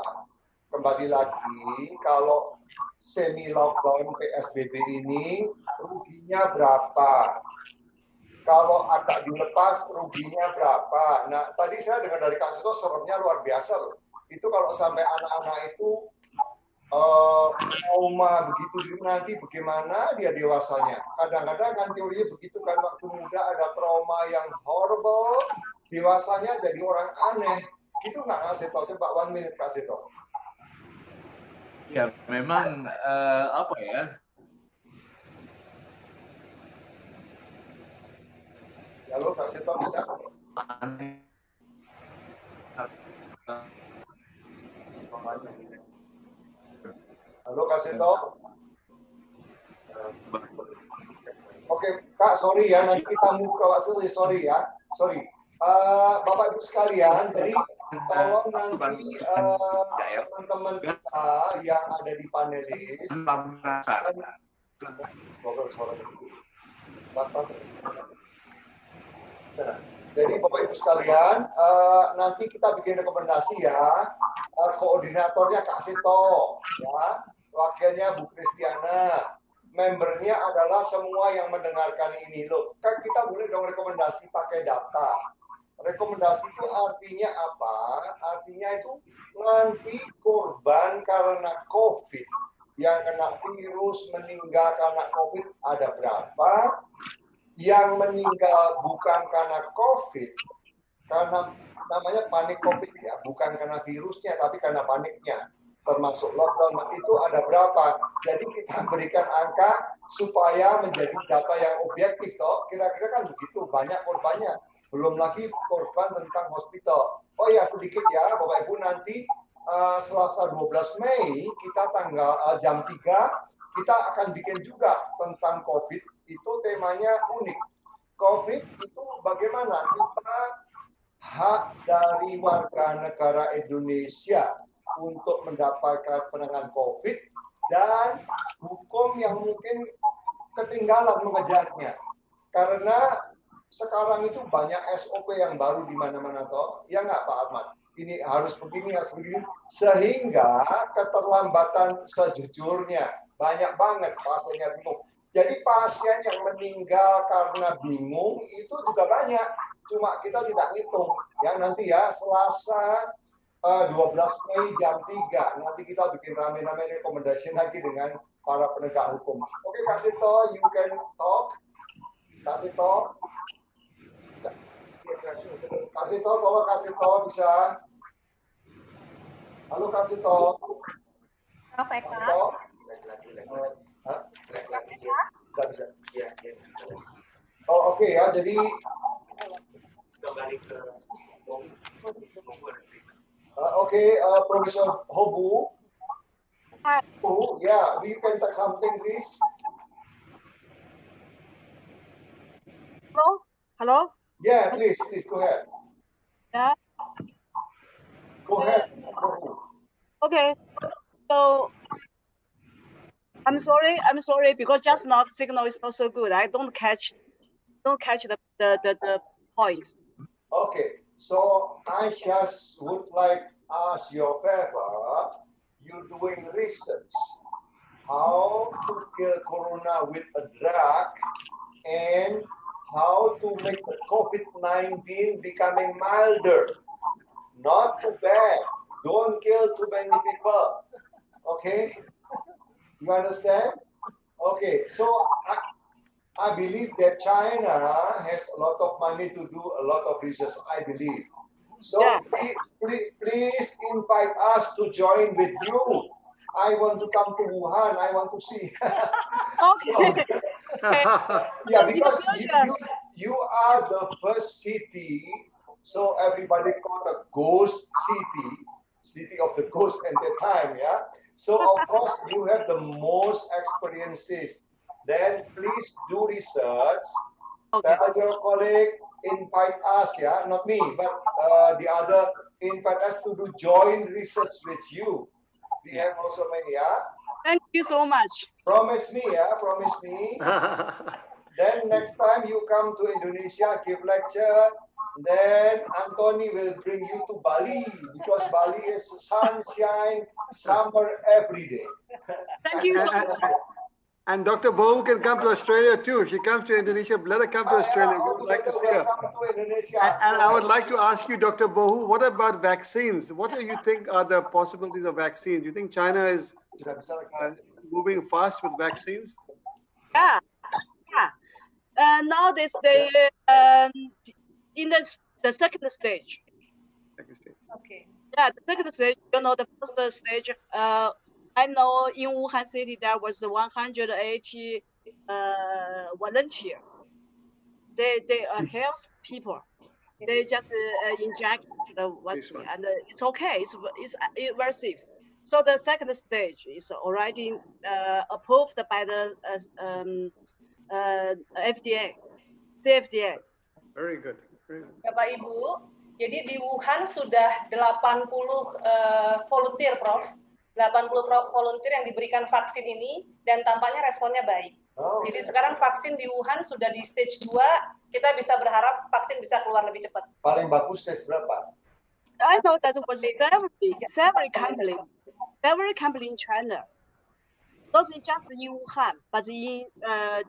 Kembali lagi, kalau semi lockdown PSBB ini ruginya berapa? Kalau agak dilepas ruginya berapa? Nah, tadi saya dengar dari Kak Seto seremnya luar biasa loh. Itu kalau sampai anak-anak itu trauma begitu nanti bagaimana dia dewasanya. Kadang-kadang kan teorinya begitu kan, waktu muda ada trauma yang horrible, dewasanya jadi orang aneh. Gitu nggak Kak Seto? Coba 1 minute Kak Seto. Ya memang apa ya? Halo Kak Seto bisa? Halo Kak Seto. Oke Kak, sorry ya, nanti kita move ke Kak Seto, sorry ya, sorry. Bapak Ibu sekalian, jadi tolong nanti teman-teman kita yang ada di panelis. Jadi Bapak Ibu sekalian, nanti kita bikin rekomendasi ya. Koordinatornya Kak Sito, ya. Wakilnya Bu Kristiana. Membernya adalah semua yang mendengarkan ini loh. Kan kita boleh dong rekomendasi pakai data. Rekomendasi itu artinya apa? Artinya itu nanti korban karena COVID yang kena virus meninggal karena COVID ada berapa? Yang meninggal bukan karena COVID, karena namanya panik COVID ya, bukan karena virusnya tapi karena paniknya. Termasuk lockdown itu ada berapa? Jadi kita berikan angka supaya menjadi data yang objektif toh. Kira-kira kan begitu, banyak korbannya. Belum lagi korban tentang hospital. Oh ya sedikit ya Bapak Ibu, nanti Selasa 12 Mei kita tanggal jam 3 kita akan bikin juga tentang COVID. Itu temanya unik. COVID itu bagaimana kita hak dari warga negara Indonesia untuk mendapatkan penanganan COVID dan hukum yang mungkin ketinggalan mengejarnya. Karena sekarang itu banyak SOP yang baru di mana-mana toh. Ya nggak Pak Ahmad? Ini harus begini, harus begini. Sehingga keterlambatan sejujurnya banyak banget pasiennya bingung. Jadi pasien yang meninggal karena bingung itu juga banyak. Cuma kita tidak ngitung. Ya nanti ya Selasa 12 Mei jam 3. Nanti kita bikin rame-rame rekomendasi nanti dengan para penegak hukum. Oke, Kak Sito, you can talk. Kak Sito. Kak Sito, tolong Kak Sito bisa. Halo Kak Sito. Prof Eka. Nggak bisa. Oh oke ya, jadi Professor Hobu. Oh, yeah, we can talk something, please. Hello? Hello? Yeah, please, go ahead. Yeah. Go ahead. Okay. So I'm sorry because just now the signal is not so good. I don't catch the points. Okay. So I just would like ask your favor. You're doing research how to kill corona with a drug and how to make the COVID-19 becoming milder. Not too bad. Don't kill too many people. Okay? You understand? Okay, so I believe that China has a lot of money to do a lot of research, I believe. So yeah. please invite us to join with you. I want to come to Wuhan. I want to see. Okay. Yeah, because you are the first city, so everybody called a ghost city of the ghost at the time, yeah? So of course you have the most experiences. Then please do research. Okay. Tell your colleague, invite us, yeah, not me, but the other invite us to do joint research with you. We have also many, yeah. Thank you so much. Promise me, yeah, promise me. Then next time you come to Indonesia, give lecture. Then Anthony will bring you to Bali because Bali is sunshine, summer every day. Thank you so much. And Dr. Bohu can come to Australia too. If she comes to Indonesia, let her come to Australia. We would like to see her. And I would like to ask you, Dr. Bohu, what about vaccines? What do you think are the possibilities of vaccines? Do you think China is moving fast with vaccines? Yeah. Now they in the second stage. Okay. Yeah, the second stage, the first stage, I know in Wuhan city there was 180 volunteer. They are health people. They just inject the vaccine and it's okay. It's very safe. So the second stage is already approved by the FDA, CFDA. Very good. Bapak Ibu, Jadi di Wuhan sudah 80 volunteer, Prof. 80 volunteer yang diberikan vaksin ini dan tampaknya responnya baik. Jadi sekarang vaksin di Wuhan sudah di stage 2, kita bisa berharap vaksin bisa keluar lebih cepat. Paling bagus stage berapa? I know that was several company in China. Not just in Wuhan, but in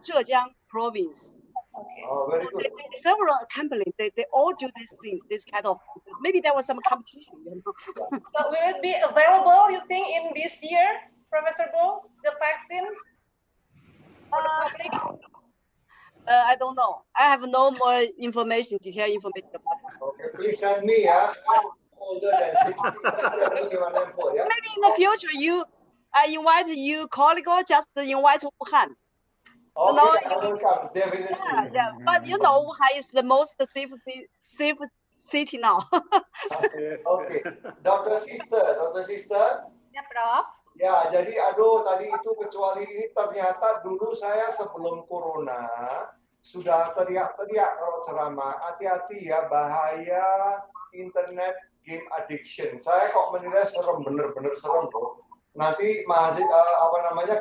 Zhejiang province. Okay. Oh, very good. Several companies, they all do this thing, this kind of. Maybe there was some competition, you know. So will it be available, you think, in this year, Professor Bo, the vaccine for the public? I don't know. I have no more information, detailed information about it. Okay, please send me. I'm older than 60. Maybe in the future, I invite you colleague or just invite Wuhan. Okay, I will come, definitely. Yeah. But you know, Wuhan is the most safe city now. Okay. Dr. Sister. Ya, Prof. Ya, jadi aduh tadi itu kecuali ini ternyata dulu saya sebelum corona sudah teriak-teriak kalau ceramah, hati-hati ya bahaya internet game addiction. Saya kok menilai serem, bener-bener serem loh. Nanti masih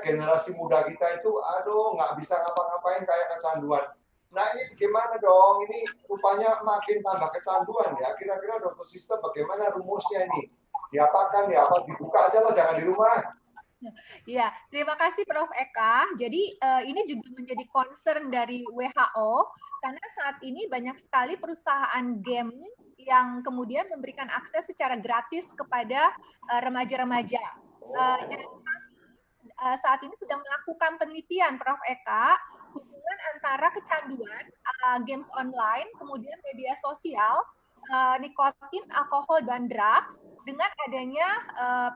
generasi muda kita itu aduh nggak bisa ngapa-ngapain kayak kecanduan. Nah ini bagaimana dong? Ini rupanya makin tambah kecanduan ya. Kira-kira Dr. Sister bagaimana rumusnya ini? Diapakan ya? Apa dibuka aja lah, jangan di rumah. Ya, terima kasih Prof. Eka. Jadi ini juga menjadi concern dari WHO karena saat ini banyak sekali perusahaan game yang kemudian memberikan akses secara gratis kepada remaja-remaja. Dan saat ini sedang melakukan penelitian, Prof. Eka, hubungan antara kecanduan, games online, kemudian media sosial, nikotin, alkohol, dan drugs dengan adanya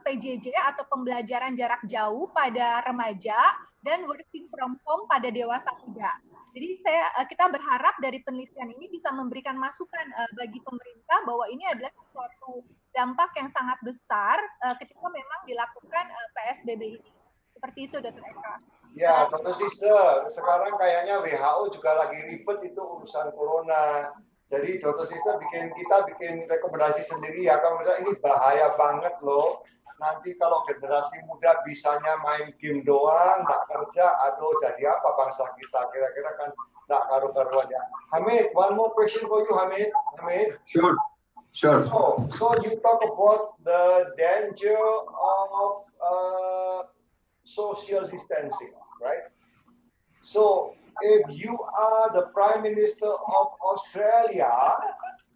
PJJ atau pembelajaran jarak jauh pada remaja dan working from home pada dewasa muda. Jadi kita berharap dari penelitian ini bisa memberikan masukan bagi pemerintah bahwa ini adalah suatu dampak yang sangat besar ketika memang dilakukan PSBB ini. Seperti itu, Dr. Eka. Ya, Dr. Sister, sekarang kayaknya WHO juga lagi ribet itu urusan corona. Jadi Dr. Sister kita bikin rekomendasi sendiri ya, kalau misalnya ini bahaya banget loh. Nanti kalau generasi muda bisanya main game doang, nggak kerja, aduh jadi apa bangsa kita? Kira-kira kan nggak karu-karuan ya. Hamid, one more question for you, Hamid. Sure. So you talk about the danger of social distancing, right? So if you are the Prime Minister of Australia,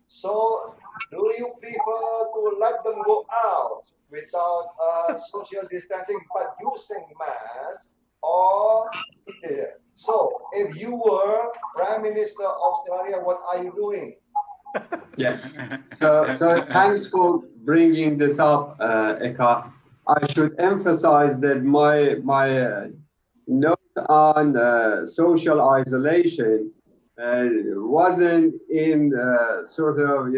so do you prefer to let them go out without social distancing but using masks, or so if you were Prime Minister of Australia, what are you doing? Yeah. So thanks for bringing this up, Eka. I should emphasize that my note on social isolation wasn't in sort of,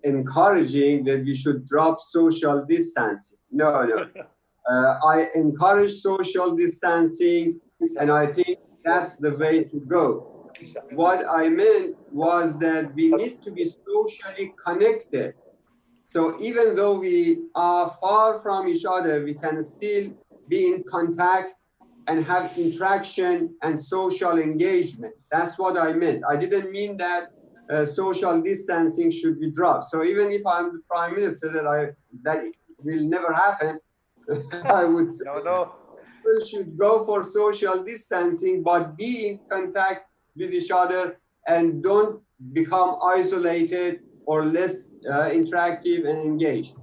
encouraging that we should drop social distancing. No. I encourage social distancing, and I think that's the way to go. What I meant was that we need to be socially connected. So even though we are far from each other, we can still be in contact and have interaction and social engagement. That's what I meant. I didn't mean that social distancing should be dropped. So even if I'm the Prime Minister, that will never happen, I would say people should go for social distancing, but be in contact with each other and don't become isolated or less interactive and engaged.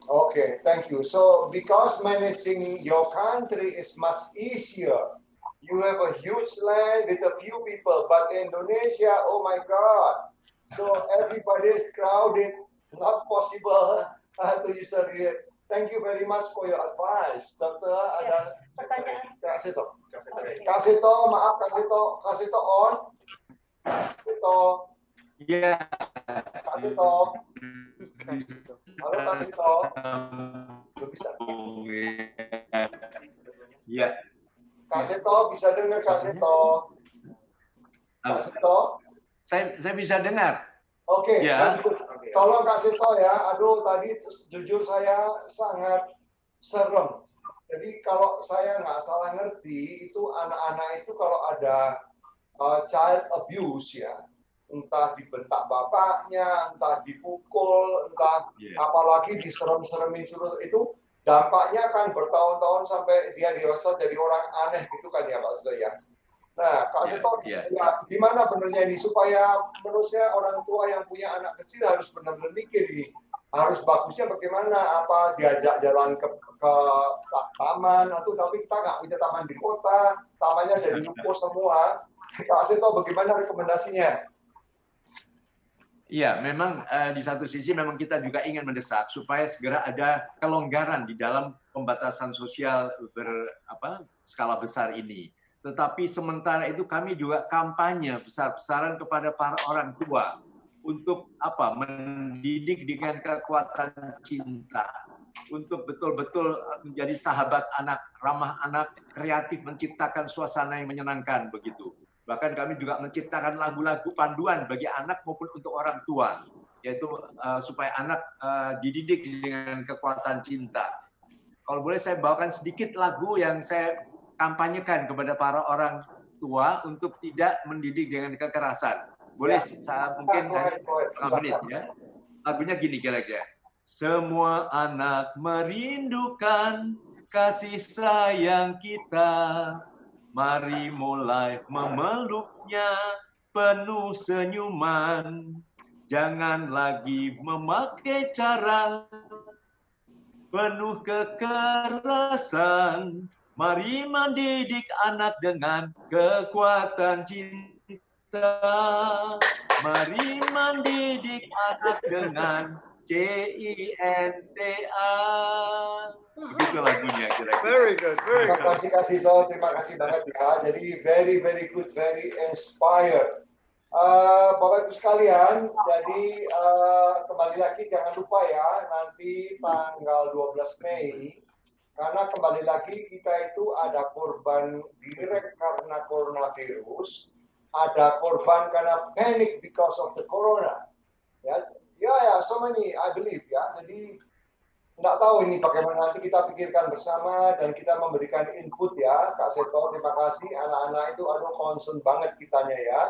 Okay, thank you. So because managing your country is much easier, you have a huge land with a few people, but Indonesia, oh my God. So everybody is crowded, not possible to use it. Thank you very much for your advice. Dokter, ada pertanyaan? Kasih to, maaf, kasih to on. Iya. Kasih to. Halo kasih to. Bisa. Iya. Kasih to, bisa dengar kasih to. Kasih to. Saya bisa dengar. Oke, ya. tolong kasih tahu ya. Aduh, tadi jujur saya sangat serem. Jadi kalau saya nggak salah ngerti, itu anak-anak itu kalau ada child abuse ya, entah dibentak bapaknya, entah dipukul, entah apalagi diserem-seremin suruh, itu dampaknya akan bertahun-tahun sampai dia dewasa jadi orang aneh gitu kan ya Pak Sudo ya. Nah, Kak Seto, ya gimana benernya ini supaya menurut saya orang tua yang punya anak kecil harus benar-benar mikir ini. Harus bagusnya bagaimana, apa diajak jalan ke taman, atau tapi kita nggak punya taman di kota, tamannya jadi ruko semua. Kak Seto, bagaimana rekomendasinya? Iya, memang di satu sisi memang kita juga ingin mendesak supaya segera ada kelonggaran di dalam pembatasan sosial skala besar ini. Tetapi sementara itu kami juga kampanye besar-besaran kepada para orang tua untuk mendidik dengan kekuatan cinta, untuk betul-betul menjadi sahabat anak, ramah anak, kreatif, menciptakan suasana yang menyenangkan begitu. Bahkan kami juga menciptakan lagu-lagu panduan bagi anak maupun untuk orang tua, yaitu supaya anak dididik dengan kekuatan cinta. Kalau boleh saya bawakan sedikit lagu yang saya kampanyekan kepada para orang tua untuk tidak mendidik dengan kekerasan. Boleh mungkin setengah menit ya. Lagunya gini kira-kira. Semua anak merindukan kasih sayang kita. Mari mulai memeluknya penuh senyuman. Jangan lagi memakai cara penuh kekerasan. Mari mendidik anak dengan kekuatan cinta. Mari mendidik anak dengan CINTA. Begitu lagunya kira-kira. Very good, very good. Terima kasih Kak Sito, terima kasih banget ya. Jadi very good, very inspired. Bapak Ibu sekalian, jadi kembali lagi jangan lupa ya, nanti tanggal 12 Mei, karena kembali lagi kita itu ada korban direct karena coronavirus, ada korban karena panic because of the corona. Ya, so many, I believe ya. Jadi nggak tahu ini bagaimana, nanti kita pikirkan bersama dan kita memberikan input ya. Kak Seto, terima kasih. Anak-anak itu concern banget kitanya ya.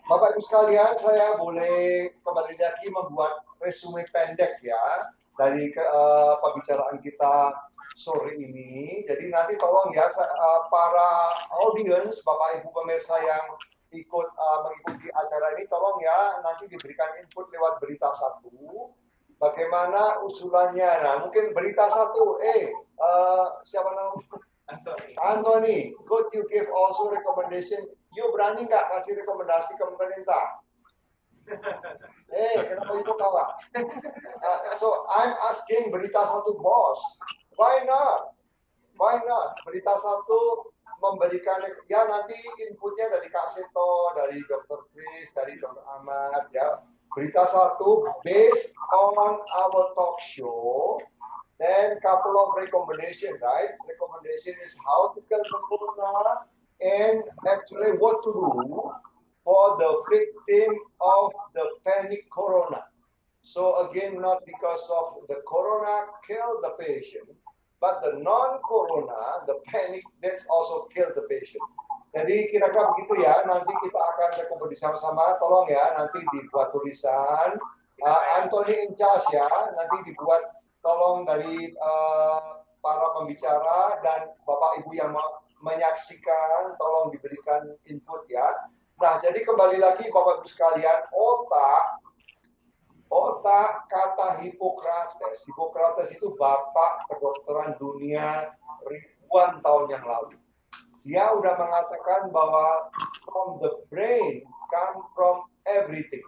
Bapak Ibu sekalian, saya boleh kembali lagi membuat resume pendek ya dari pembicaraan kita sore ini. Jadi nanti tolong ya para audience, Bapak Ibu pemirsa yang ikut mengikuti acara ini, tolong ya nanti diberikan input lewat berita satu. Bagaimana usulannya? Nah, mungkin berita satu. Siapa namanya? Anthony, could you give also recommendation? You berani nggak kasih rekomendasi ke pemerintah? Kenapa itu kawan? So I'm asking berita satu bos. Why not? Why not? Berita satu memberikan ya nanti inputnya dari Kak Seto, dari Dr. Chris, dari Dr. Ahmad ya. Berita satu based on our talk show. Then couple of recommendation, right? Recommendation is how to kill the corona and actually what to do for the victim of the panic corona. So again, not because of the corona kill the patient, but the non-corona, the panic, that's also kill the patient. Jadi kira-kira begitu ya, nanti kita akan rekomendasi sama-sama, tolong ya, nanti dibuat tulisan, Anthony in charge ya, nanti dibuat, tolong dari para pembicara dan Bapak Ibu yang menyaksikan, tolong diberikan input ya. Nah, jadi kembali lagi Bapak Ibu sekalian, otak kata Hippocrates. Hippocrates itu bapak kedokteran dunia ribuan tahun yang lalu. Dia udah mengatakan bahwa from the brain come from everything.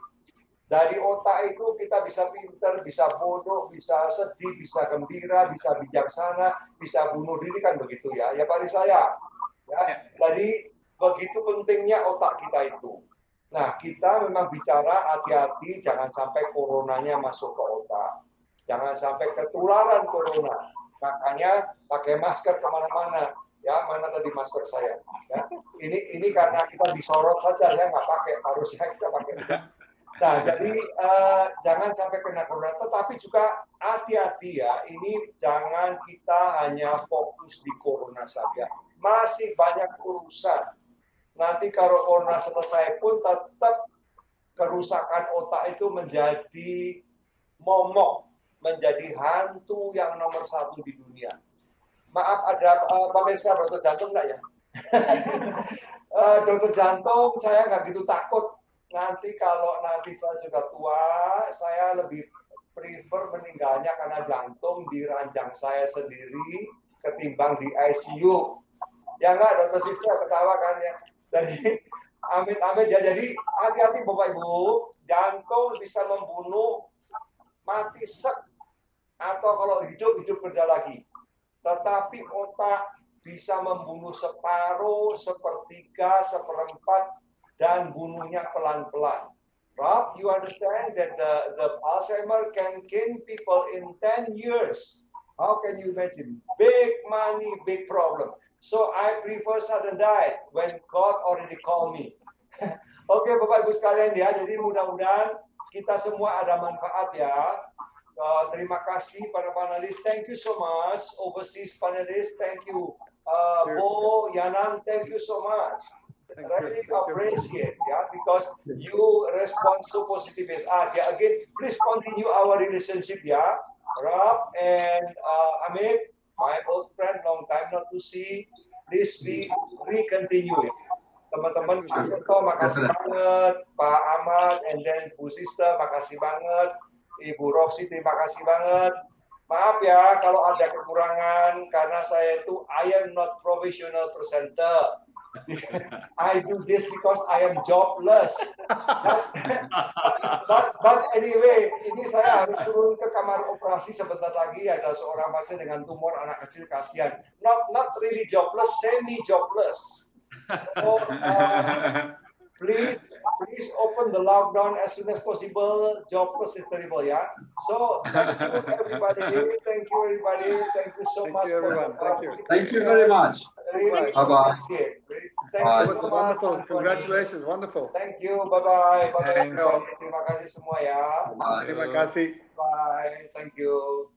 Dari otak itu kita bisa pintar, bisa bodoh, bisa sedih, bisa gembira, bisa bijaksana, bisa bunuh diri kan begitu ya. Ya Pak saya. Ya. Jadi begitu pentingnya otak kita itu. Nah, kita memang bicara hati-hati jangan sampai coronanya masuk ke otak. Jangan sampai ketularan corona. Makanya pakai masker kemana-mana. Ya, mana tadi masker saya? Ya, ini karena kita disorot saja, saya nggak pakai. Harusnya kita pakai. Nah, jadi jangan sampai kena corona. Tetapi juga hati-hati ya, ini jangan kita hanya fokus di corona saja. Masih banyak urusan. Nanti kalau corona selesai pun tetap kerusakan otak itu menjadi momok, menjadi hantu yang nomor 1 di dunia. Maaf, ada pemirsa dokter jantung enggak ya? Dokter jantung, saya nggak gitu takut. Nanti kalau nanti saya juga tua, saya lebih prefer meninggalnya karena jantung di ranjang saya sendiri ketimbang di ICU. Ya enggak, dokter sister ketawa kan ya. Jadi amit-amit ya. Jadi hati-hati Bapak Ibu, jantung bisa membunuh, mati sek, atau kalau hidup kerja lagi. Tetapi otak bisa membunuh separuh, sepertiga, seperempat, dan bunuhnya pelan-pelan. Prof, you understand that the Alzheimer can kill people in 10 years. How can you imagine? Big money, big problem. So I prefer sudden death when God already called me. Oke, Bapak Ibu sekalian ya, jadi mudah-mudahan kita semua ada manfaat ya. Terima kasih para panelis. Thank you so much. Overseas panelists, thank you. Bo, Yanan, thank you so much. Really appreciate, yeah, because you respond so positively. Yeah, again, please continue our relationship, yeah. Rob and Amit, my old friend, long time not to see. Please we continue. Ya. Teman-teman, Pak Seto, makasih banget. Pak Ahmad, and then Bu Sister, makasih banget. Ibu Roxy, terima kasih banget. Maaf ya kalau ada kekurangan karena saya itu I am not professional presenter. I do this because I am jobless. But anyway, ini saya harus turun ke kamar operasi sebentar lagi. Ada seorang pasien dengan tumor anak kecil, kasihan. Not really jobless, semi jobless. So please open the lockdown as soon as possible. Jobless is terrible, yeah. So thank you everybody. Thank you everybody. Thank you so much. Everyone. Thank you. Thank you very much. Really Bye-bye. appreciate. Thank you so much. Wonderful. Congratulations. Wonderful. Thank you. Bye-bye. Thanks. Terima kasih semua ya. Terima kasih. Bye. Thank you.